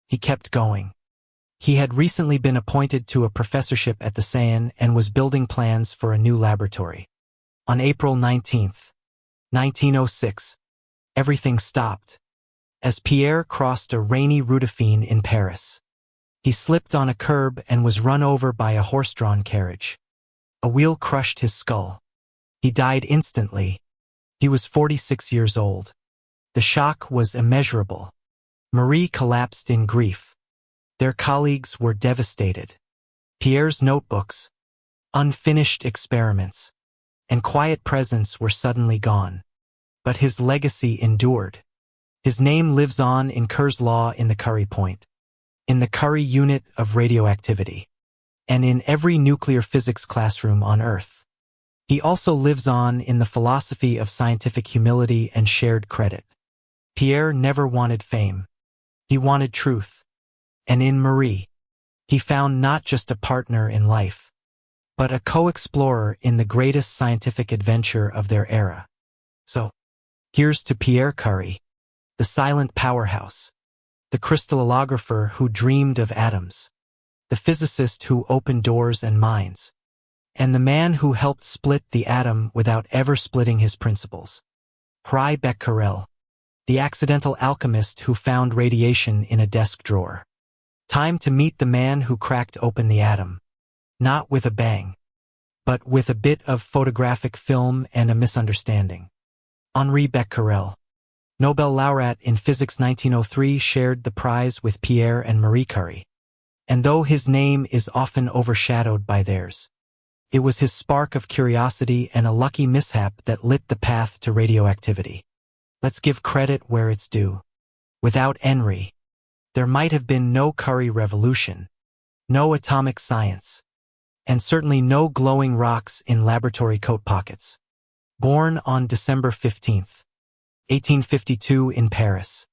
he kept going. He had recently been appointed to a professorship at the CERN and was building plans for a new laboratory. On April 19, 1906, everything stopped as Pierre crossed a rainy Rue Dauphine in Paris. He slipped on a curb and was run over by a horse-drawn carriage. A wheel crushed his skull. He died instantly. He was 46 years old. The shock was immeasurable. Marie collapsed in grief. Their colleagues were devastated. Pierre's notebooks, unfinished experiments, and quiet presence were suddenly gone. But his legacy endured. His name lives on in Kerr's law in the Curie point, in the Curie unit of radioactivity, and in every nuclear physics classroom on Earth. He also lives on in the philosophy of scientific humility and shared credit. Pierre never wanted fame. He wanted truth. And in Marie, he found not just a partner in life, but a co-explorer in the greatest scientific adventure of their era. So, here's to Pierre Curie, the silent powerhouse, the crystallographer who dreamed of atoms, the physicist who opened doors and minds, and the man who helped split the atom without ever splitting his principles. Henri Becquerel, the accidental alchemist who found radiation in a desk drawer. Time to meet the man who cracked open the atom, not with a bang, but with a bit of photographic film and a misunderstanding. Henri Becquerel, Nobel laureate in physics 1903, shared the prize with Pierre and Marie Curie. And though his name is often overshadowed by theirs, it was his spark of curiosity and a lucky mishap that lit the path to radioactivity. Let's give credit where it's due. Without Henri, there might have been no Curie revolution, no atomic science, and certainly no glowing rocks in laboratory coat pockets. Born on December 15, 1852 in Paris,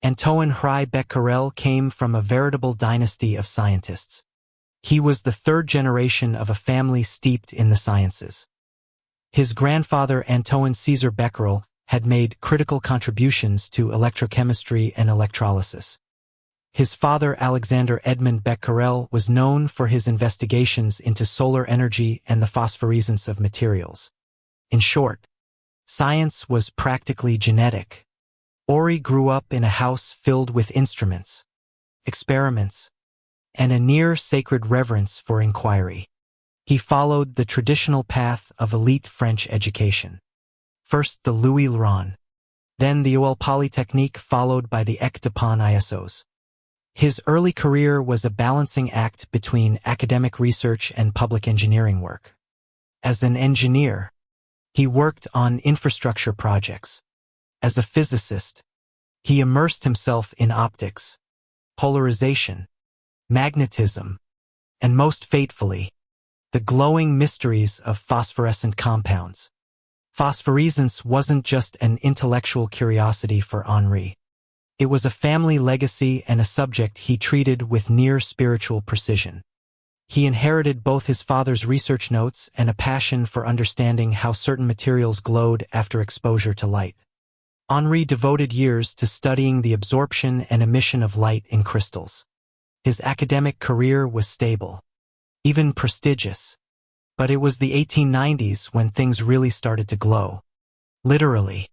Antoine Henri Becquerel came from a veritable dynasty of scientists. He was the third generation of a family steeped in the sciences. His grandfather Antoine César Becquerel had made critical contributions to electrochemistry and electrolysis. His father Alexander Edmond Becquerel was known for his investigations into solar energy and the phosphorescence of materials. In short, science was practically genetic. Henri grew up in a house filled with instruments, experiments, and a near-sacred reverence for inquiry. He followed the traditional path of elite French education. First the Louis le Grand, then the École Polytechnique, followed by the École de Pont ISOs. His early career was a balancing act between academic research and public engineering work. As an engineer, he worked on infrastructure projects. As a physicist, he immersed himself in optics, polarization, magnetism, and most fatefully, the glowing mysteries of phosphorescent compounds. Phosphorescence wasn't just an intellectual curiosity for Henri. It was a family legacy and a subject he treated with near-spiritual precision. He inherited both his father's research notes and a passion for understanding how certain materials glowed after exposure to light. Henri devoted years to studying the absorption and emission of light in crystals. His academic career was stable, even prestigious. But it was the 1890s when things really started to glow. Literally.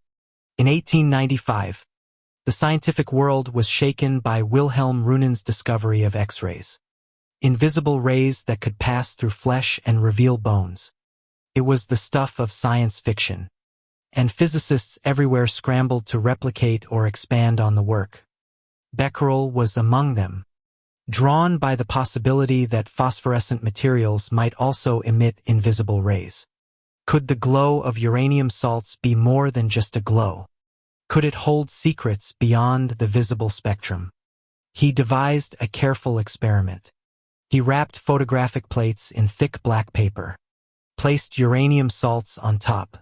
In 1895, the scientific world was shaken by Wilhelm Röntgen's discovery of X-rays. Invisible rays that could pass through flesh and reveal bones. It was the stuff of science fiction, and physicists everywhere scrambled to replicate or expand on the work. Becquerel was among them, drawn by the possibility that phosphorescent materials might also emit invisible rays. Could the glow of uranium salts be more than just a glow? Could it hold secrets beyond the visible spectrum? He devised a careful experiment. He wrapped photographic plates in thick black paper, placed uranium salts on top,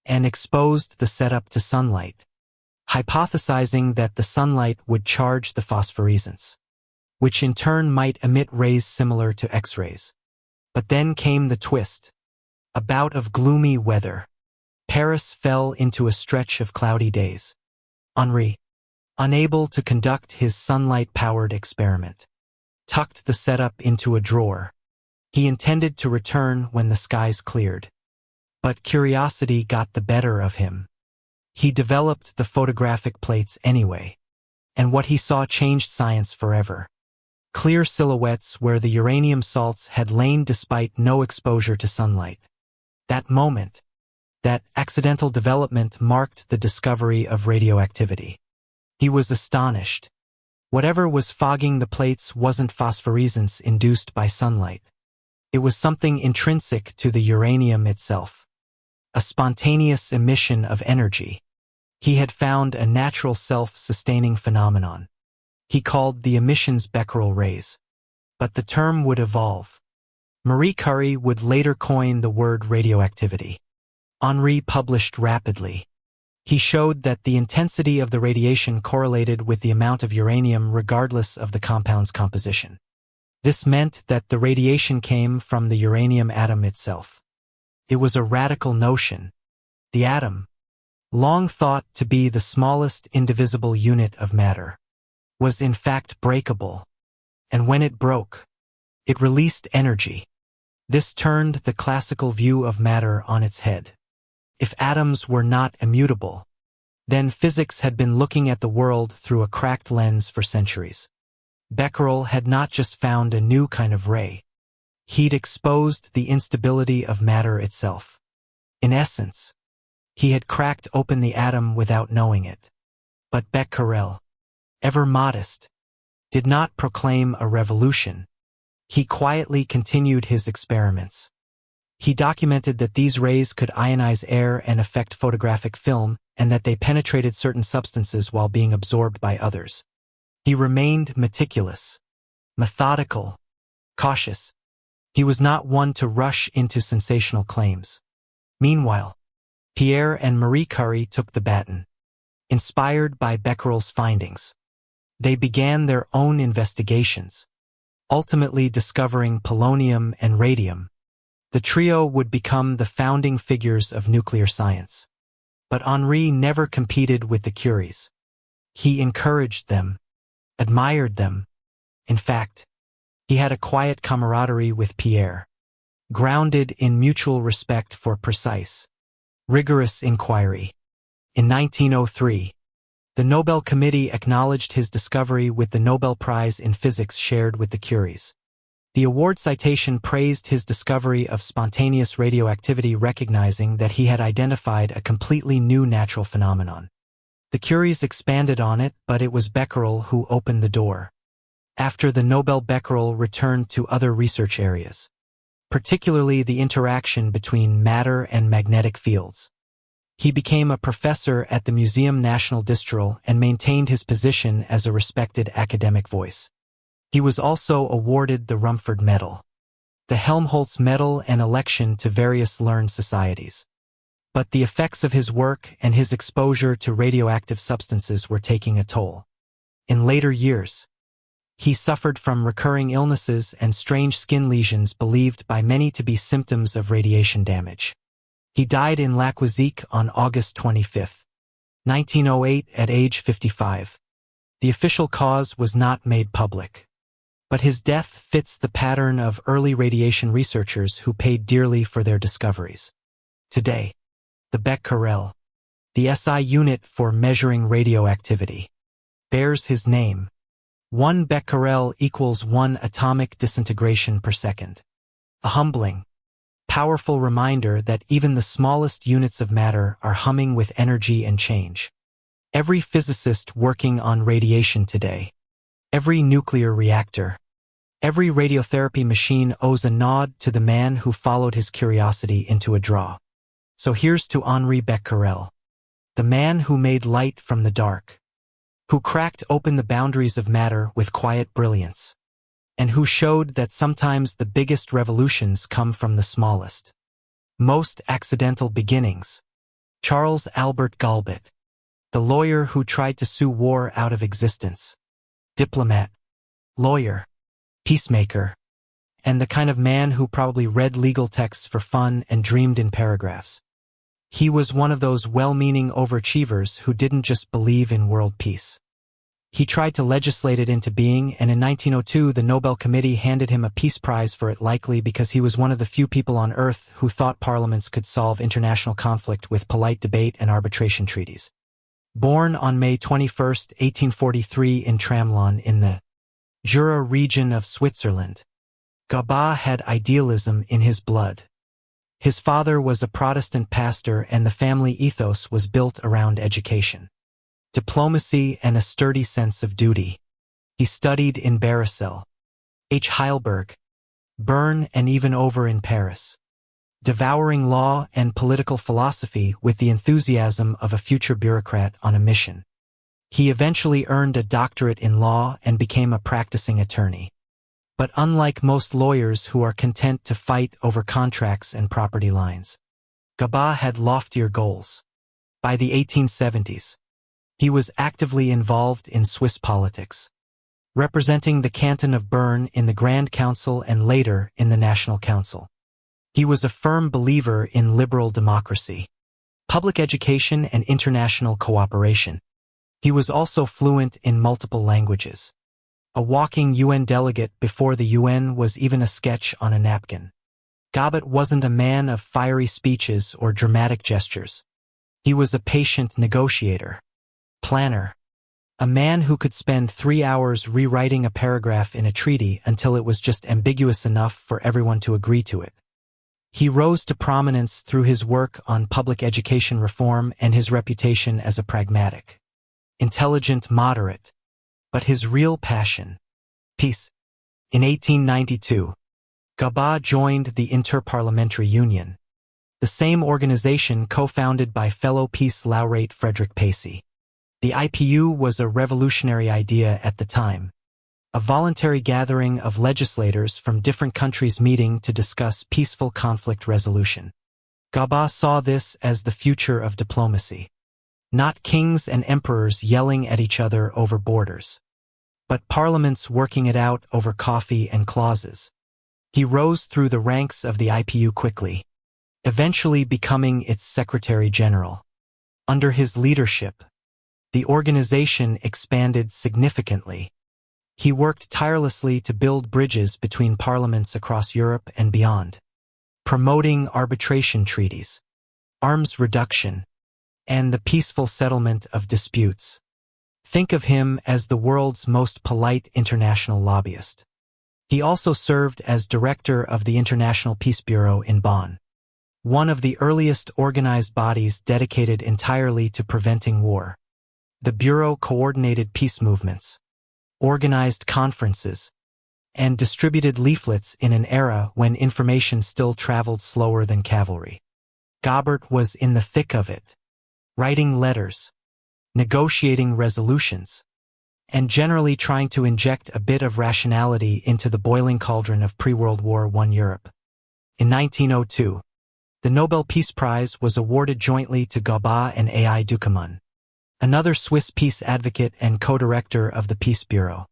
and exposed the setup to sunlight, hypothesizing that the sunlight would charge the phosphorescence, which in turn might emit rays similar to X-rays. But then came the twist. A bout of gloomy weather. Paris fell into a stretch of cloudy days. Henri, unable to conduct his sunlight-powered experiment, tucked the setup into a drawer. He intended to return when the skies cleared. But curiosity got the better of him. He developed the photographic plates anyway, and what he saw changed science forever. Clear silhouettes where the uranium salts had lain despite no exposure to sunlight. That moment, that accidental development marked the discovery of radioactivity. He was astonished. Whatever was fogging the plates wasn't phosphorescence induced by sunlight. It was something intrinsic to the uranium itself. A spontaneous emission of energy. He had found a natural self-sustaining phenomenon. He called the emissions Becquerel rays. But the term would evolve. Marie Curie would later coin the word radioactivity. Henri published rapidly. He showed that the intensity of the radiation correlated with the amount of uranium regardless of the compound's composition. This meant that the radiation came from the uranium atom itself. It was a radical notion. The atom, long thought to be the smallest indivisible unit of matter, was in fact breakable. And when it broke, it released energy. This turned the classical view of matter on its head. If atoms were not immutable, then physics had been looking at the world through a cracked lens for centuries. Becquerel had not just found a new kind of ray. He'd exposed the instability of matter itself. In essence, he had cracked open the atom without knowing it. But Becquerel, ever modest, did not proclaim a revolution. He quietly continued his experiments. He documented that these rays could ionize air and affect photographic film, and that they penetrated certain substances while being absorbed by others. He remained meticulous, methodical, cautious. He was not one to rush into sensational claims. Meanwhile, Pierre and Marie Curie took the baton. Inspired by Becquerel's findings, they began their own investigations, ultimately discovering polonium and radium. The trio would become the founding figures of nuclear science. But Henri never competed with the Curies. He encouraged them, admired them. In fact, he had a quiet camaraderie with Pierre, grounded in mutual respect for precise, rigorous inquiry. In 1903, the Nobel Committee acknowledged his discovery with the Nobel Prize in Physics shared with the Curies. The award citation praised his discovery of spontaneous radioactivity, recognizing that he had identified a completely new natural phenomenon. The Curies expanded on it, but it was Becquerel who opened the door. After the Nobel, Becquerel returned to other research areas, particularly the interaction between matter and magnetic fields. He became a professor at the Museum National d'Israël and maintained his position as a respected academic voice. He was also awarded the Rumford Medal, the Helmholtz Medal, and election to various learned societies. But the effects of his work and his exposure to radioactive substances were taking a toll. In later years, he suffered from recurring illnesses and strange skin lesions believed by many to be symptoms of radiation damage. He died in Laquasique on August 25, 1908 at age 55. The official cause was not made public, But his death fits the pattern of early radiation researchers who paid dearly for their discoveries. Today, the becquerel, the SI unit for measuring radioactivity, bears his name. 1 becquerel equals 1 atomic disintegration per second. A humbling, powerful reminder that even the smallest units of matter are humming with energy and change. Every physicist working on radiation today, every nuclear reactor, every radiotherapy machine owes a nod to the man who followed his curiosity into a draw. So here's to Henri Becquerel, the man who made light from the dark, who cracked open the boundaries of matter with quiet brilliance, and who showed that sometimes the biggest revolutions come from the smallest, most accidental beginnings. Charles Albert Galbot, the lawyer who tried to sue war out of existence, diplomat, lawyer, peacemaker, and the kind of man who probably read legal texts for fun and dreamed in paragraphs. He was one of those well-meaning overachievers who didn't just believe in world peace. He tried to legislate it into being, and in 1902 the Nobel Committee handed him a Peace Prize for it, likely because he was one of the few people on Earth who thought parliaments could solve international conflict with polite debate and arbitration treaties. Born on May 21, 1843 in Tramelon in the Jura region of Switzerland, Galbot had idealism in his blood. His father was a Protestant pastor and the family ethos was built around education, diplomacy, and a sturdy sense of duty. He studied in Barisel, Heidelberg, Bern, and even over in Paris, devouring law and political philosophy with the enthusiasm of a future bureaucrat on a mission. He eventually earned a doctorate in law and became a practicing attorney. But unlike most lawyers who are content to fight over contracts and property lines, Galbot had loftier goals. By the 1870s, he was actively involved in Swiss politics, representing the canton of Bern in the Grand Council and later in the National Council. He was a firm believer in liberal democracy, public education, and international cooperation. He was also fluent in multiple languages. A walking UN delegate before the UN was even a sketch on a napkin. Galbot wasn't a man of fiery speeches or dramatic gestures. He was a patient negotiator, planner, a man who could spend 3 hours rewriting a paragraph in a treaty until it was just ambiguous enough for everyone to agree to it. He rose to prominence through his work on public education reform and his reputation as a pragmatic, intelligent moderate. But his real passion, peace. In 1892, Galbot joined the Interparliamentary Union, the same organization co-founded by fellow peace laureate Frederick Pacy. The IPU was a revolutionary idea at the time, a voluntary gathering of legislators from different countries meeting to discuss peaceful conflict resolution. Galbot saw this as the future of diplomacy, not kings and emperors yelling at each other over borders, but parliaments working it out over coffee and clauses. He rose through the ranks of the IPU quickly, eventually becoming its Secretary General. Under his leadership, the organization expanded significantly. He worked tirelessly to build bridges between parliaments across Europe and beyond, promoting arbitration treaties, arms reduction, and the peaceful settlement of disputes. Think of him as the world's most polite international lobbyist. He also served as director of the International Peace Bureau in Bonn, one of the earliest organized bodies dedicated entirely to preventing war. The Bureau coordinated peace movements, organized conferences, and distributed leaflets in an era when information still traveled slower than cavalry. Galbot was in the thick of it, writing letters, negotiating resolutions, and generally trying to inject a bit of rationality into the boiling cauldron of pre-World War I Europe. In 1902, the Nobel Peace Prize was awarded jointly to Galbot and A.I. Duquesne, another Swiss peace advocate and co-director of the Peace Bureau.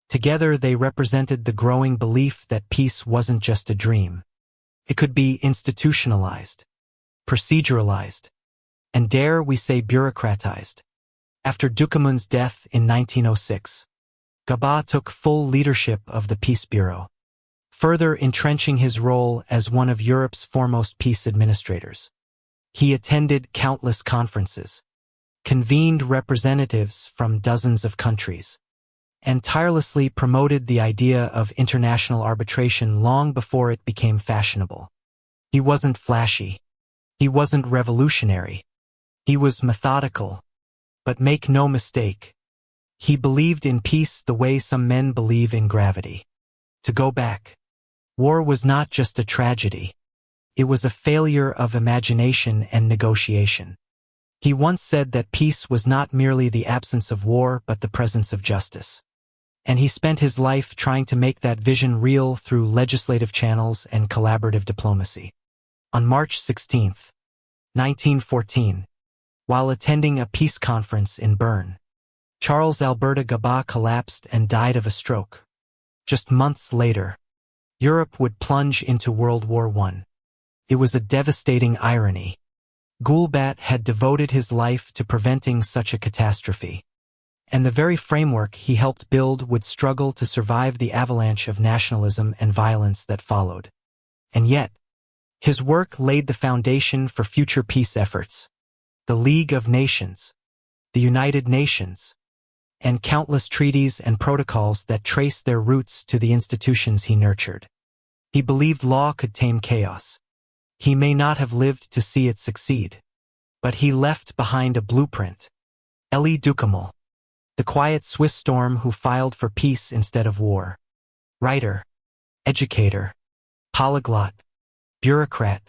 Together they represented the growing belief that peace wasn't just a dream. It could be institutionalized, proceduralized, and dare we say bureaucratized. After Duquesne's death in 1906, Gaba took full leadership of the Peace Bureau, further entrenching his role as one of Europe's foremost peace administrators. He attended countless conferences, convened representatives from dozens of countries, and tirelessly promoted the idea of international arbitration long before it became fashionable. He wasn't flashy. He wasn't revolutionary. He was methodical. But make no mistake, he believed in peace the way some men believe in gravity. To go back, war was not just a tragedy. It was a failure of imagination and negotiation. He once said that peace was not merely the absence of war but the presence of justice. And he spent his life trying to make that vision real through legislative channels and collaborative diplomacy. On March 16, 1914, while attending a peace conference in Bern, Charles Alberta Gaba collapsed and died of a stroke. Just months later, Europe would plunge into World War I. It was a devastating irony. Gulbat had devoted his life to preventing such a catastrophe, and the very framework he helped build would struggle to survive the avalanche of nationalism and violence that followed. And yet, his work laid the foundation for future peace efforts. The League of Nations, the United Nations, and countless treaties and protocols that trace their roots to the institutions he nurtured. He believed law could tame chaos. He may not have lived to see it succeed, but he left behind a blueprint. Elie Duhamel, the quiet Swiss storm who filed for peace instead of war. Writer, educator, polyglot, bureaucrat,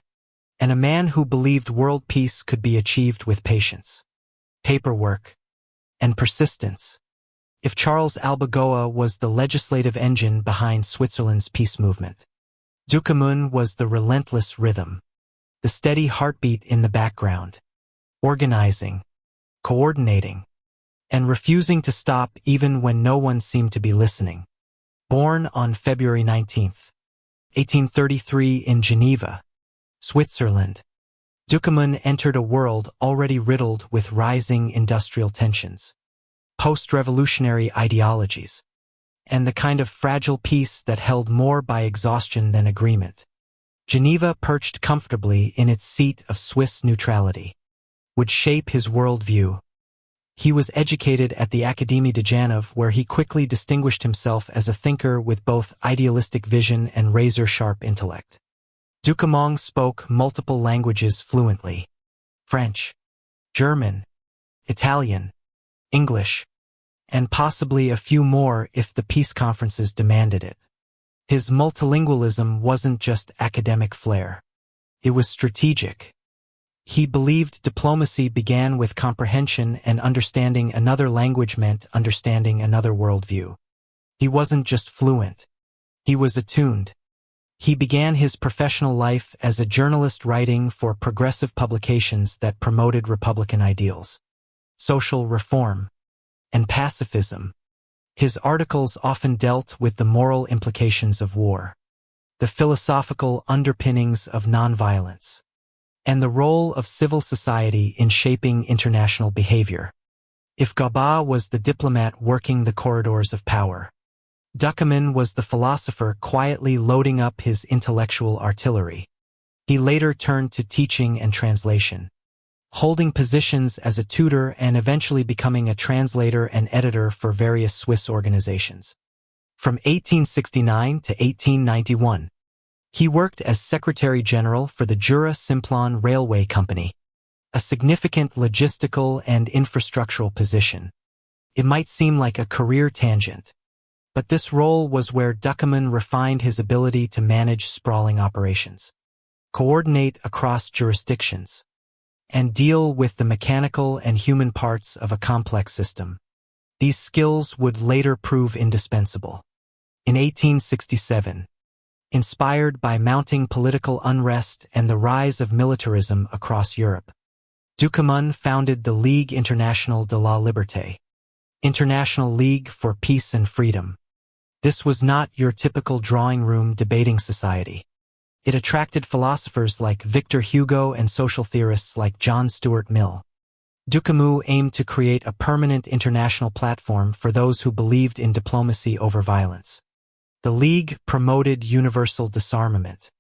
and a man who believed world peace could be achieved with patience, paperwork, and persistence. If Charles Albagoa was the legislative engine behind Switzerland's peace movement, Duhamel was the relentless rhythm, the steady heartbeat in the background, organizing, coordinating, and refusing to stop even when no one seemed to be listening. Born on February 19, 1833 in Geneva, Switzerland, Duhamel entered a world already riddled with rising industrial tensions, post-revolutionary ideologies, and the kind of fragile peace that held more by exhaustion than agreement. Geneva, perched comfortably in its seat of Swiss neutrality, would shape his worldview. He was educated at the Académie de Genève, where he quickly distinguished himself as a thinker with both idealistic vision and razor-sharp intellect. Duhamel spoke multiple languages fluently: French, German, Italian, English, and possibly a few more if the peace conferences demanded it. His multilingualism wasn't just academic flair. It was strategic. He believed diplomacy began with comprehension, and understanding another language meant understanding another worldview. He wasn't just fluent. He was attuned. He began his professional life as a journalist writing for progressive publications that promoted Republican ideals, social reform, and pacifism. His articles often dealt with the moral implications of war, the philosophical underpinnings of nonviolence, and the role of civil society in shaping international behavior. If Gaba was the diplomat working the corridors of power, Duhamel was the philosopher quietly loading up his intellectual artillery. He later turned to teaching and translation, holding positions as a tutor and eventually becoming a translator and editor for various Swiss organizations. From 1869 to 1891, he worked as Secretary General for the Jura-Simplon Railway Company, a significant logistical and infrastructural position. It might seem like a career tangent, but this role was where Duhamel refined his ability to manage sprawling operations, coordinate across jurisdictions, and deal with the mechanical and human parts of a complex system. These skills would later prove indispensable. In 1867, inspired by mounting political unrest and the rise of militarism across Europe, Duhamel founded the Ligue Internationale de la Liberté, International League for Peace and Freedom. This was not your typical drawing room debating society. It attracted philosophers like Victor Hugo and social theorists like John Stuart Mill. Ducamus aimed to create a permanent international platform for those who believed in diplomacy over violence. The League promoted universal disarmament,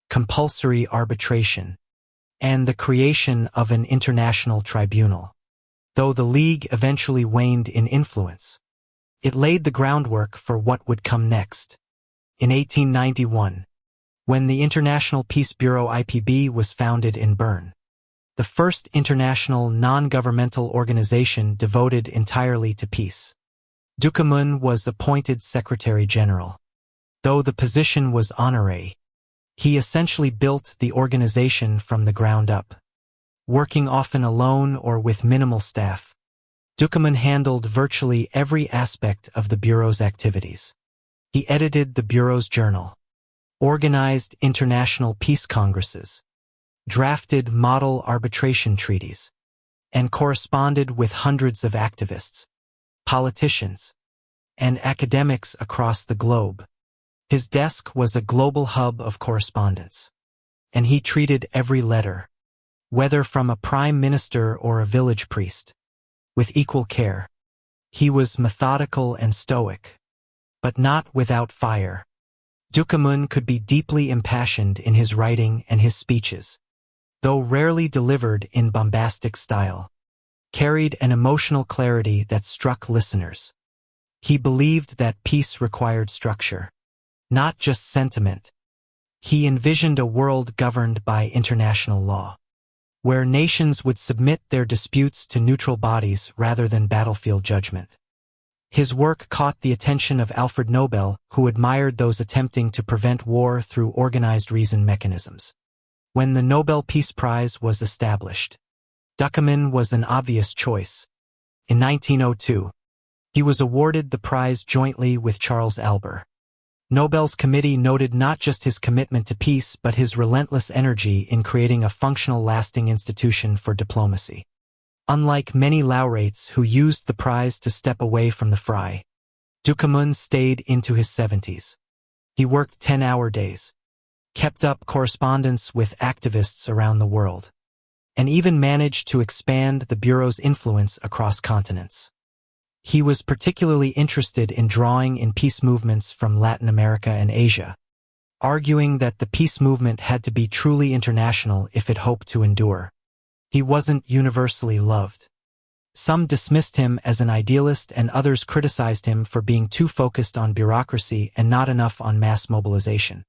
compulsory arbitration, and the creation of an international tribunal. Though the League eventually waned in influence, it laid the groundwork for what would come next. In 1891, when the International Peace Bureau IPB was founded in Bern, the first international non-governmental organization devoted entirely to peace, Ducamus was appointed Secretary General. Though the position was honorary, he essentially built the organization from the ground up. Working often alone or with minimal staff, Ducamus handled virtually every aspect of the Bureau's activities. He edited the Bureau's journal, organized international peace congresses, drafted model arbitration treaties, and corresponded with hundreds of activists, politicians, and academics across the globe. His desk was a global hub of correspondence, and he treated every letter, whether from a prime minister or a village priest, with equal care. He was methodical and stoic, but not without fire. Ducamus could be deeply impassioned in his writing, and his speeches, though rarely delivered in bombastic style, carried an emotional clarity that struck listeners. He believed that peace required structure, not just sentiment. He envisioned a world governed by international law, where nations would submit their disputes to neutral bodies rather than battlefield judgment. His work caught the attention of Alfred Nobel, who admired those attempting to prevent war through organized reason mechanisms. When the Nobel Peace Prize was established, Ducamus was an obvious choice. In 1902, he was awarded the prize jointly with Charles Albert. Nobel's committee noted not just his commitment to peace but his relentless energy in creating a functional, lasting institution for diplomacy. Unlike many laureates who used the prize to step away from the fray, Ducamus stayed into his 70s. He worked 10-hour days, kept up correspondence with activists around the world, and even managed to expand the Bureau's influence across continents. He was particularly interested in drawing in peace movements from Latin America and Asia, arguing that the peace movement had to be truly international if it hoped to endure. He wasn't universally loved. Some dismissed him as an idealist and others criticized him for being too focused on bureaucracy and not enough on mass mobilization.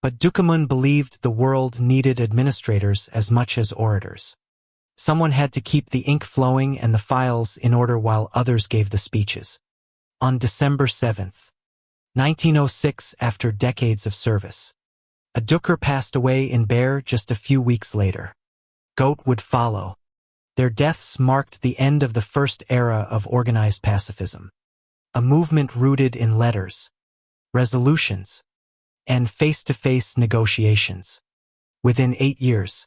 But Ducamus believed the world needed administrators as much as orators. Someone had to keep the ink flowing and the files in order while others gave the speeches. On December 7, 1906, after decades of service, a Duker passed away in Bern just a few weeks later. Goat would follow. Their deaths marked the end of the first era of organized pacifism, a movement rooted in letters, resolutions, and face-to-face negotiations. Within 8 years,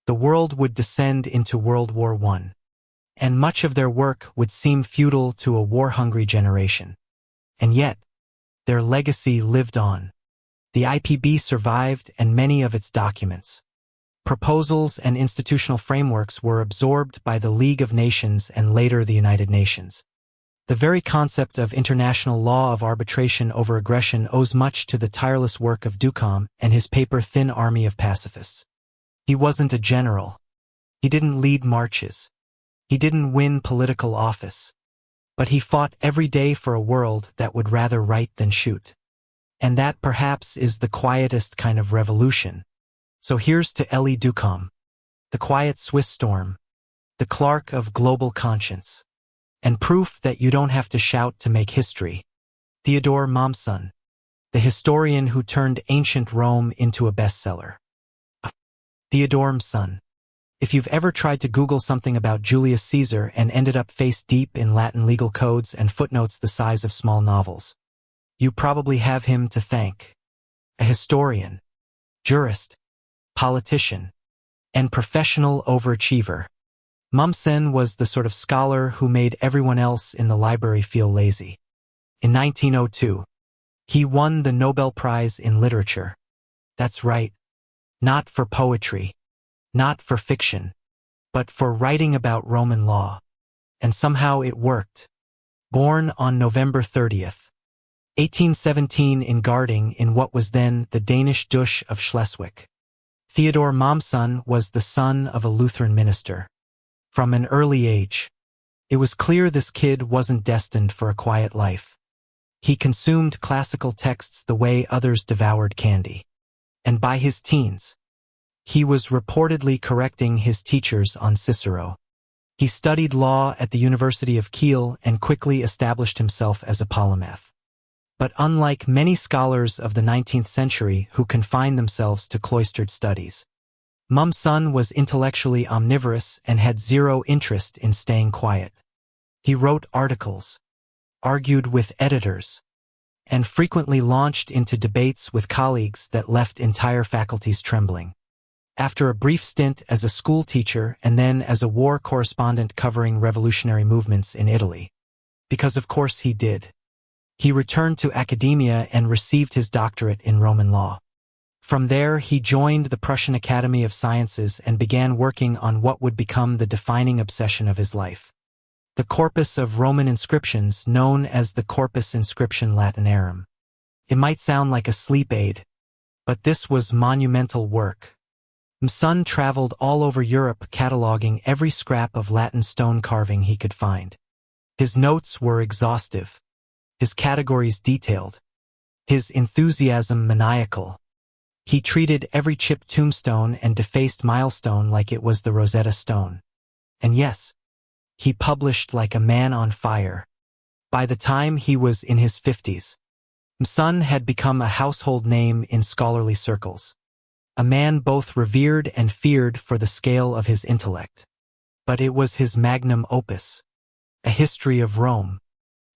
the world would descend into World War I, and much of their work would seem futile to a war-hungry generation. And yet, their legacy lived on. The IPB survived, and many of its documents, proposals, and institutional frameworks were absorbed by the League of Nations and later the United Nations. The very concept of international law of arbitration over aggression owes much to the tireless work of Ducamus and his paper Thin Army of Pacifists. He wasn't a general. He didn't lead marches. He didn't win political office. But he fought every day for a world that would rather write than shoot. And that perhaps is the quietest kind of revolution. So here's to Elie Ducamus, the quiet Swiss storm, the Clark of global conscience, and proof that you don't have to shout to make history. Theodore Mommsen, the historian who turned ancient Rome into a bestseller. Theodore Mommsen. If you've ever tried to Google something about Julius Caesar and ended up face-deep in Latin legal codes and footnotes the size of small novels, you probably have him to thank. A historian, jurist, politician, and professional overachiever, Mommsen was the sort of scholar who made everyone else in the library feel lazy. In 1902, he won the Nobel Prize in Literature. That's right. Not for poetry, not for fiction, but for writing about Roman law. And somehow it worked. Born on November 30th, 1817 in Garding in what was then the Danish Duchy of Schleswig, Theodor Mommsen was the son of a Lutheran minister. From an early age, it was clear this kid wasn't destined for a quiet life. He consumed classical texts the way others devoured candy. And by his teens, he was reportedly correcting his teachers on Cicero. He studied law at the University of Kiel and quickly established himself as a polymath. But unlike many scholars of the 19th century who confined themselves to cloistered studies, Mommsen was intellectually omnivorous and had zero interest in staying quiet. He wrote articles, argued with editors, and frequently launched into debates with colleagues that left entire faculties trembling. After a brief stint as a school teacher and then as a war correspondent covering revolutionary movements in Italy, because of course he did, he returned to academia and received his doctorate in Roman law. From there, he joined the Prussian Academy of Sciences and began working on what would become the defining obsession of his life: the corpus of Roman inscriptions known as the Corpus Inscription Latinarum. It might sound like a sleep aid, but this was monumental work. Mommsen traveled all over Europe cataloging every scrap of Latin stone carving he could find. His notes were exhaustive, his categories detailed, his enthusiasm maniacal. He treated every chipped tombstone and defaced milestone like it was the Rosetta Stone. And yes, he published like a man on fire. By the time he was in his 50s, Mommsen had become a household name in scholarly circles, a man both revered and feared for the scale of his intellect. But it was his magnum opus, A History of Rome,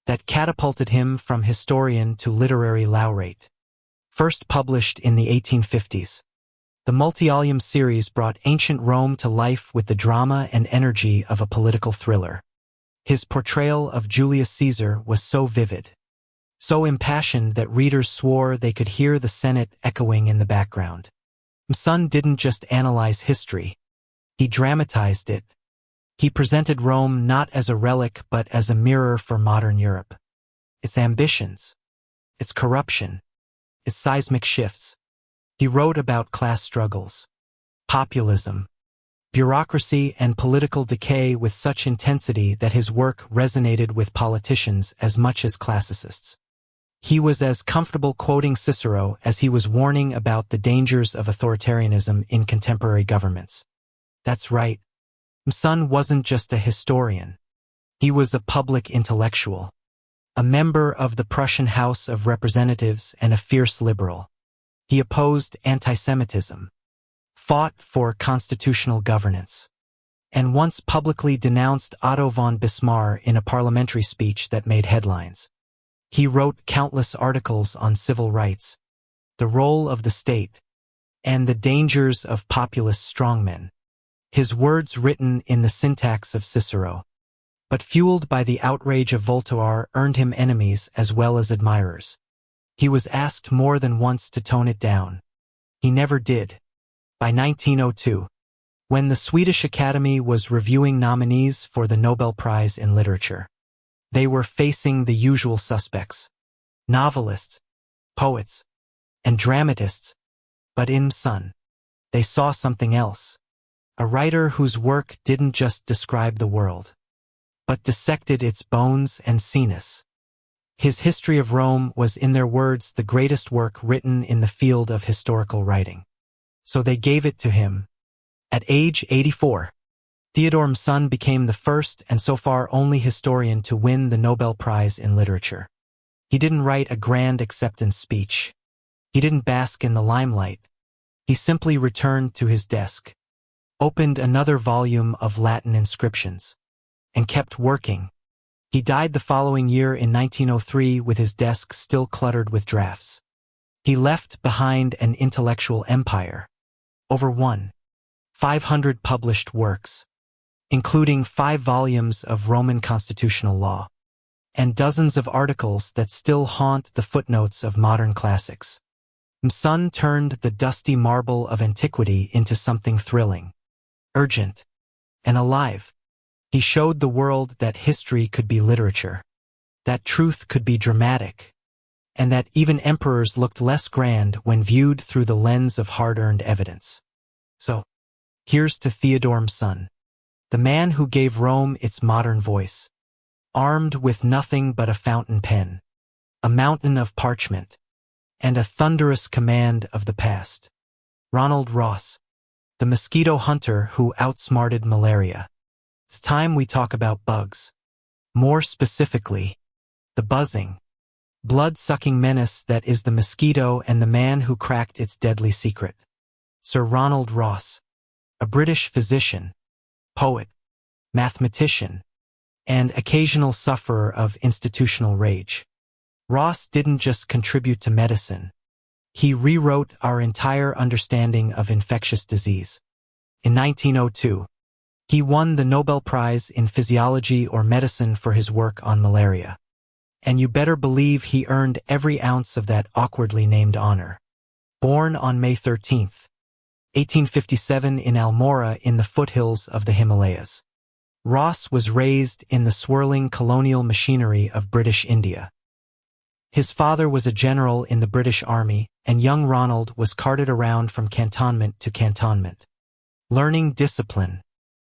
that catapulted him from historian to literary laureate. First published in the 1850s, the multi-volume series brought ancient Rome to life with the drama and energy of a political thriller. His portrayal of Julius Caesar was so vivid, so impassioned that readers swore they could hear the Senate echoing in the background. Mommsen didn't just analyze history, he dramatized it. He presented Rome not as a relic but as a mirror for modern Europe. Its ambitions, its corruption, its seismic shifts. He wrote about class struggles, populism, bureaucracy, and political decay with such intensity that his work resonated with politicians as much as classicists. He was as comfortable quoting Cicero as he was warning about the dangers of authoritarianism in contemporary governments. That's right. Mommsen wasn't just a historian. He was a public intellectual, a member of the Prussian House of Representatives and a fierce liberal. He opposed anti-Semitism, fought for constitutional governance, and once publicly denounced Otto von Bismarck in a parliamentary speech that made headlines. He wrote countless articles on civil rights, the role of the state, and the dangers of populist strongmen. His words written in the syntax of Cicero, but fueled by the outrage of Voltaire, earned him enemies as well as admirers. He was asked more than once to tone it down. He never did. By 1902, when the Swedish Academy was reviewing nominees for the Nobel Prize in Literature, they were facing the usual suspects: novelists, poets, and dramatists. But in Mommsen, they saw something else. A writer whose work didn't just describe the world, but dissected its bones and seeness. His History of Rome was, in their words, the greatest work written in the field of historical writing. So they gave it to him. At age 84, Theodor Mommsen became the first and so far only historian to win the Nobel Prize in Literature. He didn't write a grand acceptance speech. He didn't bask in the limelight. He simply returned to his desk, opened another volume of Latin inscriptions, and kept working. He died the following year in 1903 with his desk still cluttered with drafts. He left behind an intellectual empire, over 500 published works, including 5 volumes of Roman constitutional law, and dozens of articles that still haunt the footnotes of modern classics. Mommsen turned the dusty marble of antiquity into something thrilling, urgent, and alive. He showed the world that history could be literature, that truth could be dramatic, and that even emperors looked less grand when viewed through the lens of hard-earned evidence. So, here's to Theodore's son, the man who gave Rome its modern voice, armed with nothing but a fountain pen, a mountain of parchment, and a thunderous command of the past. Ronald Ross, the mosquito hunter who outsmarted malaria. It's time we talk about bugs. More specifically, the buzzing, blood-sucking menace that is the mosquito and the man who cracked its deadly secret. Sir Ronald Ross, a British physician, poet, mathematician, and occasional sufferer of institutional rage. Ross didn't just contribute to medicine. He rewrote our entire understanding of infectious disease. In 1902, he won the Nobel Prize in Physiology or Medicine for his work on malaria. And you better believe he earned every ounce of that awkwardly named honor. Born on May 13, 1857 in Almora in the foothills of the Himalayas, Ross was raised in the swirling colonial machinery of British India. His father was a general in the British Army, and young Ronald was carted around from cantonment to cantonment, learning discipline,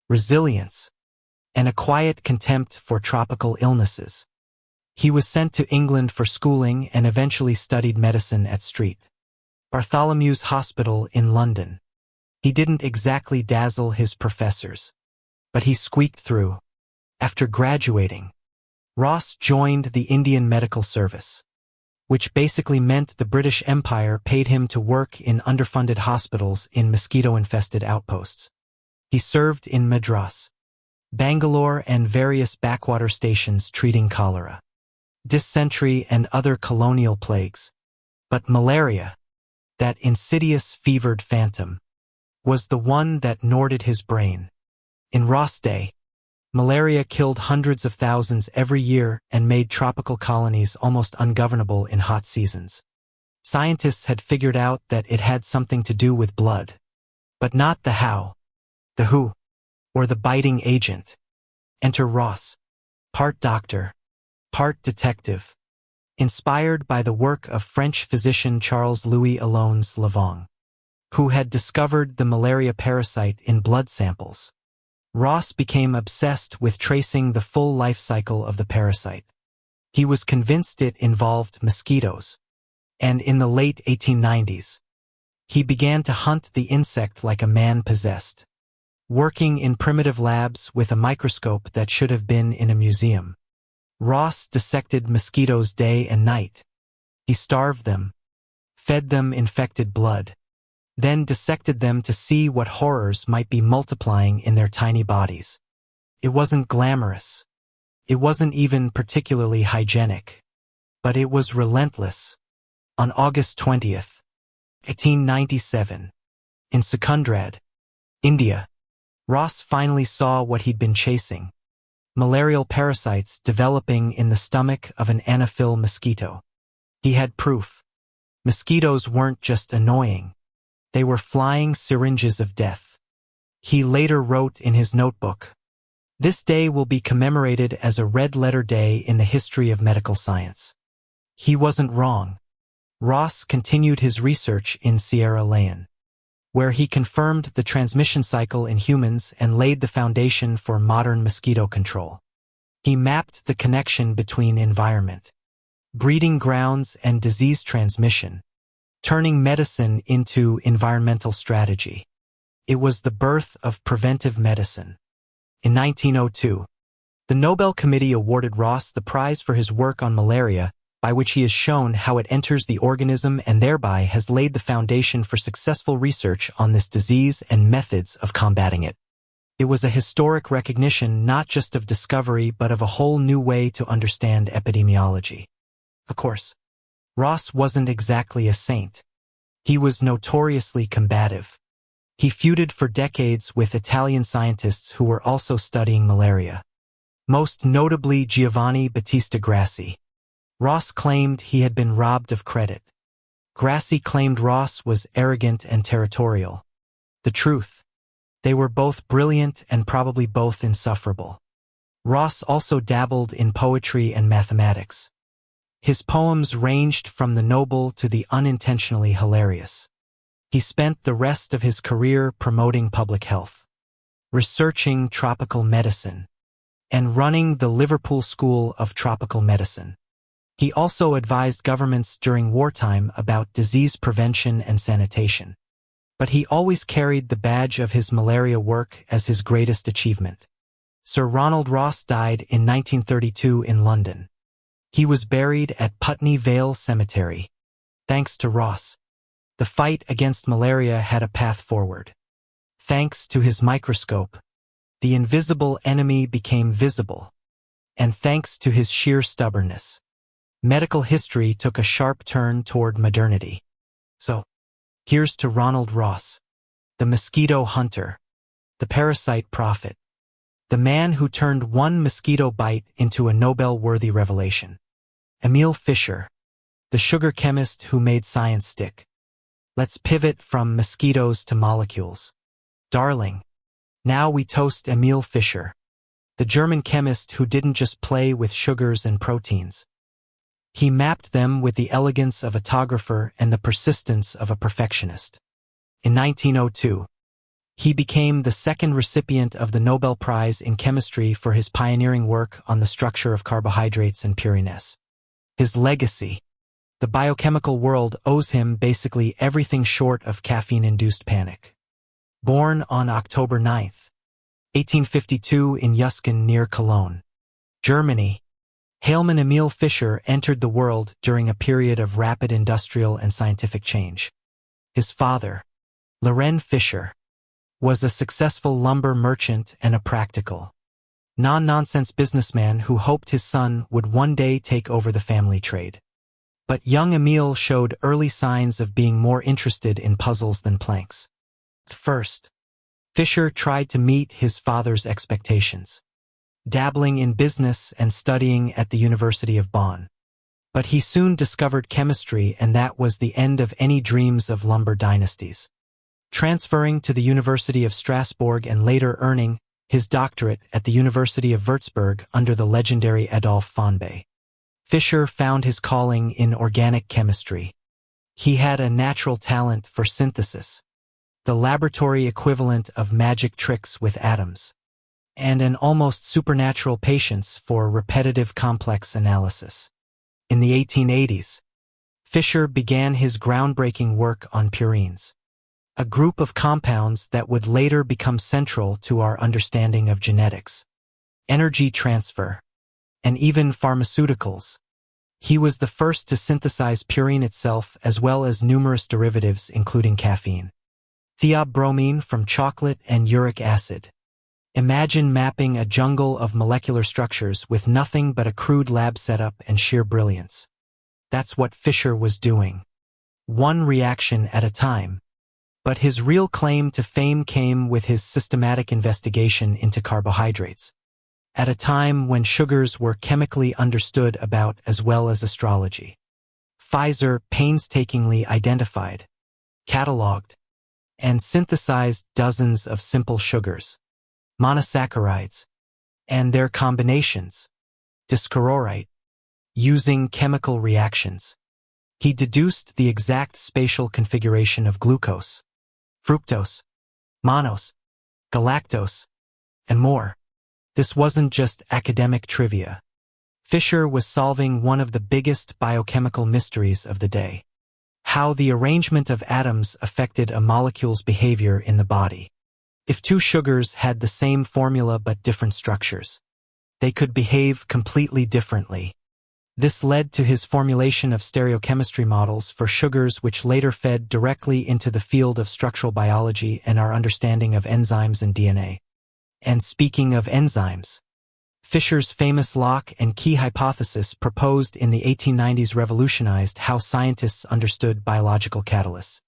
resilience, and a quiet contempt for tropical illnesses. He was sent to England for schooling and eventually studied medicine at St. Bartholomew's Hospital in London. He didn't exactly dazzle his professors, but he squeaked through. After graduating, Ross joined the Indian Medical Service, which basically meant the British Empire paid him to work in underfunded hospitals in mosquito-infested outposts. He served in Madras, Bangalore, and various backwater stations treating cholera, dysentery, and other colonial plagues. But malaria, that insidious fevered phantom, was the one that gnawed his brain. In Ross' day, malaria killed hundreds of thousands every year and made tropical colonies almost ungovernable in hot seasons. Scientists had figured out that it had something to do with blood, but not the how, the who, or the biting agent. Enter Ross, part doctor, part detective, inspired by the work of French physician Charles-Louis Alphonse Lavong, who had discovered the malaria parasite in blood samples. Ross became obsessed with tracing the full life cycle of the parasite. He was convinced it involved mosquitoes, and in the late 1890s, he began to hunt the insect like a man possessed, working in primitive labs with a microscope that should have been in a museum. Ross dissected mosquitoes day and night. He starved them, fed them infected blood, then dissected them to see what horrors might be multiplying in their tiny bodies. It wasn't glamorous. It wasn't even particularly hygienic. But it was relentless. On August 20th, 1897, in Secundrad, India, Ross finally saw what he'd been chasing: malarial parasites developing in the stomach of an Anopheles mosquito. He had proof. Mosquitoes weren't just annoying. They were flying syringes of death. He later wrote in his notebook, "This day will be commemorated as a red-letter day in the history of medical science." He wasn't wrong. Ross continued his research in Sierra Leone, where he confirmed the transmission cycle in humans and laid the foundation for modern mosquito control. He mapped the connection between environment, breeding grounds, and disease transmission, turning medicine into environmental strategy. It was the birth of preventive medicine. In 1902, the Nobel Committee awarded Ross the prize for his work on malaria, by which he has shown how it enters the organism and thereby has laid the foundation for successful research on this disease and methods of combating it. It was a historic recognition not just of discovery but of a whole new way to understand epidemiology. Of course, Ross wasn't exactly a saint. He was notoriously combative. He feuded for decades with Italian scientists who were also studying malaria, most notably Giovanni Battista Grassi. Ross claimed he had been robbed of credit. Grassi claimed Ross was arrogant and territorial. The truth: They were both brilliant and probably both insufferable. Ross also dabbled in poetry and mathematics. His poems ranged from the noble to the unintentionally hilarious. He spent the rest of his career promoting public health, researching tropical medicine, and running the Liverpool School of Tropical Medicine. He also advised governments during wartime about disease prevention and sanitation. But he always carried the badge of his malaria work as his greatest achievement. Sir Ronald Ross died in 1932 in London. He was buried at Putney Vale Cemetery. Thanks to Ross, the fight against malaria had a path forward. Thanks to his microscope, the invisible enemy became visible. And thanks to his sheer stubbornness, medical history took a sharp turn toward modernity. So, here's to Ronald Ross, the mosquito hunter, the parasite prophet, the man who turned one mosquito bite into a Nobel-worthy revelation. Emil Fischer, the sugar chemist who made science stick. Let's pivot from mosquitoes to molecules. Darling, now we toast Emil Fischer, the German chemist who didn't just play with sugars and proteins. He mapped them with the elegance of a photographer and the persistence of a perfectionist. In 1902, he became the second recipient of the Nobel Prize in Chemistry for his pioneering work on the structure of carbohydrates and purines. His legacy, the biochemical world owes him basically everything short of caffeine-induced panic. Born on October 9, 1852 in Jusken near Cologne, Germany, Hellmann Emil Fischer entered the world during a period of rapid industrial and scientific change. His father, Loren Fischer, was a successful lumber merchant and a practical, non-nonsense businessman who hoped his son would one day take over the family trade. But young Emil showed early signs of being more interested in puzzles than planks. First, Fischer tried to meet his father's expectations, dabbling in business and studying at the University of Bonn. But he soon discovered chemistry, and that was the end of any dreams of lumber dynasties. Transferring to the University of Strasbourg and later earning his doctorate at the University of Würzburg under the legendary Adolf von Bay, Fischer found his calling in organic chemistry. He had a natural talent for synthesis, the laboratory equivalent of magic tricks with atoms, and an almost supernatural patience for repetitive complex analysis. In the 1880s, Fischer began his groundbreaking work on purines, a group of compounds that would later become central to our understanding of genetics, energy transfer, and even pharmaceuticals. He was the first to synthesize purine itself as well as numerous derivatives including caffeine, theobromine from chocolate, and uric acid. Imagine mapping a jungle of molecular structures with nothing but a crude lab setup and sheer brilliance. That's what Fischer was doing, one reaction at a time. But his real claim to fame came with his systematic investigation into carbohydrates, at a time when sugars were chemically understood about as well as astrology. Pfizer painstakingly identified, cataloged, and synthesized dozens of simple sugars, monosaccharides, and their combinations, dischlorite, using chemical reactions. He deduced the exact spatial configuration of glucose, fructose, mannose, galactose, and more. This wasn't just academic trivia. Fischer was solving one of the biggest biochemical mysteries of the day: how the arrangement of atoms affected a molecule's behavior in the body. If two sugars had the same formula but different structures, they could behave completely differently. This led to his formulation of stereochemistry models for sugars, which later fed directly into the field of structural biology and our understanding of enzymes and DNA. And speaking of enzymes, Fischer's famous lock and key hypothesis proposed in the 1890s revolutionized how scientists understood biological catalysts.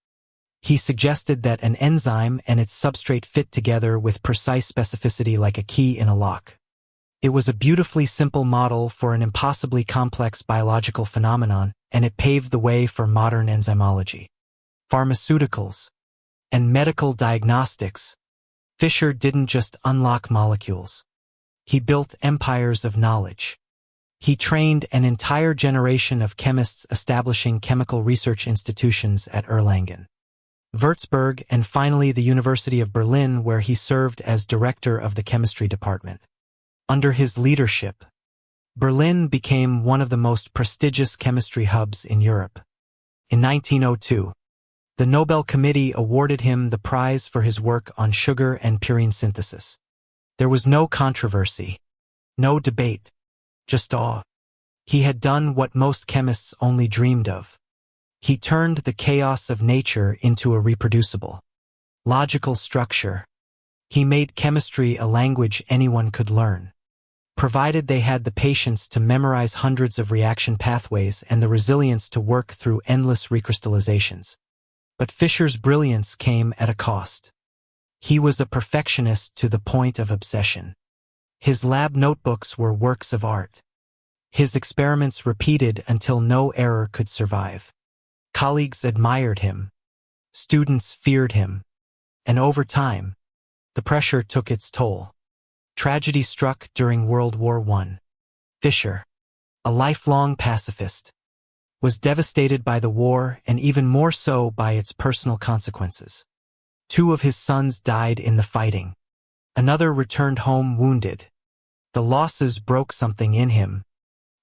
He suggested that an enzyme and its substrate fit together with precise specificity like a key in a lock. It was a beautifully simple model for an impossibly complex biological phenomenon, and it paved the way for modern enzymology, pharmaceuticals, and medical diagnostics. Fisher didn't just unlock molecules. He built empires of knowledge. He trained an entire generation of chemists, establishing chemical research institutions at Erlangen, Würzburg, and finally the University of Berlin, where he served as director of the chemistry department. Under his leadership, Berlin became one of the most prestigious chemistry hubs in Europe. In 1902, the Nobel Committee awarded him the prize for his work on sugar and purine synthesis. There was no controversy, no debate, just awe. He had done what most chemists only dreamed of. He turned the chaos of nature into a reproducible, logical structure. He made chemistry a language anyone could learn, provided they had the patience to memorize hundreds of reaction pathways and the resilience to work through endless recrystallizations. But Fisher's brilliance came at a cost. He was a perfectionist to the point of obsession. His lab notebooks were works of art. His experiments repeated until no error could survive. Colleagues admired him. Students feared him. And over time, the pressure took its toll. Tragedy struck during World War I. Fisher, a lifelong pacifist, was devastated by the war and even more so by its personal consequences. 2 of his sons died in the fighting. Another returned home wounded. The losses broke something in him.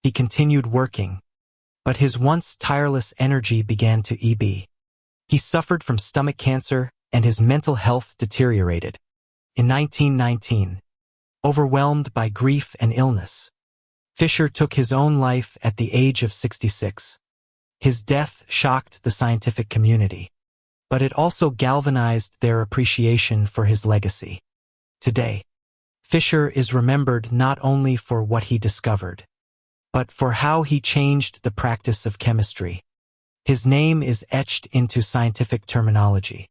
He continued working, but his once tireless energy began to ebb. He suffered from stomach cancer and his mental health deteriorated. In 1919, overwhelmed by grief and illness, Fisher took his own life at the age of 66. His death shocked the scientific community, but it also galvanized their appreciation for his legacy. Today, Fisher is remembered not only for what he discovered, but for how he changed the practice of chemistry. His name is etched into scientific terminology.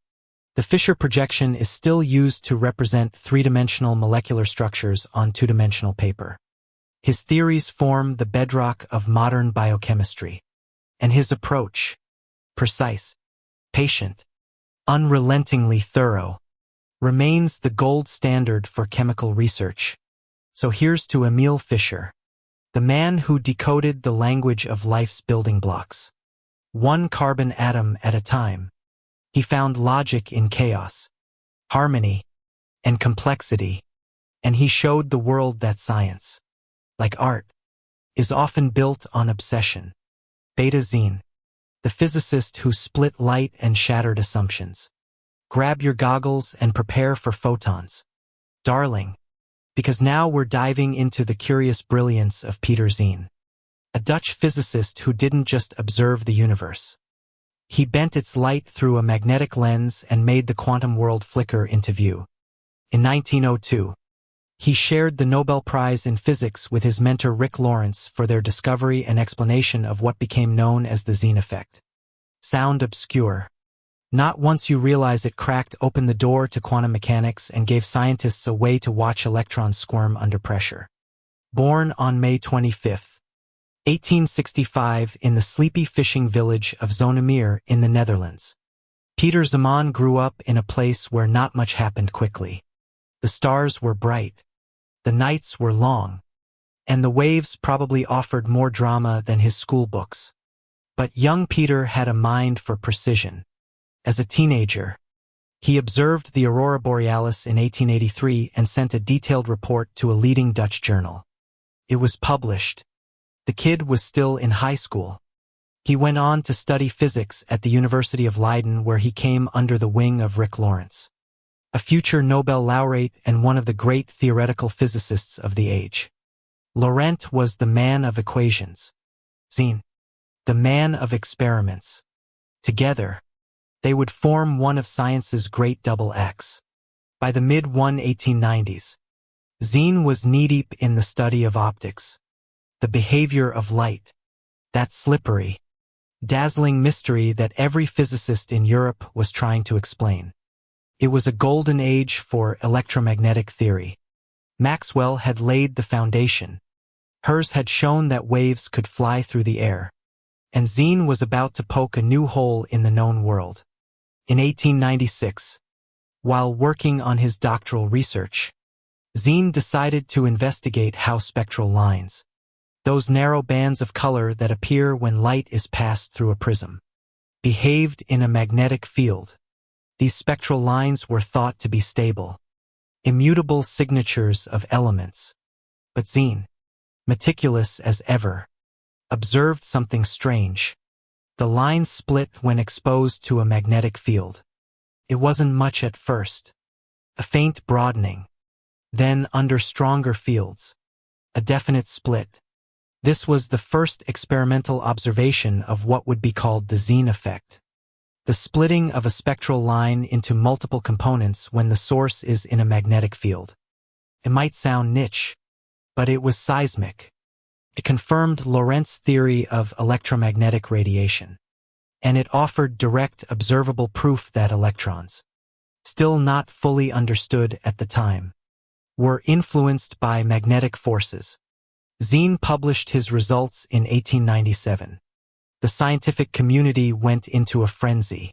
The Fisher projection is still used to represent three-dimensional molecular structures on two-dimensional paper. His theories form the bedrock of modern biochemistry. And his approach, precise, patient, unrelentingly thorough, remains the gold standard for chemical research. So here's to Emil Fisher, the man who decoded the language of life's building blocks. One carbon atom at a time, he found logic in chaos, harmony, and complexity, and he showed the world that science, like art, is often built on obsession. Beta-Zine, the physicist who split light and shattered assumptions. Grab your goggles and prepare for photons, darling, because now we're diving into the curious brilliance of Peter Zine, a Dutch physicist who didn't just observe the universe. He bent its light through a magnetic lens and made the quantum world flicker into view. In 1902, he shared the Nobel Prize in Physics with his mentor Rick Lawrence for their discovery and explanation of what became known as the Zine effect. Sound obscure. Not once you realize it cracked open the door to quantum mechanics and gave scientists a way to watch electrons squirm under pressure. Born on May 25, 1865 in the sleepy fishing village of Zoetermeer in the Netherlands, Peter Zeeman grew up in a place where not much happened quickly. The stars were bright. The nights were long, and the waves probably offered more drama than his school books. But young Peter had a mind for precision. As a teenager, he observed the aurora borealis in 1883 and sent a detailed report to a leading Dutch journal. It was published. The kid was still in high school. He went on to study physics at the University of Leiden, where he came under the wing of Rick Lawrence, a future Nobel laureate and one of the great theoretical physicists of the age. Laurent was the man of equations. Zine, the man of experiments. Together, they would form one of science's great double acts. By the mid-1890s, Zine was knee-deep in the study of optics, the behavior of light, that slippery, dazzling mystery that every physicist in Europe was trying to explain. It was a golden age for electromagnetic theory. Maxwell had laid the foundation. Hertz had shown that waves could fly through the air. And Zine was about to poke a new hole in the known world. In 1896, While working on his doctoral research, Zine decided to investigate how spectral lines, those narrow bands of color that appear when light is passed through a prism, behaved in a magnetic field. These spectral lines were thought to be stable, immutable signatures of elements. But Zine, meticulous as ever, observed something strange. The lines split when exposed to a magnetic field. It wasn't much at first. A faint broadening. Then, under stronger fields, a definite split. This was the first experimental observation of what would be called the Zine effect. The splitting of a spectral line into multiple components when the source is in a magnetic field. It might sound niche, but it was seismic. It confirmed Lorentz theory of electromagnetic radiation, and it offered direct observable proof that electrons, still not fully understood at the time, were influenced by magnetic forces. Zine published his results in 1897. The scientific community went into a frenzy.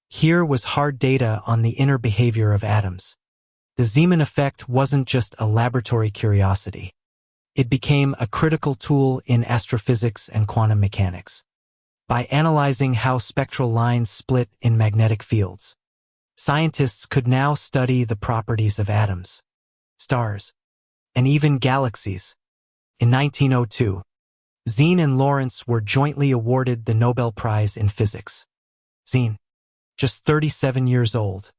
Here was hard data on the inner behavior of atoms. The Zeeman effect wasn't just a laboratory curiosity. It became a critical tool in astrophysics and quantum mechanics. By analyzing how spectral lines split in magnetic fields, scientists could now study the properties of atoms, stars, and even galaxies. In 1902, Zine and Lorentz were jointly awarded the Nobel Prize in Physics. Zine, just 37 years old,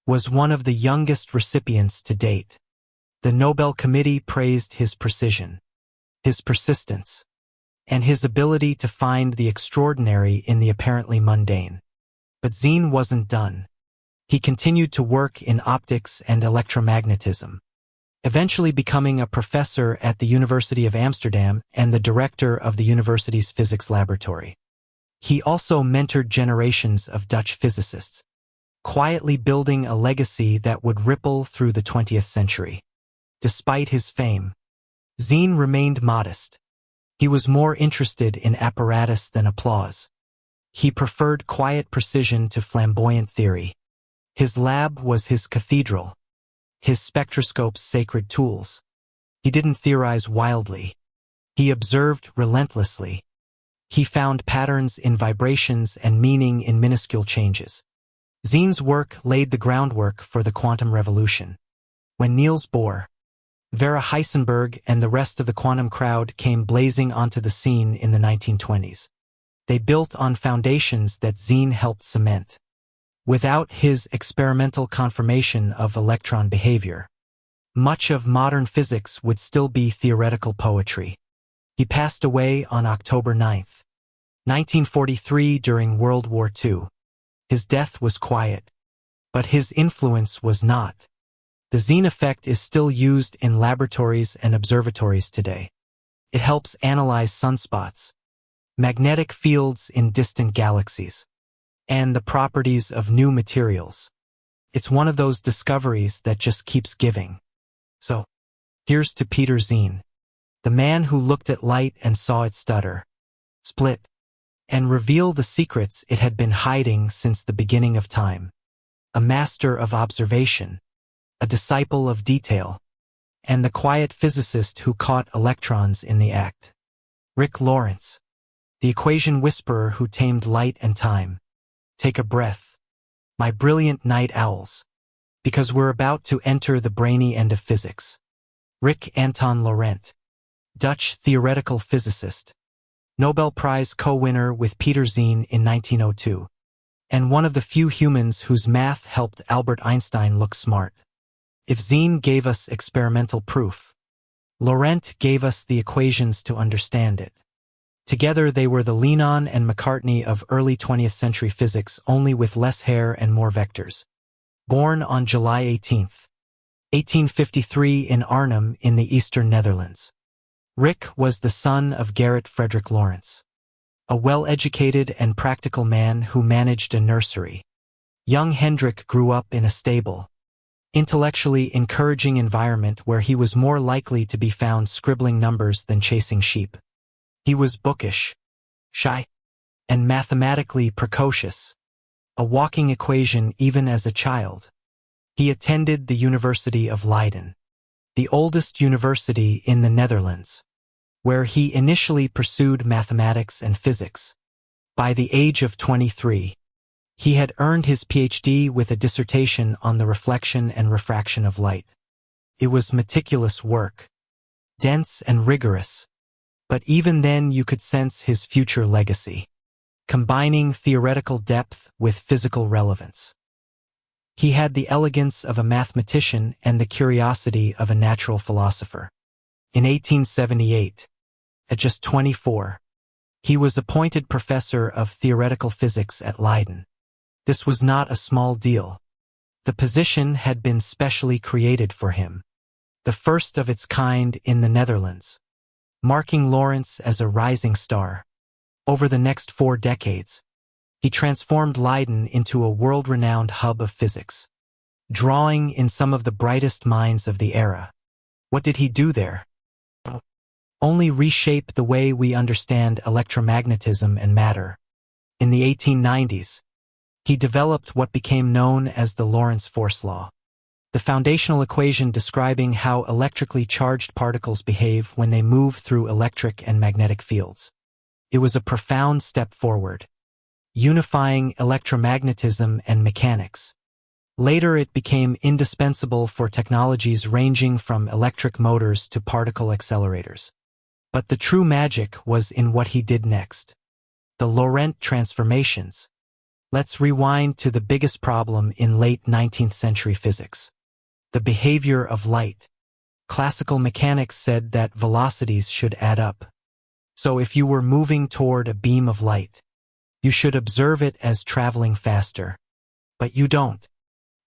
was one of the youngest recipients to date. The Nobel Committee praised his precision, his persistence, and his ability to find the extraordinary in the apparently mundane. But Zine wasn't done. He continued to work in optics and electromagnetism, eventually becoming a professor at the University of Amsterdam and the director of the university's physics laboratory. He also mentored generations of Dutch physicists, quietly building a legacy that would ripple through the 20th century. Despite his fame, Zine remained modest. He was more interested in apparatus than applause. He preferred quiet precision to flamboyant theory. His lab was his cathedral, his spectroscope's sacred tools. He didn't theorize wildly. He observed relentlessly. He found patterns in vibrations and meaning in minuscule changes. Zine's work laid the groundwork for the quantum revolution. When Niels Bohr, Vera Heisenberg, and the rest of the quantum crowd came blazing onto the scene in the 1920s, they built on foundations that Zine helped cement. Without his experimental confirmation of electron behavior, much of modern physics would still be theoretical poetry. He passed away on October 9, 1943 during World War II. His death was quiet, but his influence was not. The Zine effect is still used in laboratories and observatories today. It helps analyze sunspots, magnetic fields in distant galaxies, and the properties of new materials. It's one of those discoveries that just keeps giving. So, here's to Peter Zine, the man who looked at light and saw it stutter, split, and reveal the secrets it had been hiding since the beginning of time. A master of observation, a disciple of detail, and the quiet physicist who caught electrons in the act. Rick Lawrence, the equation whisperer who tamed light and time. Take a breath, my brilliant night owls, because we're about to enter the brainy end of physics. Rick Anton Laurent, Dutch theoretical physicist, Nobel Prize co-winner with Peter Zine in 1902, and one of the few humans whose math helped Albert Einstein look smart. If Zine gave us experimental proof, Laurent gave us the equations to understand it. Together they were the Lennon and McCartney of early 20th century physics, only with less hair and more vectors. Born on July 18, 1853 in Arnhem in the eastern Netherlands, Rick was the son of Gerrit Frederick Lawrence, a well-educated and practical man who managed a nursery. Young Hendrik grew up in a stable, intellectually encouraging environment where he was more likely to be found scribbling numbers than chasing sheep. He was bookish, shy, and mathematically precocious, a walking equation even as a child. He attended the University of Leiden, the oldest university in the Netherlands, where he initially pursued mathematics and physics. By the age of 23, he had earned his PhD with a dissertation on the reflection and refraction of light. It was meticulous work, dense and rigorous, but even then you could sense his future legacy, combining theoretical depth with physical relevance. He had the elegance of a mathematician and the curiosity of a natural philosopher. In 1878, at just 24, he was appointed professor of theoretical physics at Leiden. This was not a small deal. The position had been specially created for him, the first of its kind in the Netherlands, marking Lorentz as a rising star. Over the next 4 decades, he transformed Leiden into a world-renowned hub of physics, drawing in some of the brightest minds of the era. What did he do there? Only reshape the way we understand electromagnetism and matter. In the 1890s, he developed what became known as the Lorentz force law, the foundational equation describing how electrically charged particles behave when they move through electric and magnetic fields. It was a profound step forward, unifying electromagnetism and mechanics. Later it became indispensable for technologies ranging from electric motors to particle accelerators. But the true magic was in what he did next. The Lorentz transformations. Let's rewind to the biggest problem in late 19th century physics. The behavior of light. Classical mechanics said that velocities should add up. So if you were moving toward a beam of light, you should observe it as traveling faster. But you don't.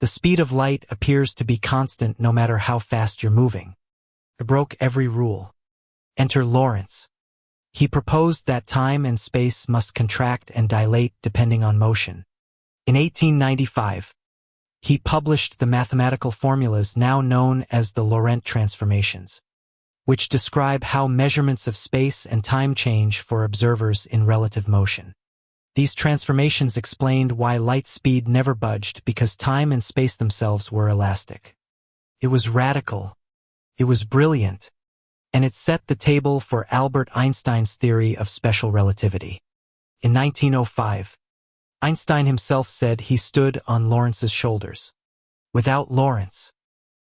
The speed of light appears to be constant no matter how fast you're moving. It broke every rule. Enter Lorentz. He proposed that time and space must contract and dilate depending on motion. In 1895, he published the mathematical formulas now known as the Lorentz transformations, which describe how measurements of space and time change for observers in relative motion. These transformations explained why light speed never budged because time and space themselves were elastic. It was radical. It was brilliant. And it set the table for Albert Einstein's theory of special relativity. In 1905, Einstein himself said he stood on Lorentz's shoulders. Without Lorentz,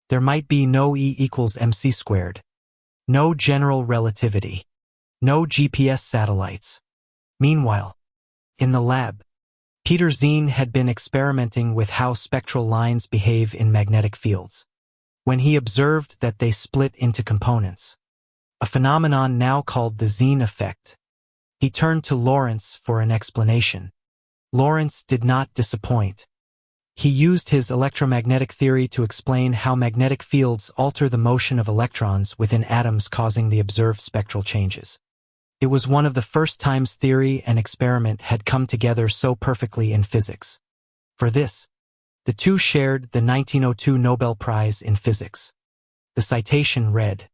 there might be no E equals mc squared, no general relativity, no GPS satellites. Meanwhile, in the lab, Peter Zien had been experimenting with how spectral lines behave in magnetic fields. When he observed that they split into components, a phenomenon now called the Zien effect, he turned to Lorentz for an explanation. Lorentz did not disappoint. He used his electromagnetic theory to explain how magnetic fields alter the motion of electrons within atoms, causing the observed spectral changes. It was one of the first times theory and experiment had come together so perfectly in physics. For this, the two shared the 1902 Nobel Prize in Physics. The citation read,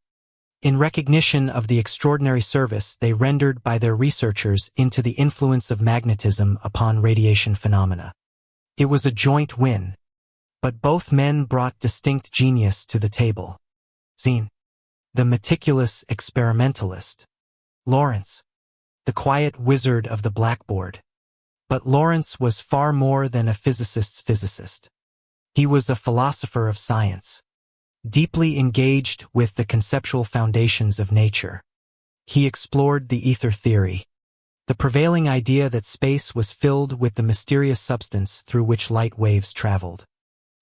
"In recognition of the extraordinary service they rendered by their researchers into the influence of magnetism upon radiation phenomena." It was a joint win, but both men brought distinct genius to the table. Zien, the meticulous experimentalist. Lorentz, the quiet wizard of the blackboard. But Lorentz was far more than a physicist's physicist. He was a philosopher of science, deeply engaged with the conceptual foundations of nature. He explored the ether theory, the prevailing idea that space was filled with the mysterious substance through which light waves traveled.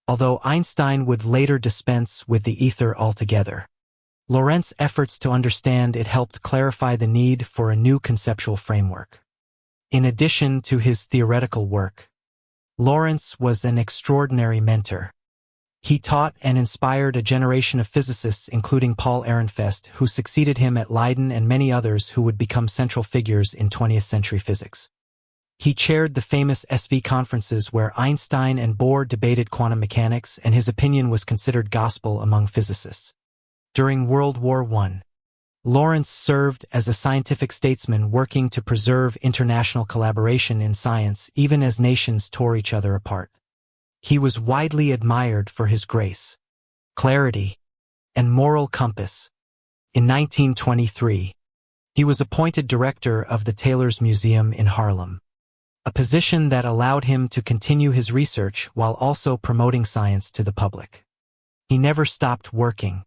Although Einstein would later dispense with the ether altogether, Lorentz's efforts to understand it helped clarify the need for a new conceptual framework. In addition to his theoretical work, Lorentz was an extraordinary mentor. He taught and inspired a generation of physicists, including Paul Ehrenfest, who succeeded him at Leiden, and many others who would become central figures in 20th century physics. He chaired the famous SV conferences where Einstein and Bohr debated quantum mechanics, and his opinion was considered gospel among physicists. During World War I, Lorentz served as a scientific statesman working to preserve international collaboration in science even as nations tore each other apart. He was widely admired for his grace, clarity, and moral compass. In 1923, he was appointed director of the Taylor's Museum in Harlem, a position that allowed him to continue his research while also promoting science to the public. He never stopped working.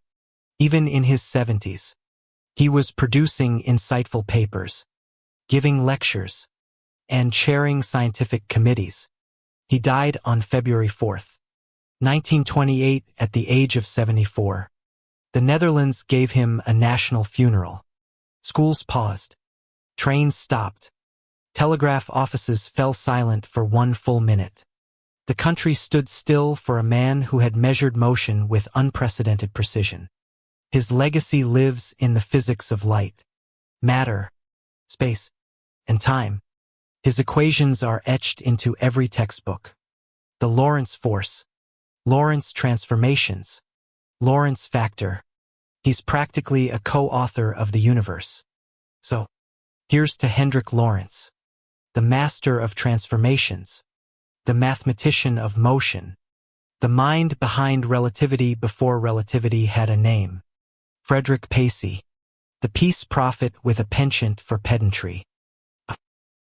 Even in his 70s, he was producing insightful papers, giving lectures, and chairing scientific committees. He died on February 4, 1928, at the age of 74. The Netherlands gave him a national funeral. Schools paused. Trains stopped. Telegraph offices fell silent for 1 full minute. The country stood still for a man who had measured motion with unprecedented precision. His legacy lives in the physics of light, matter, space, and time. His equations are etched into every textbook. The Lorentz force, Lorentz transformations, Lorentz factor. He's practically a co-author of the universe. So, here's to Hendrik Lorentz, the master of transformations, the mathematician of motion, the mind behind relativity before relativity had a name. Frederick Pacey, the peace prophet with a penchant for pedantry.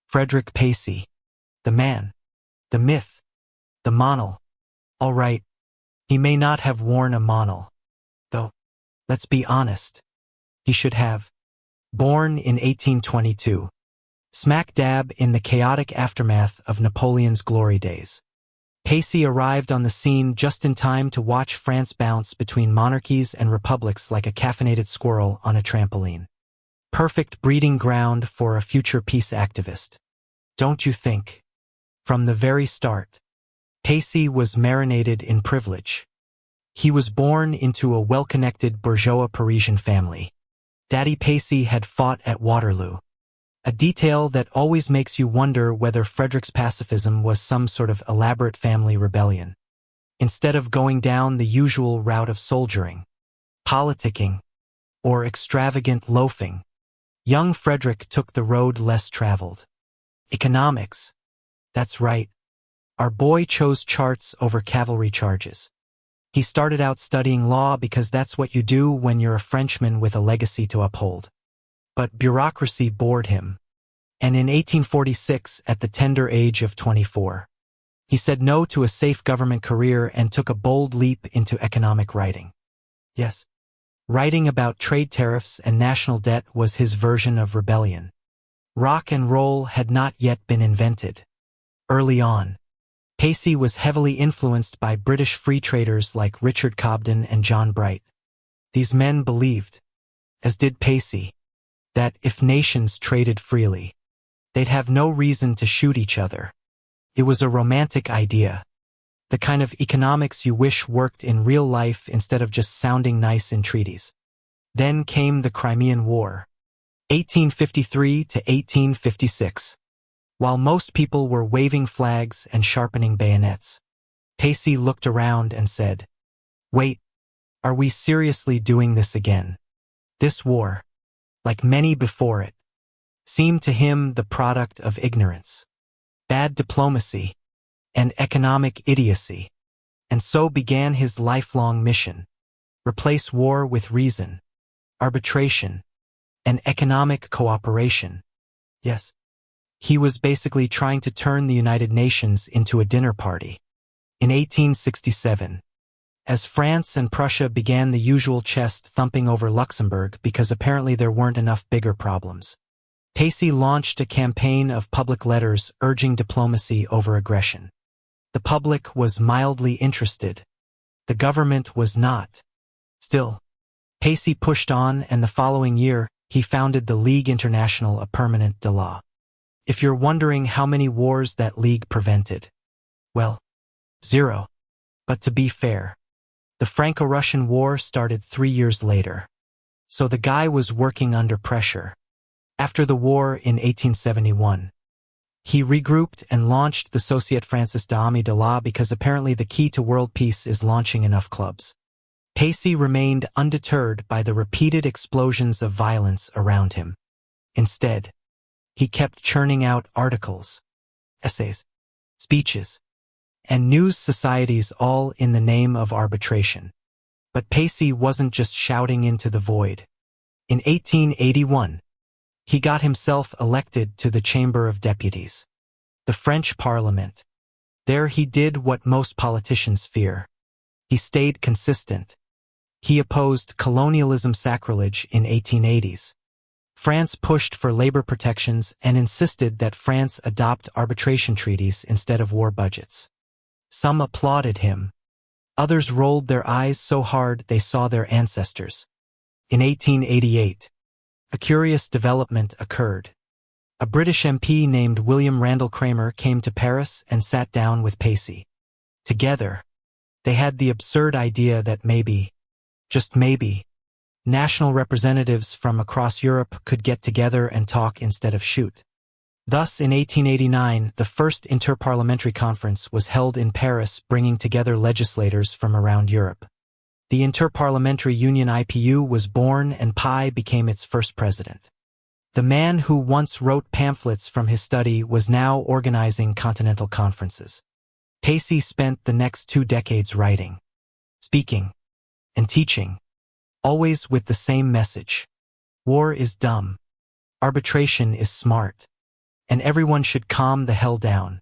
Frederick Pacey, the man, the myth, the monal. All right, he may not have worn a monal, though, let's be honest, he should have. Born in 1822, smack dab in the chaotic aftermath of Napoleon's glory days, Pacey arrived on the scene just in time to watch France bounce between monarchies and republics like a caffeinated squirrel on a trampoline. Perfect breeding ground for a future peace activist. Don't you think? From the very start, Pacey was marinated in privilege. He was born into a well-connected bourgeois Parisian family. Daddy Pacey had fought at Waterloo, a detail that always makes you wonder whether Frederick's pacifism was some sort of elaborate family rebellion. Instead of going down the usual route of soldiering, politicking, or extravagant loafing, young Frederick took the road less traveled. Economics. That's right. Our boy chose charts over cavalry charges. He started out studying law because that's what you do when you're a Frenchman with a legacy to uphold. But bureaucracy bored him. And in 1846, at the tender age of 24, he said no to a safe government career and took a bold leap into economic writing. Yes, writing about trade tariffs and national debt was his version of rebellion. Rock and roll had not yet been invented. Early on, Pacey was heavily influenced by British free traders like Richard Cobden and John Bright. These men believed, as did Pacey, that if nations traded freely, they'd have no reason to shoot each other. It was a romantic idea, the kind of economics you wish worked in real life instead of just sounding nice in treaties. Then came the Crimean War, 1853 to 1856. While most people were waving flags and sharpening bayonets, Pacey looked around and said, "Wait, are we seriously doing this again?" This war, like many before it, seemed to him the product of ignorance, bad diplomacy, and economic idiocy, and so began his lifelong mission: replace war with reason, arbitration, and economic cooperation. Yes, he was basically trying to turn the United Nations into a dinner party. In 1867, as France and Prussia began the usual chest thumping over Luxembourg because apparently there weren't enough bigger problems, Pacey launched a campaign of public letters urging diplomacy over aggression. The public was mildly interested. The government was not. Still, Pacey pushed on, and the following year, he founded the Ligue Internationale, a permanent de law. If you're wondering how many wars that league prevented, well, 0. But to be fair, the Franco-Russian War started 3 years later. So the guy was working under pressure. After the war in 1871, he regrouped and launched the Société Française d'Armée de l'Eau because apparently the key to world peace is launching enough clubs. Pacey remained undeterred by the repeated explosions of violence around him. Instead, he kept churning out articles, essays, speeches, and news societies, all in the name of arbitration. But Pacey wasn't just shouting into the void. In 1881, he got himself elected to the Chamber of Deputies, the French Parliament. There he did what most politicians fear. He stayed consistent. He opposed colonialism sacrilege in 1880s. France pushed for labor protections and insisted that France adopt arbitration treaties instead of war budgets. Some applauded him. Others rolled their eyes so hard they saw their ancestors. In 1888, a curious development occurred. A British MP named William Randall Cramer came to Paris and sat down with Pacey. Together, they had the absurd idea that maybe, just maybe, national representatives from across Europe could get together and talk instead of shoot. Thus, in 1889, the first interparliamentary conference was held in Paris, bringing together legislators from around Europe. The Interparliamentary Union IPU was born, and Pi became its first president. The man who once wrote pamphlets from his study was now organizing continental conferences. Pacey spent the next 2 decades writing, speaking, and teaching, always with the same message. War is dumb. Arbitration is smart. And everyone should calm the hell down.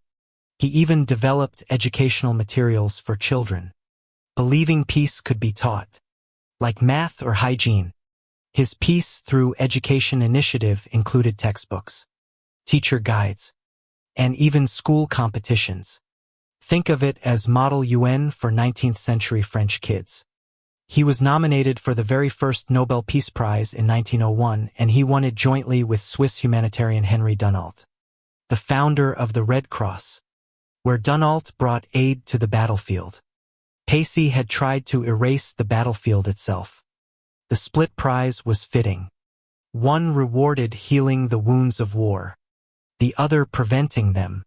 He even developed educational materials for children, believing peace could be taught, like math or hygiene. His Peace Through Education initiative included textbooks, teacher guides, and even school competitions. Think of it as Model UN for 19th century French kids. He was nominated for the very first Nobel Peace Prize in 1901, and he won it jointly with Swiss humanitarian Henry Dunant, the founder of the Red Cross, where Dunant brought aid to the battlefield. Pacey had tried to erase the battlefield itself. The split prize was fitting. One rewarded healing the wounds of war, the other preventing them.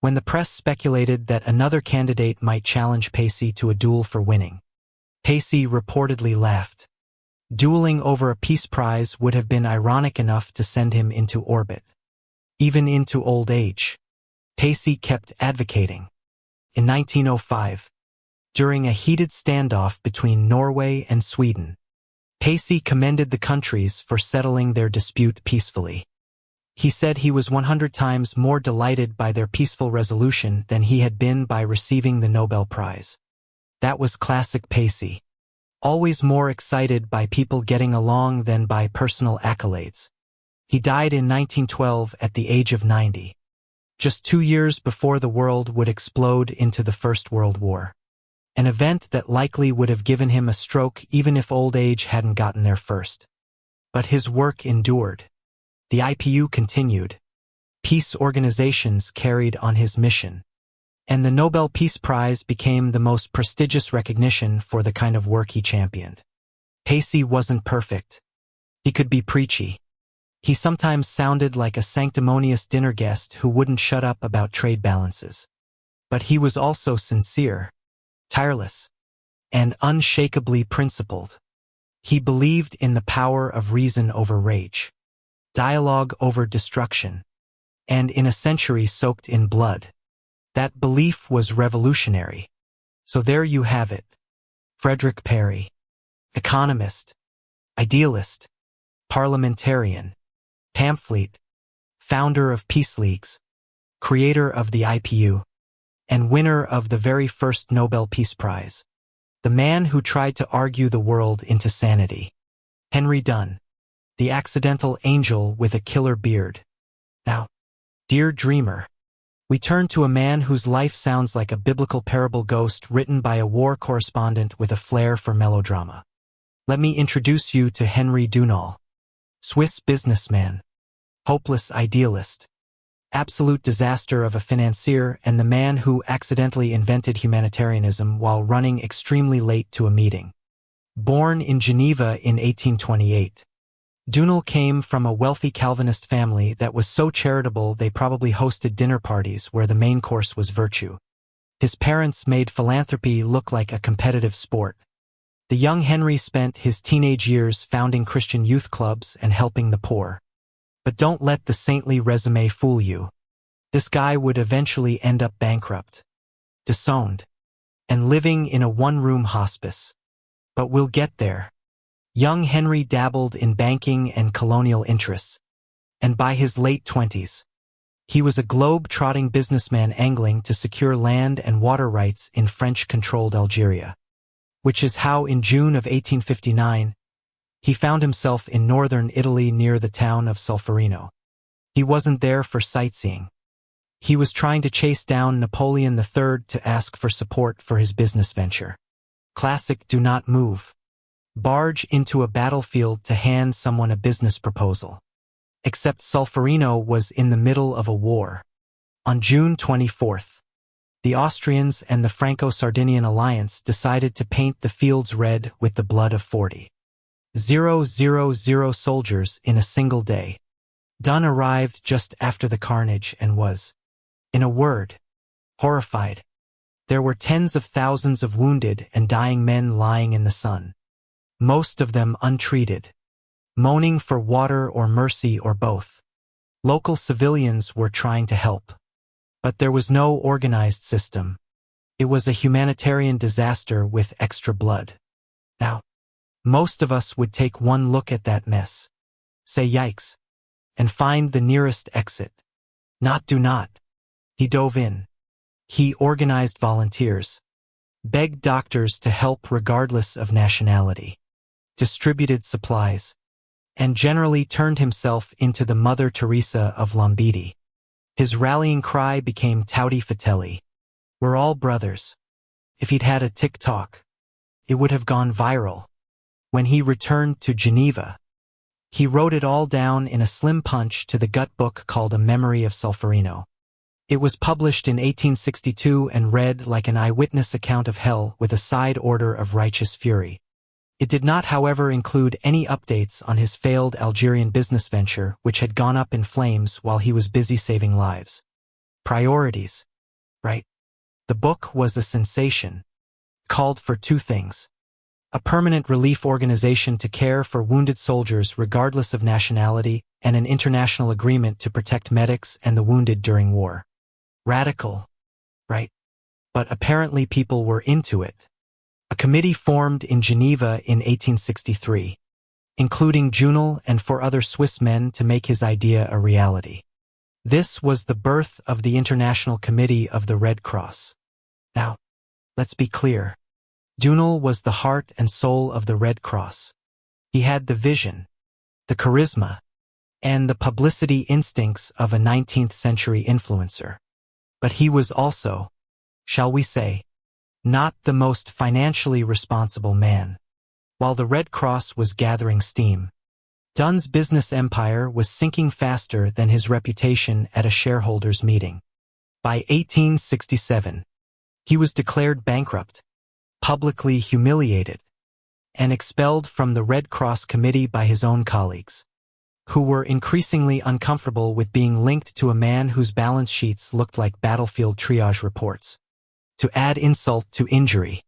When the press speculated that another candidate might challenge Pacey to a duel for winning, Pacey reportedly laughed. Dueling over a peace prize would have been ironic enough to send him into orbit. Even into old age, Pacey kept advocating. In 1905, during a heated standoff between Norway and Sweden, Pacey commended the countries for settling their dispute peacefully. He said he was 100 times more delighted by their peaceful resolution than he had been by receiving the Nobel Prize. That was classic Pacey. Always more excited by people getting along than by personal accolades. He died in 1912 at the age of 90, just 2 years before the world would explode into the First World War. An event that likely would have given him a stroke even if old age hadn't gotten there first. But his work endured. The IPU continued. Peace organizations carried on his mission. And the Nobel Peace Prize became the most prestigious recognition for the kind of work he championed. Pacey wasn't perfect. He could be preachy. He sometimes sounded like a sanctimonious dinner guest who wouldn't shut up about trade balances. But he was also sincere, tireless, and unshakably principled. He believed in the power of reason over rage, dialogue over destruction, and in a century soaked in blood. That belief was revolutionary. So there you have it. Frederick Perry, economist, idealist, parliamentarian, pamphlet, founder of peace leagues, creator of the IPU, and winner of the very first Nobel Peace Prize. The man who tried to argue the world into sanity. Henry Dunn, the accidental angel with a killer beard. Now, dear dreamer, we turn to a man whose life sounds like a biblical parable ghost written by a war correspondent with a flair for melodrama. Let me introduce you to Henry Dunant, Swiss businessman, hopeless idealist, absolute disaster of a financier, and the man who accidentally invented humanitarianism while running extremely late to a meeting. Born in Geneva in 1828, Dunant came from a wealthy Calvinist family that was so charitable they probably hosted dinner parties where the main course was virtue. His parents made philanthropy look like a competitive sport. The young Henry spent his teenage years founding Christian youth clubs and helping the poor. But don't let the saintly resume fool you. This guy would eventually end up bankrupt. disowned, and living in a one-room hospice. But we'll get there. Young Henry dabbled in banking and colonial interests, and by his late 20s, he was a globe-trotting businessman angling to secure land and water rights in French-controlled Algeria, which is how in June of 1859, he found himself in northern Italy near the town of Solferino. He wasn't there for sightseeing. He was trying to chase down Napoleon III to ask for support for his business venture. Classic do not move. Barge into a battlefield to hand someone a business proposal. Except Solferino was in the middle of a war. On June 24th, the Austrians and the Franco-Sardinian alliance decided to paint the fields red with the blood of 40,000 soldiers in a single day. Dunn arrived just after the carnage and was, in a word, horrified. There were tens of thousands of wounded and dying men lying in the sun, most of them untreated, moaning for water or mercy or both. Local civilians were trying to help, but there was no organized system. It was a humanitarian disaster with extra blood. Now, most of us would take one look at that mess, say yikes, and find the nearest exit. Do not. He dove in. He organized volunteers, begged doctors to help regardless of nationality, distributed supplies, and generally turned himself into the Mother Teresa of Lombardy. His rallying cry became Tutti Fratelli. We're all brothers. If he'd had a TikTok, it would have gone viral. When he returned to Geneva, he wrote it all down in a slim punch to the gut book called A Memory of Solferino. It was published in 1862 and read like an eyewitness account of hell with a side order of righteous fury. It did not, however, include any updates on his failed Algerian business venture, which had gone up in flames while he was busy saving lives. Priorities, right? The book was a sensation. Called for two things: a permanent relief organization to care for wounded soldiers regardless of nationality, and an international agreement to protect medics and the wounded during war. Radical, right? But apparently people were into it. A committee formed in Geneva in 1863, including Junel and 4 other Swiss men to make his idea a reality. This was the birth of the International Committee of the Red Cross. Now, let's be clear. Junel was the heart and soul of the Red Cross. He had the vision, the charisma, and the publicity instincts of a 19th-century influencer. But he was also, shall we say, not the most financially responsible man. While the Red Cross was gathering steam, Dunn's business empire was sinking faster than his reputation at a shareholders' meeting. By 1867, he was declared bankrupt, publicly humiliated, and expelled from the Red Cross Committee by his own colleagues, who were increasingly uncomfortable with being linked to a man whose balance sheets looked like battlefield triage reports. To add insult to injury,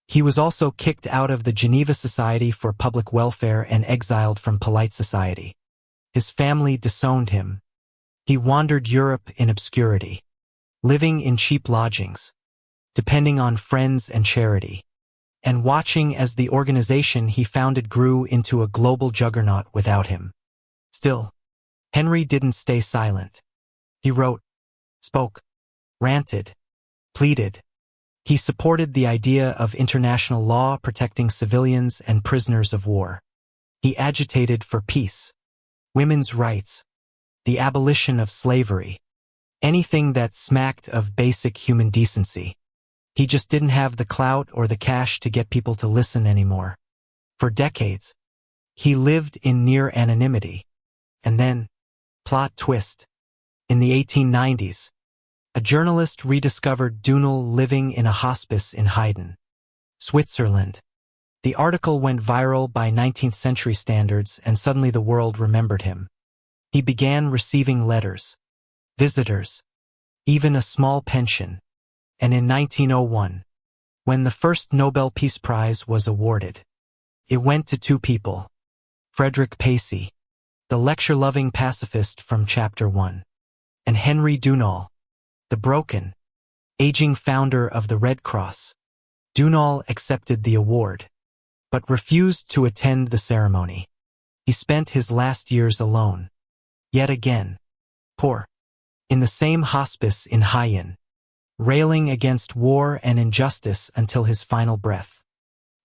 he was also kicked out of the Geneva Society for Public Welfare and exiled from polite society. His family disowned him. He wandered Europe in obscurity, living in cheap lodgings, depending on friends and charity, and watching as the organization he founded grew into a global juggernaut without him. Still, Henry didn't stay silent. He wrote, spoke, ranted, pleaded. He supported the idea of international law protecting civilians and prisoners of war. He agitated for peace, women's rights, the abolition of slavery, anything that smacked of basic human decency. He just didn't have the clout or the cash to get people to listen anymore. For decades, he lived in near anonymity. And then, plot twist, in the 1890s, a journalist rediscovered Dunel living in a hospice in Haydn, Switzerland. The article went viral by 19th century standards, and suddenly the world remembered him. He began receiving letters, visitors, even a small pension. And in 1901, when the first Nobel Peace Prize was awarded, it went to 2 people: Frederick Pacey, the lecture-loving pacifist from Chapter 1, and Henry Dunel, the broken, aging founder of the Red Cross. Dunal accepted the award, but refused to attend the ceremony. He spent his last years alone. Yet again, poor, in the same hospice in Haiyan, railing against war and injustice until his final breath.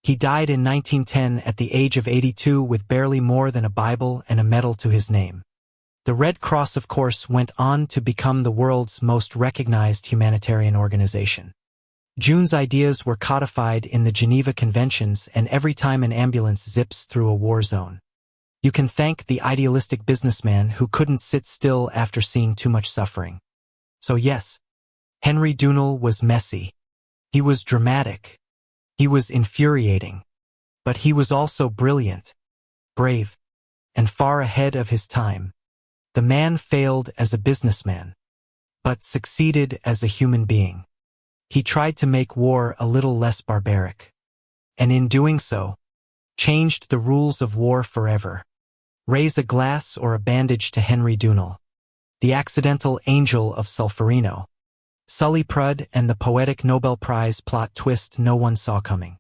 He died in 1910 at the age of 82 with barely more than a Bible and a medal to his name. The Red Cross, of course, went on to become the world's most recognized humanitarian organization. June's ideas were codified in the Geneva Conventions, and every time an ambulance zips through a war zone, you can thank the idealistic businessman who couldn't sit still after seeing too much suffering. So yes, Henry Dunal was messy. He was dramatic. He was infuriating. But he was also brilliant, brave, and far ahead of his time. The man failed as a businessman, but succeeded as a human being. He tried to make war a little less barbaric, and in doing so, changed the rules of war forever. Raise a glass or a bandage to Henry Dunal, the accidental angel of Solferino. Sully Prud and the poetic Nobel Prize plot twist no one saw coming.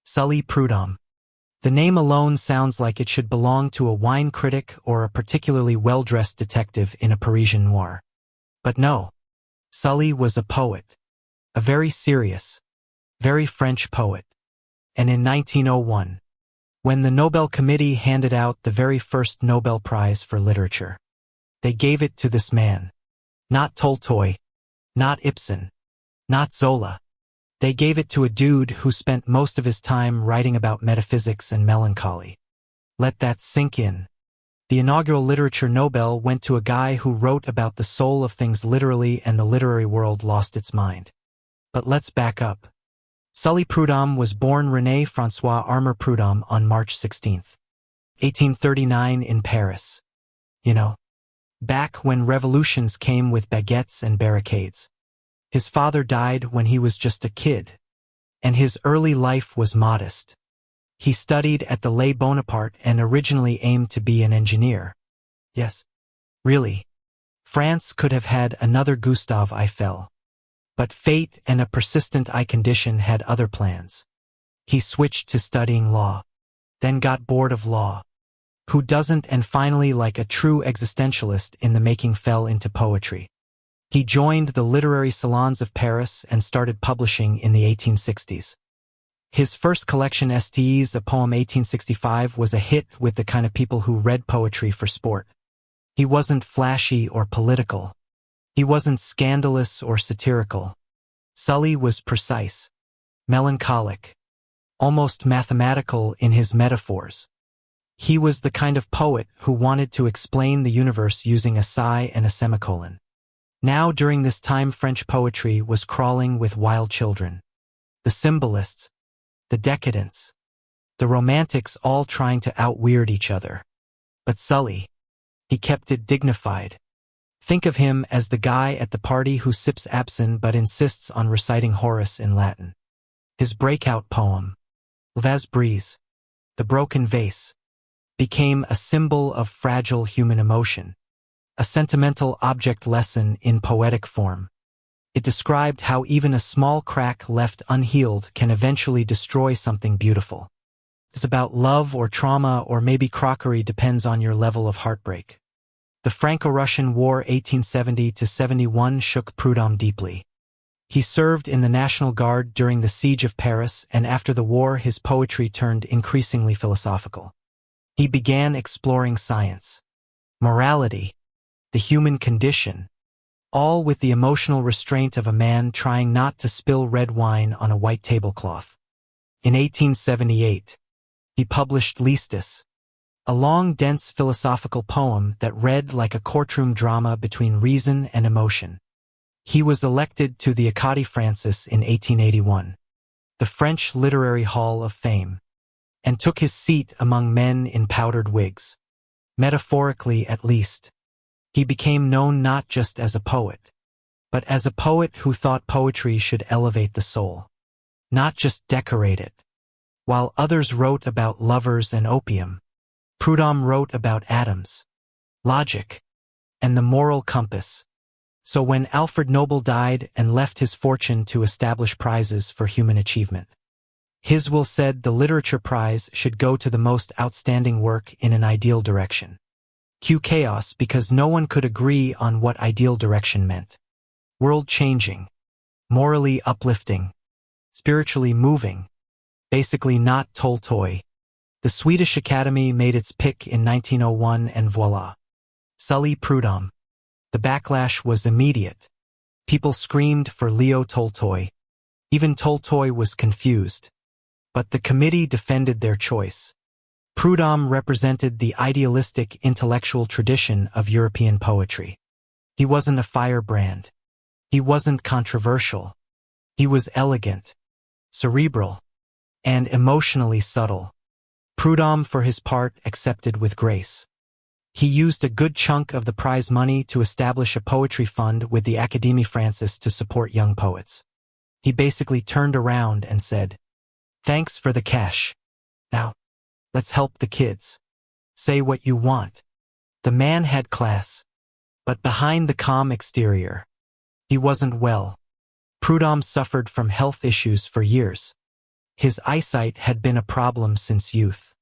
Sully Prudhomme. The name alone sounds like it should belong to a wine critic or a particularly well-dressed detective in a Parisian noir. But no, Sully was a poet, a very serious, very French poet. And in 1901, when the Nobel Committee handed out the very first Nobel Prize for Literature, they gave it to this man. Not Tolstoy, not Ibsen, not Zola. They gave it to a dude who spent most of his time writing about metaphysics and melancholy. Let that sink in. The inaugural Literature Nobel went to a guy who wrote about the soul of things literally, and the literary world lost its mind. But let's back up. Sully Prudhomme was born René François Armour Prudhomme on March 16, 1839 in Paris. You know, back when revolutions came with baguettes and barricades. His father died when he was just a kid, and his early life was modest. He studied at the Les Bonaparte and originally aimed to be an engineer. Yes, really, France could have had another Gustave Eiffel. But fate and a persistent eye condition had other plans. He switched to studying law, then got bored of law. Who doesn't? And finally, like a true existentialist in the making, fell into poetry. He joined the literary salons of Paris and started publishing in the 1860s. His first collection, STEs, a poem 1865, was a hit with the kind of people who read poetry for sport. He wasn't flashy or political. He wasn't scandalous or satirical. Sully was precise, melancholic, almost mathematical in his metaphors. He was the kind of poet who wanted to explain the universe using a sigh and a semicolon. Now, during this time, French poetry was crawling with wild children. The symbolists, the decadents, the romantics, all trying to out-weird each other. But Sully, he kept it dignified. Think of him as the guy at the party who sips absinthe but insists on reciting Horace in Latin. His breakout poem, Vase Brise, The Broken Vase, became a symbol of fragile human emotion, a sentimental object lesson in poetic form. It described how even a small crack left unhealed can eventually destroy something beautiful. It's about love or trauma, or maybe crockery, depends on your level of heartbreak. The Franco-Russian War 1870–71 shook Prudhomme deeply. He served in the National Guard during the Siege of Paris, and after the war his poetry turned increasingly philosophical. He began exploring science, morality, the human condition, all with the emotional restraint of a man trying not to spill red wine on a white tablecloth. In 1878, he published Listus, a long, dense philosophical poem that read like a courtroom drama between reason and emotion. He was elected to the Acadie Française in 1881, the French Literary Hall of Fame, and took his seat among men in powdered wigs. Metaphorically, at least, he became known not just as a poet, but as a poet who thought poetry should elevate the soul, not just decorate it. While others wrote about lovers and opium, Prudhomme wrote about atoms, logic, and the moral compass. So when Alfred Nobel died and left his fortune to establish prizes for human achievement, his will said the literature prize should go to the most outstanding work in an ideal direction. Cue chaos because no one could agree on what ideal direction meant. World-changing, morally uplifting, spiritually moving, basically not Tolstoy. The Swedish Academy made its pick in 1901 and voila. Sully Prudhomme. The backlash was immediate. People screamed for Leo Tolstoy. Even Tolstoy was confused. But the committee defended their choice. Prudhomme represented the idealistic intellectual tradition of European poetry. He wasn't a firebrand. He wasn't controversial. He was elegant, cerebral, and emotionally subtle. Prudhomme, for his part, accepted with grace. He used a good chunk of the prize money to establish a poetry fund with the Académie Française to support young poets. He basically turned around and said, "Thanks for the cash. Now, let's help the kids. Say what you want." The man had class. But behind the calm exterior, he wasn't well. Prudhomme suffered from health issues for years. His eyesight had been a problem since youth.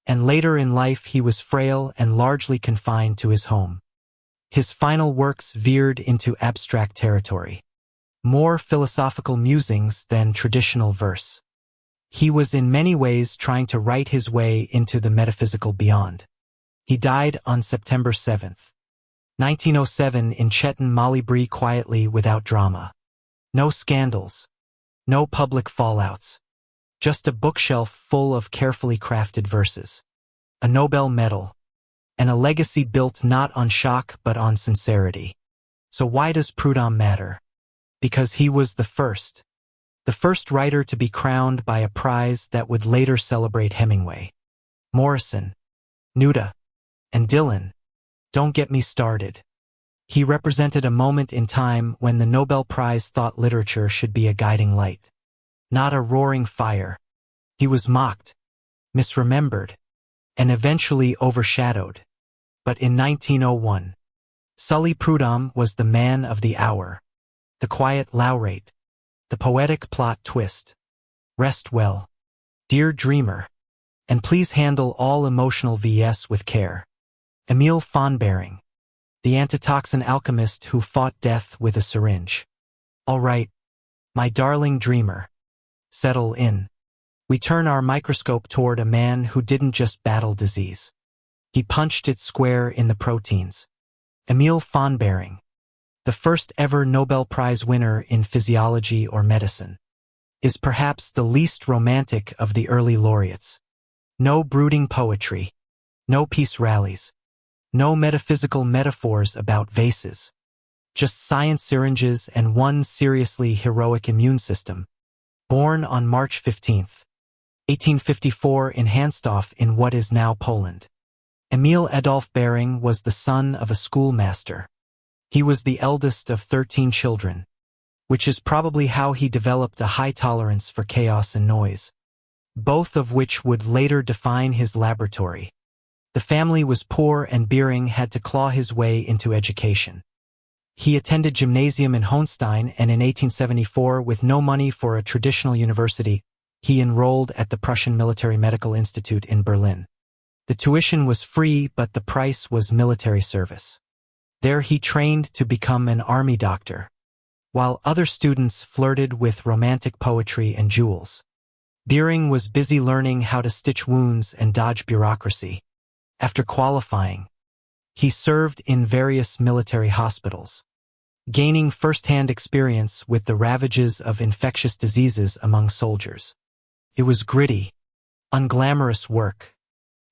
And later in life he was frail and largely confined to his home. His final works veered into abstract territory. More philosophical musings than traditional verse. He was in many ways trying to write his way into the metaphysical beyond. He died on September 7th, 1907 in Cheton-Malibri quietly without drama. No scandals. No public fallouts. Just a bookshelf full of carefully crafted verses. A Nobel medal. And a legacy built not on shock but on sincerity. So why does Prudhomme matter? Because he was the first writer to be crowned by a prize that would later celebrate Hemingway, Morrison, Neruda, and Dylan. Don't get me started. He represented a moment in time when the Nobel Prize thought literature should be a guiding light, not a roaring fire. He was mocked, misremembered, and eventually overshadowed. But in 1901, Sully Prudhomme was the man of the hour, the quiet laureate, the poetic plot twist. Rest well, dear dreamer, and please handle all emotional VS with care. Emil von Behring, the antitoxin alchemist who fought death with a syringe. All right, my darling dreamer, settle in. We turn our microscope toward a man who didn't just battle disease. He punched it square in the proteins. Emil von Behring, the first ever Nobel Prize winner in physiology or medicine, is perhaps the least romantic of the early laureates. No brooding poetry, no peace rallies, no metaphysical metaphors about vases, just science syringes and one seriously heroic immune system. Born on March 15, 1854 in Hansdorf in what is now Poland. Emil Adolf Behring was the son of a schoolmaster. He was the eldest of 13 children, which is probably how he developed a high tolerance for chaos and noise, both of which would later define his laboratory. The family was poor and Behring had to claw his way into education. He attended gymnasium in Hohenstein and in 1874, with no money for a traditional university, he enrolled at the Prussian Military Medical Institute in Berlin. The tuition was free, but the price was military service. There he trained to become an army doctor, while other students flirted with romantic poetry and jewels. Behring was busy learning how to stitch wounds and dodge bureaucracy. After qualifying, he served in various military hospitals, gaining first-hand experience with the ravages of infectious diseases among soldiers. It was gritty, unglamorous work,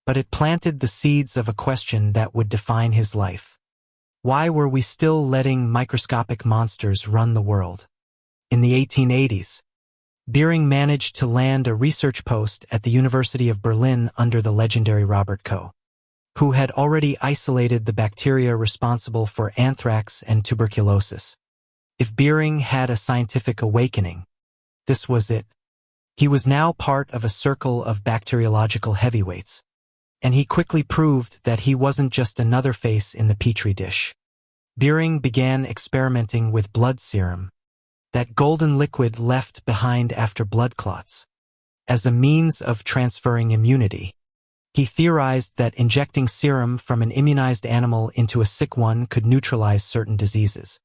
but it planted the seeds of a question that would define his life. Why were we still letting microscopic monsters run the world? In the 1880s, Behring managed to land a research post at the University of Berlin under the legendary Robert Koch, who had already isolated the bacteria responsible for anthrax and tuberculosis. If Behring had a scientific awakening, this was it. He was now part of a circle of bacteriological heavyweights, and he quickly proved that he wasn't just another face in the petri dish. Behring began experimenting with blood serum, that golden liquid left behind after blood clots, as a means of transferring immunity. He theorized that injecting serum from an immunized animal into a sick one could neutralize certain diseases.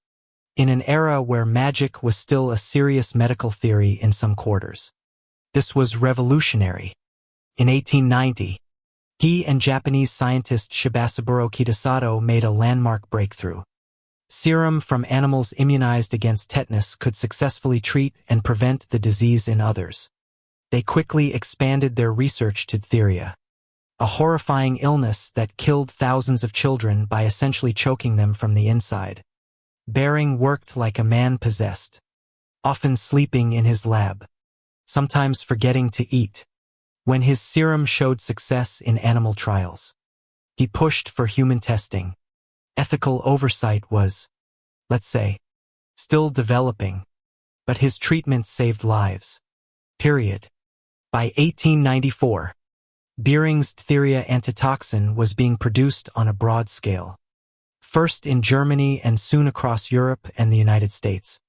In an era where magic was still a serious medical theory in some quarters, this was revolutionary. In 1890, he and Japanese scientist Shibasaburo Kitasato made a landmark breakthrough. Serum from animals immunized against tetanus could successfully treat and prevent the disease in others. They quickly expanded their research to diphtheria, a horrifying illness that killed thousands of children by essentially choking them from the inside. Behring worked like a man possessed, often sleeping in his lab, sometimes forgetting to eat. When his serum showed success in animal trials, he pushed for human testing. Ethical oversight was, let's say, still developing, but his treatment saved lives. Period. By 1894, Behring's diphtheria antitoxin was being produced on a broad scale, first in Germany and soon across Europe and the United States.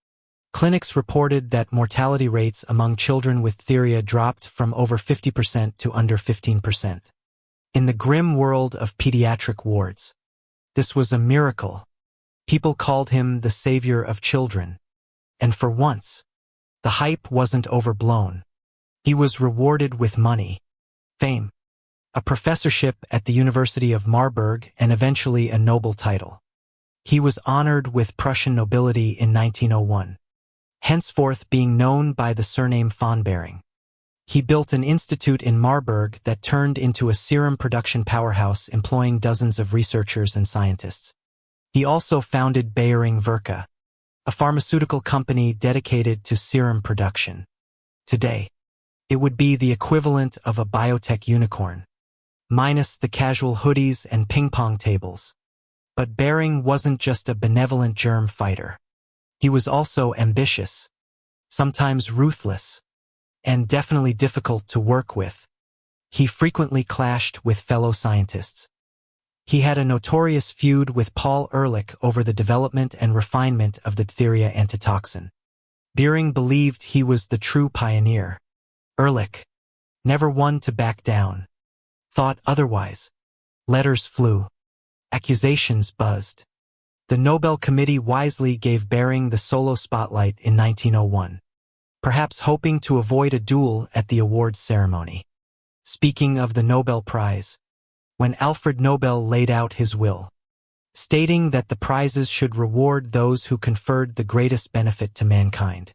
Clinics reported that mortality rates among children with diphtheria dropped from over 50% to under 15%. In the grim world of pediatric wards, this was a miracle. People called him the savior of children. And for once, the hype wasn't overblown. He was rewarded with money, fame, a professorship at the University of Marburg, and eventually a Nobel title. He was honored with Prussian nobility in 1901, henceforth being known by the surname von Behring. He built an institute in Marburg that turned into a serum production powerhouse employing dozens of researchers and scientists. He also founded Behring Werke, a pharmaceutical company dedicated to serum production. Today, it would be the equivalent of a biotech unicorn, minus the casual hoodies and ping-pong tables. But Behring wasn't just a benevolent germ fighter. He was also ambitious, sometimes ruthless, and definitely difficult to work with. He frequently clashed with fellow scientists. He had a notorious feud with Paul Ehrlich over the development and refinement of the diphtheria antitoxin. Behring believed he was the true pioneer. Ehrlich, never one to back down, thought otherwise. Letters flew. Accusations buzzed. The Nobel Committee wisely gave Behring the solo spotlight in 1901, perhaps hoping to avoid a duel at the awards ceremony. Speaking of the Nobel Prize, when Alfred Nobel laid out his will, stating that the prizes should reward those who conferred the greatest benefit to mankind,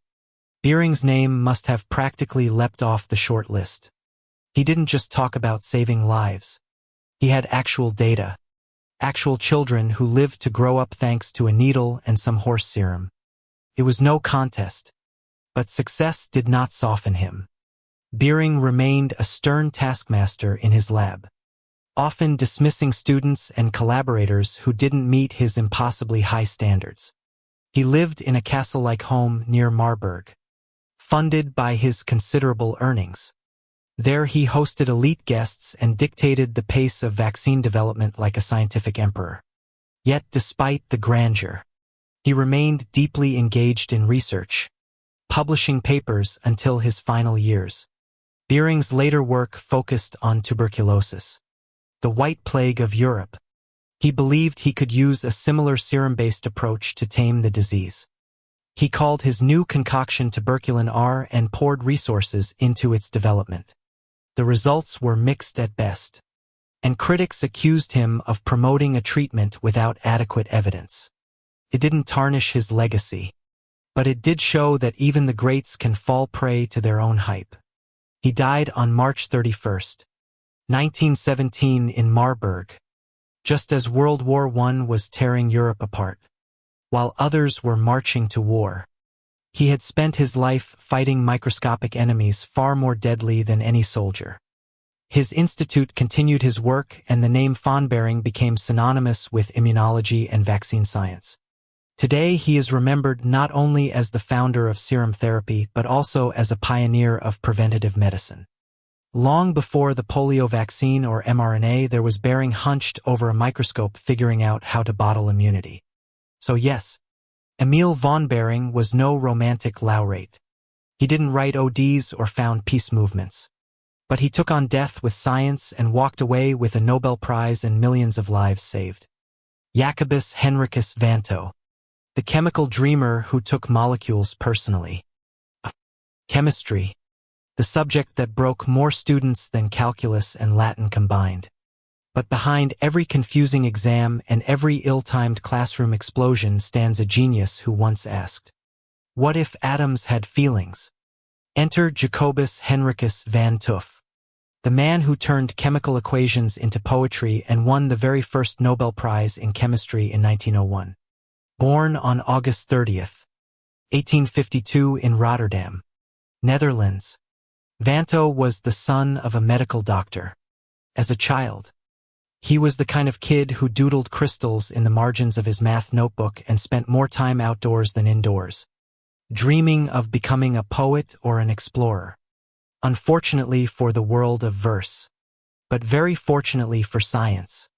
Behring's name must have practically leapt off the short list. He didn't just talk about saving lives. He had actual data, actual children who lived to grow up thanks to a needle and some horse serum. It was no contest, but success did not soften him. Behring remained a stern taskmaster in his lab, often dismissing students and collaborators who didn't meet his impossibly high standards. He lived in a castle-like home near Marburg, funded by his considerable earnings. There he hosted elite guests and dictated the pace of vaccine development like a scientific emperor. Yet despite the grandeur, he remained deeply engaged in research, publishing papers until his final years. Behring's later work focused on tuberculosis, the white plague of Europe. He believed he could use a similar serum-based approach to tame the disease. He called his new concoction tuberculin R and poured resources into its development. The results were mixed at best, and critics accused him of promoting a treatment without adequate evidence. It didn't tarnish his legacy, but it did show that even the greats can fall prey to their own hype. He died on March 31, 1917 in Marburg, just as World War I was tearing Europe apart. While others were marching to war, he had spent his life fighting microscopic enemies far more deadly than any soldier. His institute continued his work, and the name von Behring became synonymous with immunology and vaccine science. Today he is remembered not only as the founder of serum therapy but also as a pioneer of preventative medicine. Long before the polio vaccine or mRNA, there was Behring hunched over a microscope figuring out how to bottle immunity. So yes, Emil von Behring was no romantic laureate. He didn't write odes or found peace movements. But he took on death with science and walked away with a Nobel Prize and millions of lives saved. Jacobus Henricus Vanto, the chemical dreamer who took molecules personally. Chemistry, the subject that broke more students than calculus and Latin combined. But behind every confusing exam and every ill-timed classroom explosion stands a genius who once asked, "What if atoms had feelings?" Enter Jacobus Henricus van 't Hooft, the man who turned chemical equations into poetry and won the very first Nobel Prize in chemistry in 1901. Born on August 30th, 1852 in Rotterdam, Netherlands, Vanto was the son of a medical doctor. As a child, he was the kind of kid who doodled crystals in the margins of his math notebook and spent more time outdoors than indoors, dreaming of becoming a poet or an explorer. Unfortunately for the world of verse, but very fortunately for science,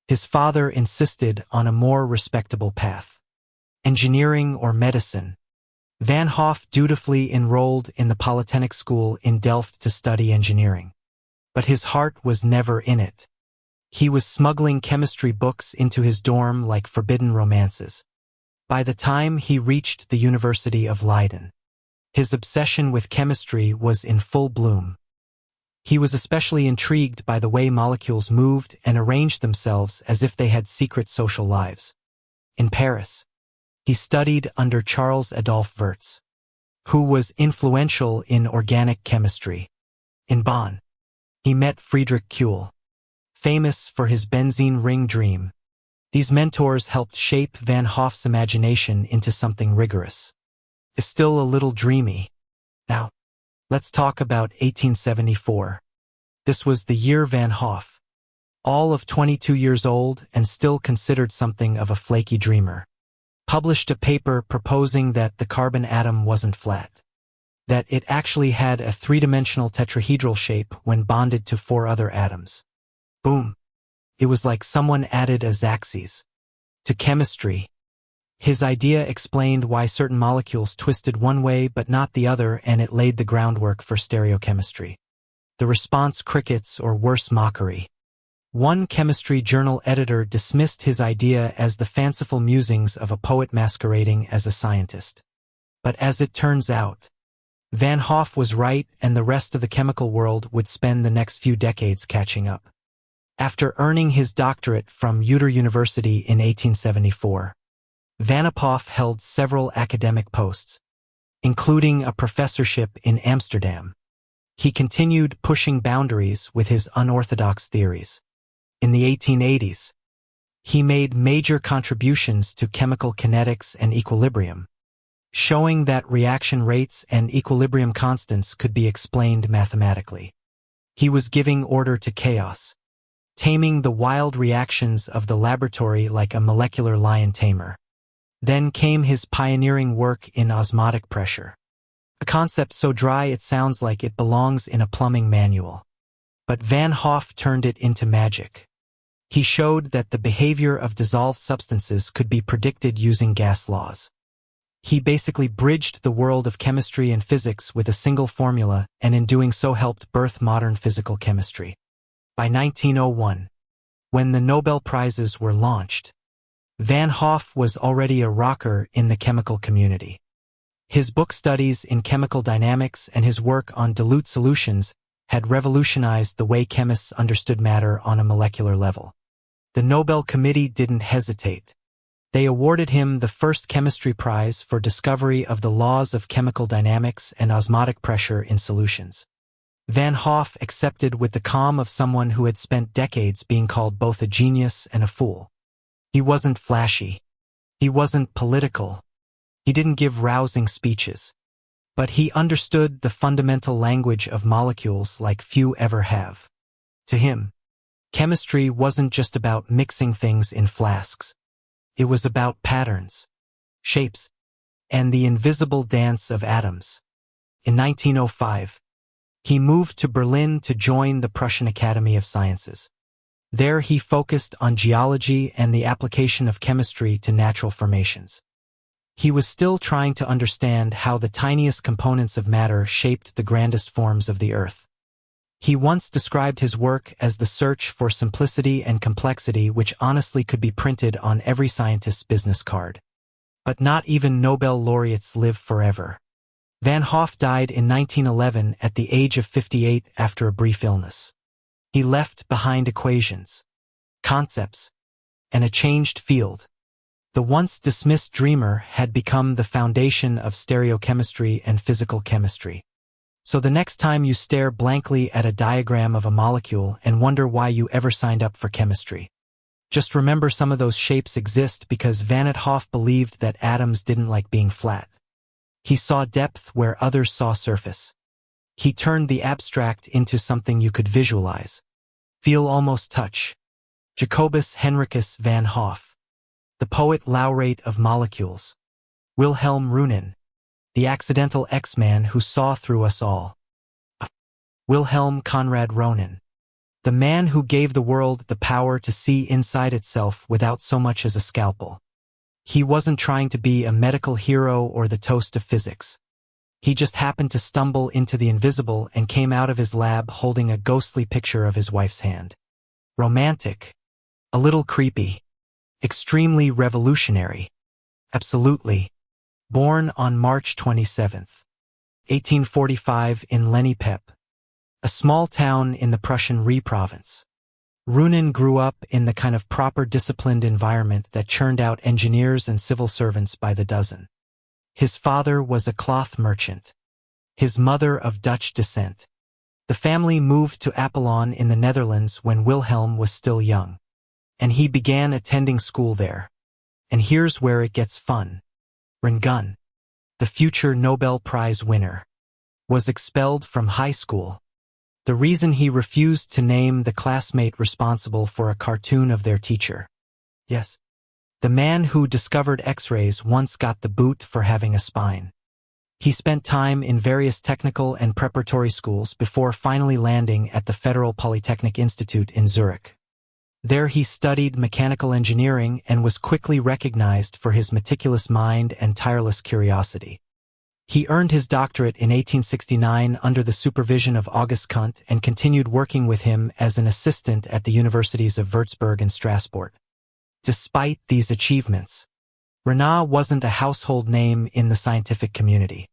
his father insisted on a more respectable path. Engineering or medicine. Van 't Hooft dutifully enrolled in the Polytechnic School in Delft to study engineering. But his heart was never in it. He was smuggling chemistry books into his dorm like forbidden romances. By the time he reached the University of Leiden, his obsession with chemistry was in full bloom. He was especially intrigued by the way molecules moved and arranged themselves as if they had secret social lives. In Paris, he studied under Charles Adolphe Wurtz, who was influential in organic chemistry. In Bonn, he met Friedrich Kuhl, famous for his benzene ring dream. These mentors helped shape Van 't Hooft's imagination into something rigorous, if still a little dreamy. Now, let's talk about 1874. This was the year Van 't Hooft, all of 22 years old and still considered something of a flaky dreamer, published a paper proposing that the carbon atom wasn't flat, that it actually had a three-dimensional tetrahedral shape when bonded to four other atoms. Boom! It was like someone added a Xerxes to chemistry. His idea explained why certain molecules twisted one way but not the other, and it laid the groundwork for stereochemistry. The response: crickets, or worse, mockery. One chemistry journal editor dismissed his idea as the fanciful musings of a poet masquerading as a scientist. But as it turns out, Van 't Hooft was right, and the rest of the chemical world would spend the next few decades catching up. After earning his doctorate from Utrecht University in 1874, Van 't Hooft held several academic posts, including a professorship in Amsterdam. He continued pushing boundaries with his unorthodox theories. In the 1880s, he made major contributions to chemical kinetics and equilibrium, showing that reaction rates and equilibrium constants could be explained mathematically. He was giving order to chaos, taming the wild reactions of the laboratory like a molecular lion tamer. Then came his pioneering work in osmotic pressure, a concept so dry it sounds like it belongs in a plumbing manual. But Van 't Hooft turned it into magic. He showed that the behavior of dissolved substances could be predicted using gas laws. He basically bridged the world of chemistry and physics with a single formula, and in doing so helped birth modern physical chemistry. By 1901, when the Nobel Prizes were launched, Van 't Hooft was already a rocker in the chemical community. His book studies in chemical dynamics and his work on dilute solutions had revolutionized the way chemists understood matter on a molecular level. The Nobel Committee didn't hesitate. They awarded him the first chemistry prize for discovery of the laws of chemical dynamics and osmotic pressure in solutions. Van 't Hooft accepted with the calm of someone who had spent decades being called both a genius and a fool. He wasn't flashy. He wasn't political. He didn't give rousing speeches. But he understood the fundamental language of molecules like few ever have. To him, chemistry wasn't just about mixing things in flasks. It was about patterns, shapes, and the invisible dance of atoms. In 1905, he moved to Berlin to join the Prussian Academy of Sciences. There he focused on geology and the application of chemistry to natural formations. He was still trying to understand how the tiniest components of matter shaped the grandest forms of the Earth. He once described his work as the search for simplicity and complexity which honestly could be printed on every scientist's business card. But not even Nobel laureates live forever. Van Hoff died in 1911 at the age of 58 after a brief illness. He left behind equations, concepts, and a changed field. The once dismissed dreamer had become the foundation of stereochemistry and physical chemistry. So the next time you stare blankly at a diagram of a molecule and wonder why you ever signed up for chemistry, just remember some of those shapes exist because Van Hoff believed that atoms didn't like being flat. He saw depth where others saw surface. He turned the abstract into something you could visualize, feel, almost touch. Jacobus Henricus van Hoff, the poet laureate of molecules. Wilhelm Röntgen, the accidental X-man who saw through us all. Wilhelm Conrad Röntgen, the man who gave the world the power to see inside itself without so much as a scalpel. He wasn't trying to be a medical hero or the toast of physics. He just happened to stumble into the invisible and came out of his lab holding a ghostly picture of his wife's hand. Romantic, a little creepy, extremely revolutionary. Absolutely. Born on March 27, 1845 in Lennepep, a small town in the Prussian Rhe province. Röntgen grew up in the kind of proper disciplined environment that churned out engineers and civil servants by the dozen. His father was a cloth merchant, his mother of Dutch descent. The family moved to Apeldoorn in the Netherlands when Wilhelm was still young, and he began attending school there. And here's where it gets fun. Röntgen, the future Nobel Prize winner, was expelled from high school. The reason: he refused to name the classmate responsible for a cartoon of their teacher. Yes, the man who discovered X-rays once got the boot for having a spine. He spent time in various technical and preparatory schools before finally landing at the Federal Polytechnic Institute in Zurich. There he studied mechanical engineering and was quickly recognized for his meticulous mind and tireless curiosity. He earned his doctorate in 1869 under the supervision of August Kundt and continued working with him as an assistant at the universities of Würzburg and Strasbourg. Despite these achievements, Röntgen wasn't a household name in the scientific community.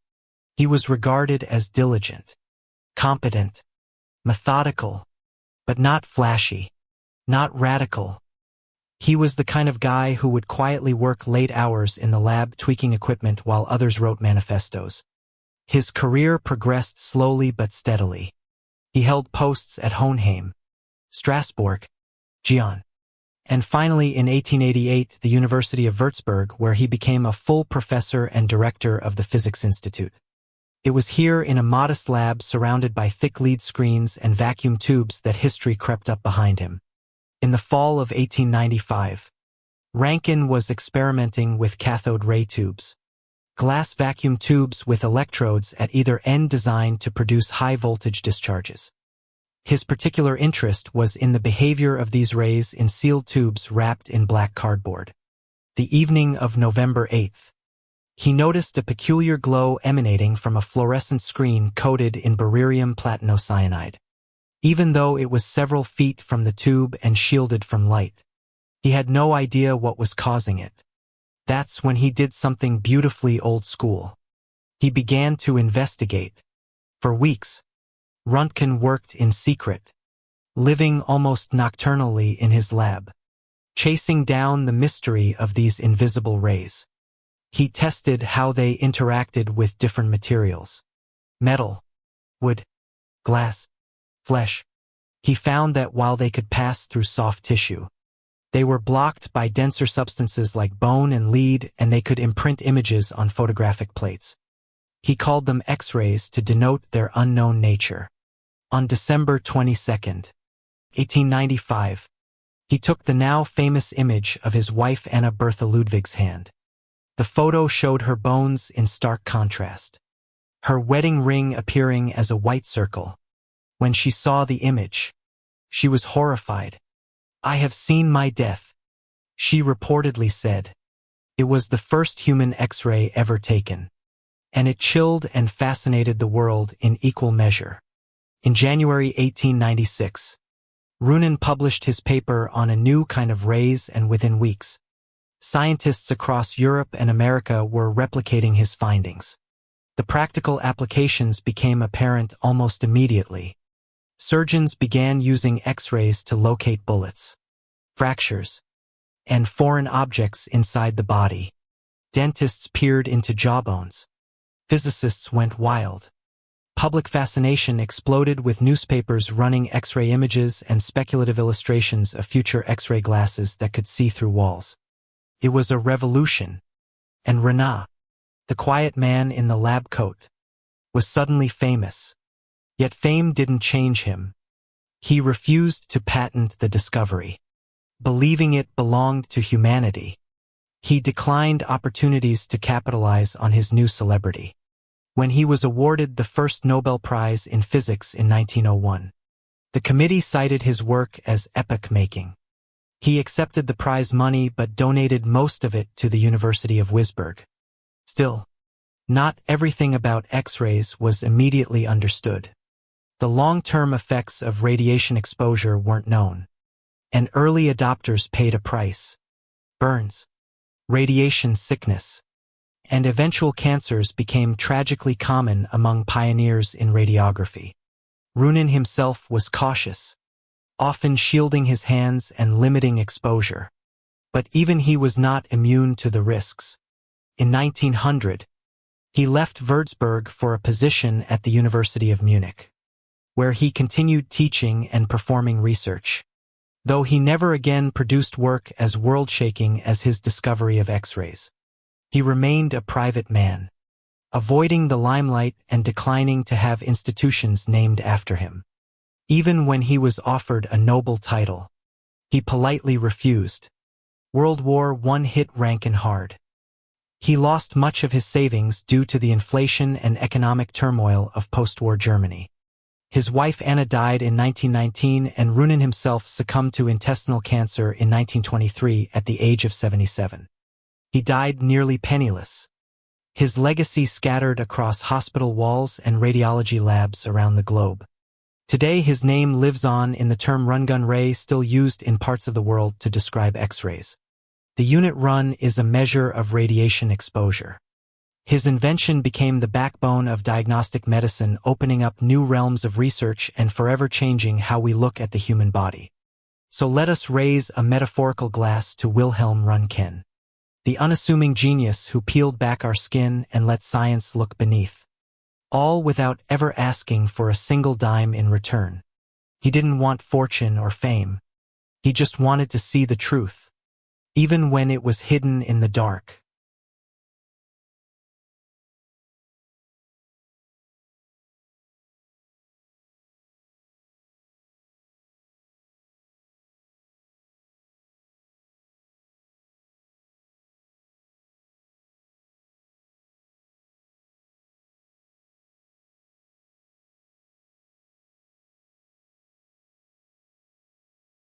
He was regarded as diligent, competent, methodical, but not flashy, not radical. He was the kind of guy who would quietly work late hours in the lab tweaking equipment while others wrote manifestos. His career progressed slowly but steadily. He held posts at Hohenheim, Strasbourg, Gien, and finally in 1888 the University of Würzburg, where he became a full professor and director of the Physics Institute. It was here in a modest lab surrounded by thick lead screens and vacuum tubes that history crept up behind him. In the fall of 1895, Röntgen was experimenting with cathode ray tubes, glass vacuum tubes with electrodes at either end designed to produce high-voltage discharges. His particular interest was in the behavior of these rays in sealed tubes wrapped in black cardboard. The evening of November 8th, he noticed a peculiar glow emanating from a fluorescent screen coated in beryllium platinocyanide. Even though it was several feet from the tube and shielded from light, he had no idea what was causing it. That's when he did something beautifully old school. He began to investigate. For weeks, Röntgen worked in secret, living almost nocturnally in his lab, chasing down the mystery of these invisible rays. He tested how they interacted with different materials: metal, wood, glass, flesh. He found that while they could pass through soft tissue, they were blocked by denser substances like bone and lead, and they could imprint images on photographic plates. He called them X-rays to denote their unknown nature. On December 22, 1895, he took the now famous image of his wife Anna Bertha Ludwig's hand. The photo showed her bones in stark contrast, her wedding ring appearing as a white circle. When she saw the image, she was horrified. "I have seen my death," she reportedly said. It was the first human X-ray ever taken, and it chilled and fascinated the world in equal measure. In January 1896, Roonin published his paper on a new kind of rays, and within weeks, scientists across Europe and America were replicating his findings. The practical applications became apparent almost immediately. Surgeons began using X-rays to locate bullets, fractures, and foreign objects inside the body. Dentists peered into jawbones. Physicists went wild. Public fascination exploded, with newspapers running X-ray images and speculative illustrations of future X-ray glasses that could see through walls. It was a revolution, and Renan, the quiet man in the lab coat, was suddenly famous. Yet fame didn't change him. He refused to patent the discovery, believing it belonged to humanity. He declined opportunities to capitalize on his new celebrity. When he was awarded the first Nobel Prize in Physics in 1901, the committee cited his work as epoch-making. He accepted the prize money but donated most of it to the University of Wisburg. Still, not everything about X-rays was immediately understood. The long-term effects of radiation exposure weren't known, and early adopters paid a price. Burns, radiation sickness, and eventual cancers became tragically common among pioneers in radiography. Roonin himself was cautious, often shielding his hands and limiting exposure. But even he was not immune to the risks. In 1900, he left Würzburg for a position at the University of Munich, where he continued teaching and performing research, though he never again produced work as world-shaking as his discovery of X-rays. He remained a private man, avoiding the limelight and declining to have institutions named after him. Even when he was offered a Nobel title, he politely refused. World War I hit Rankin hard. He lost much of his savings due to the inflation and economic turmoil of post-war Germany. His wife Anna died in 1919, and Roonin himself succumbed to intestinal cancer in 1923 at the age of 77. He died nearly penniless. His legacy scattered across hospital walls and radiology labs around the globe. Today his name lives on in the term rungun ray, still used in parts of the world to describe X-rays. The unit run is a measure of radiation exposure. His invention became the backbone of diagnostic medicine, opening up new realms of research and forever changing how we look at the human body. So let us raise a metaphorical glass to Wilhelm Röntgen, the unassuming genius who peeled back our skin and let science look beneath, all without ever asking for a single dime in return. He didn't want fortune or fame. He just wanted to see the truth, even when it was hidden in the dark.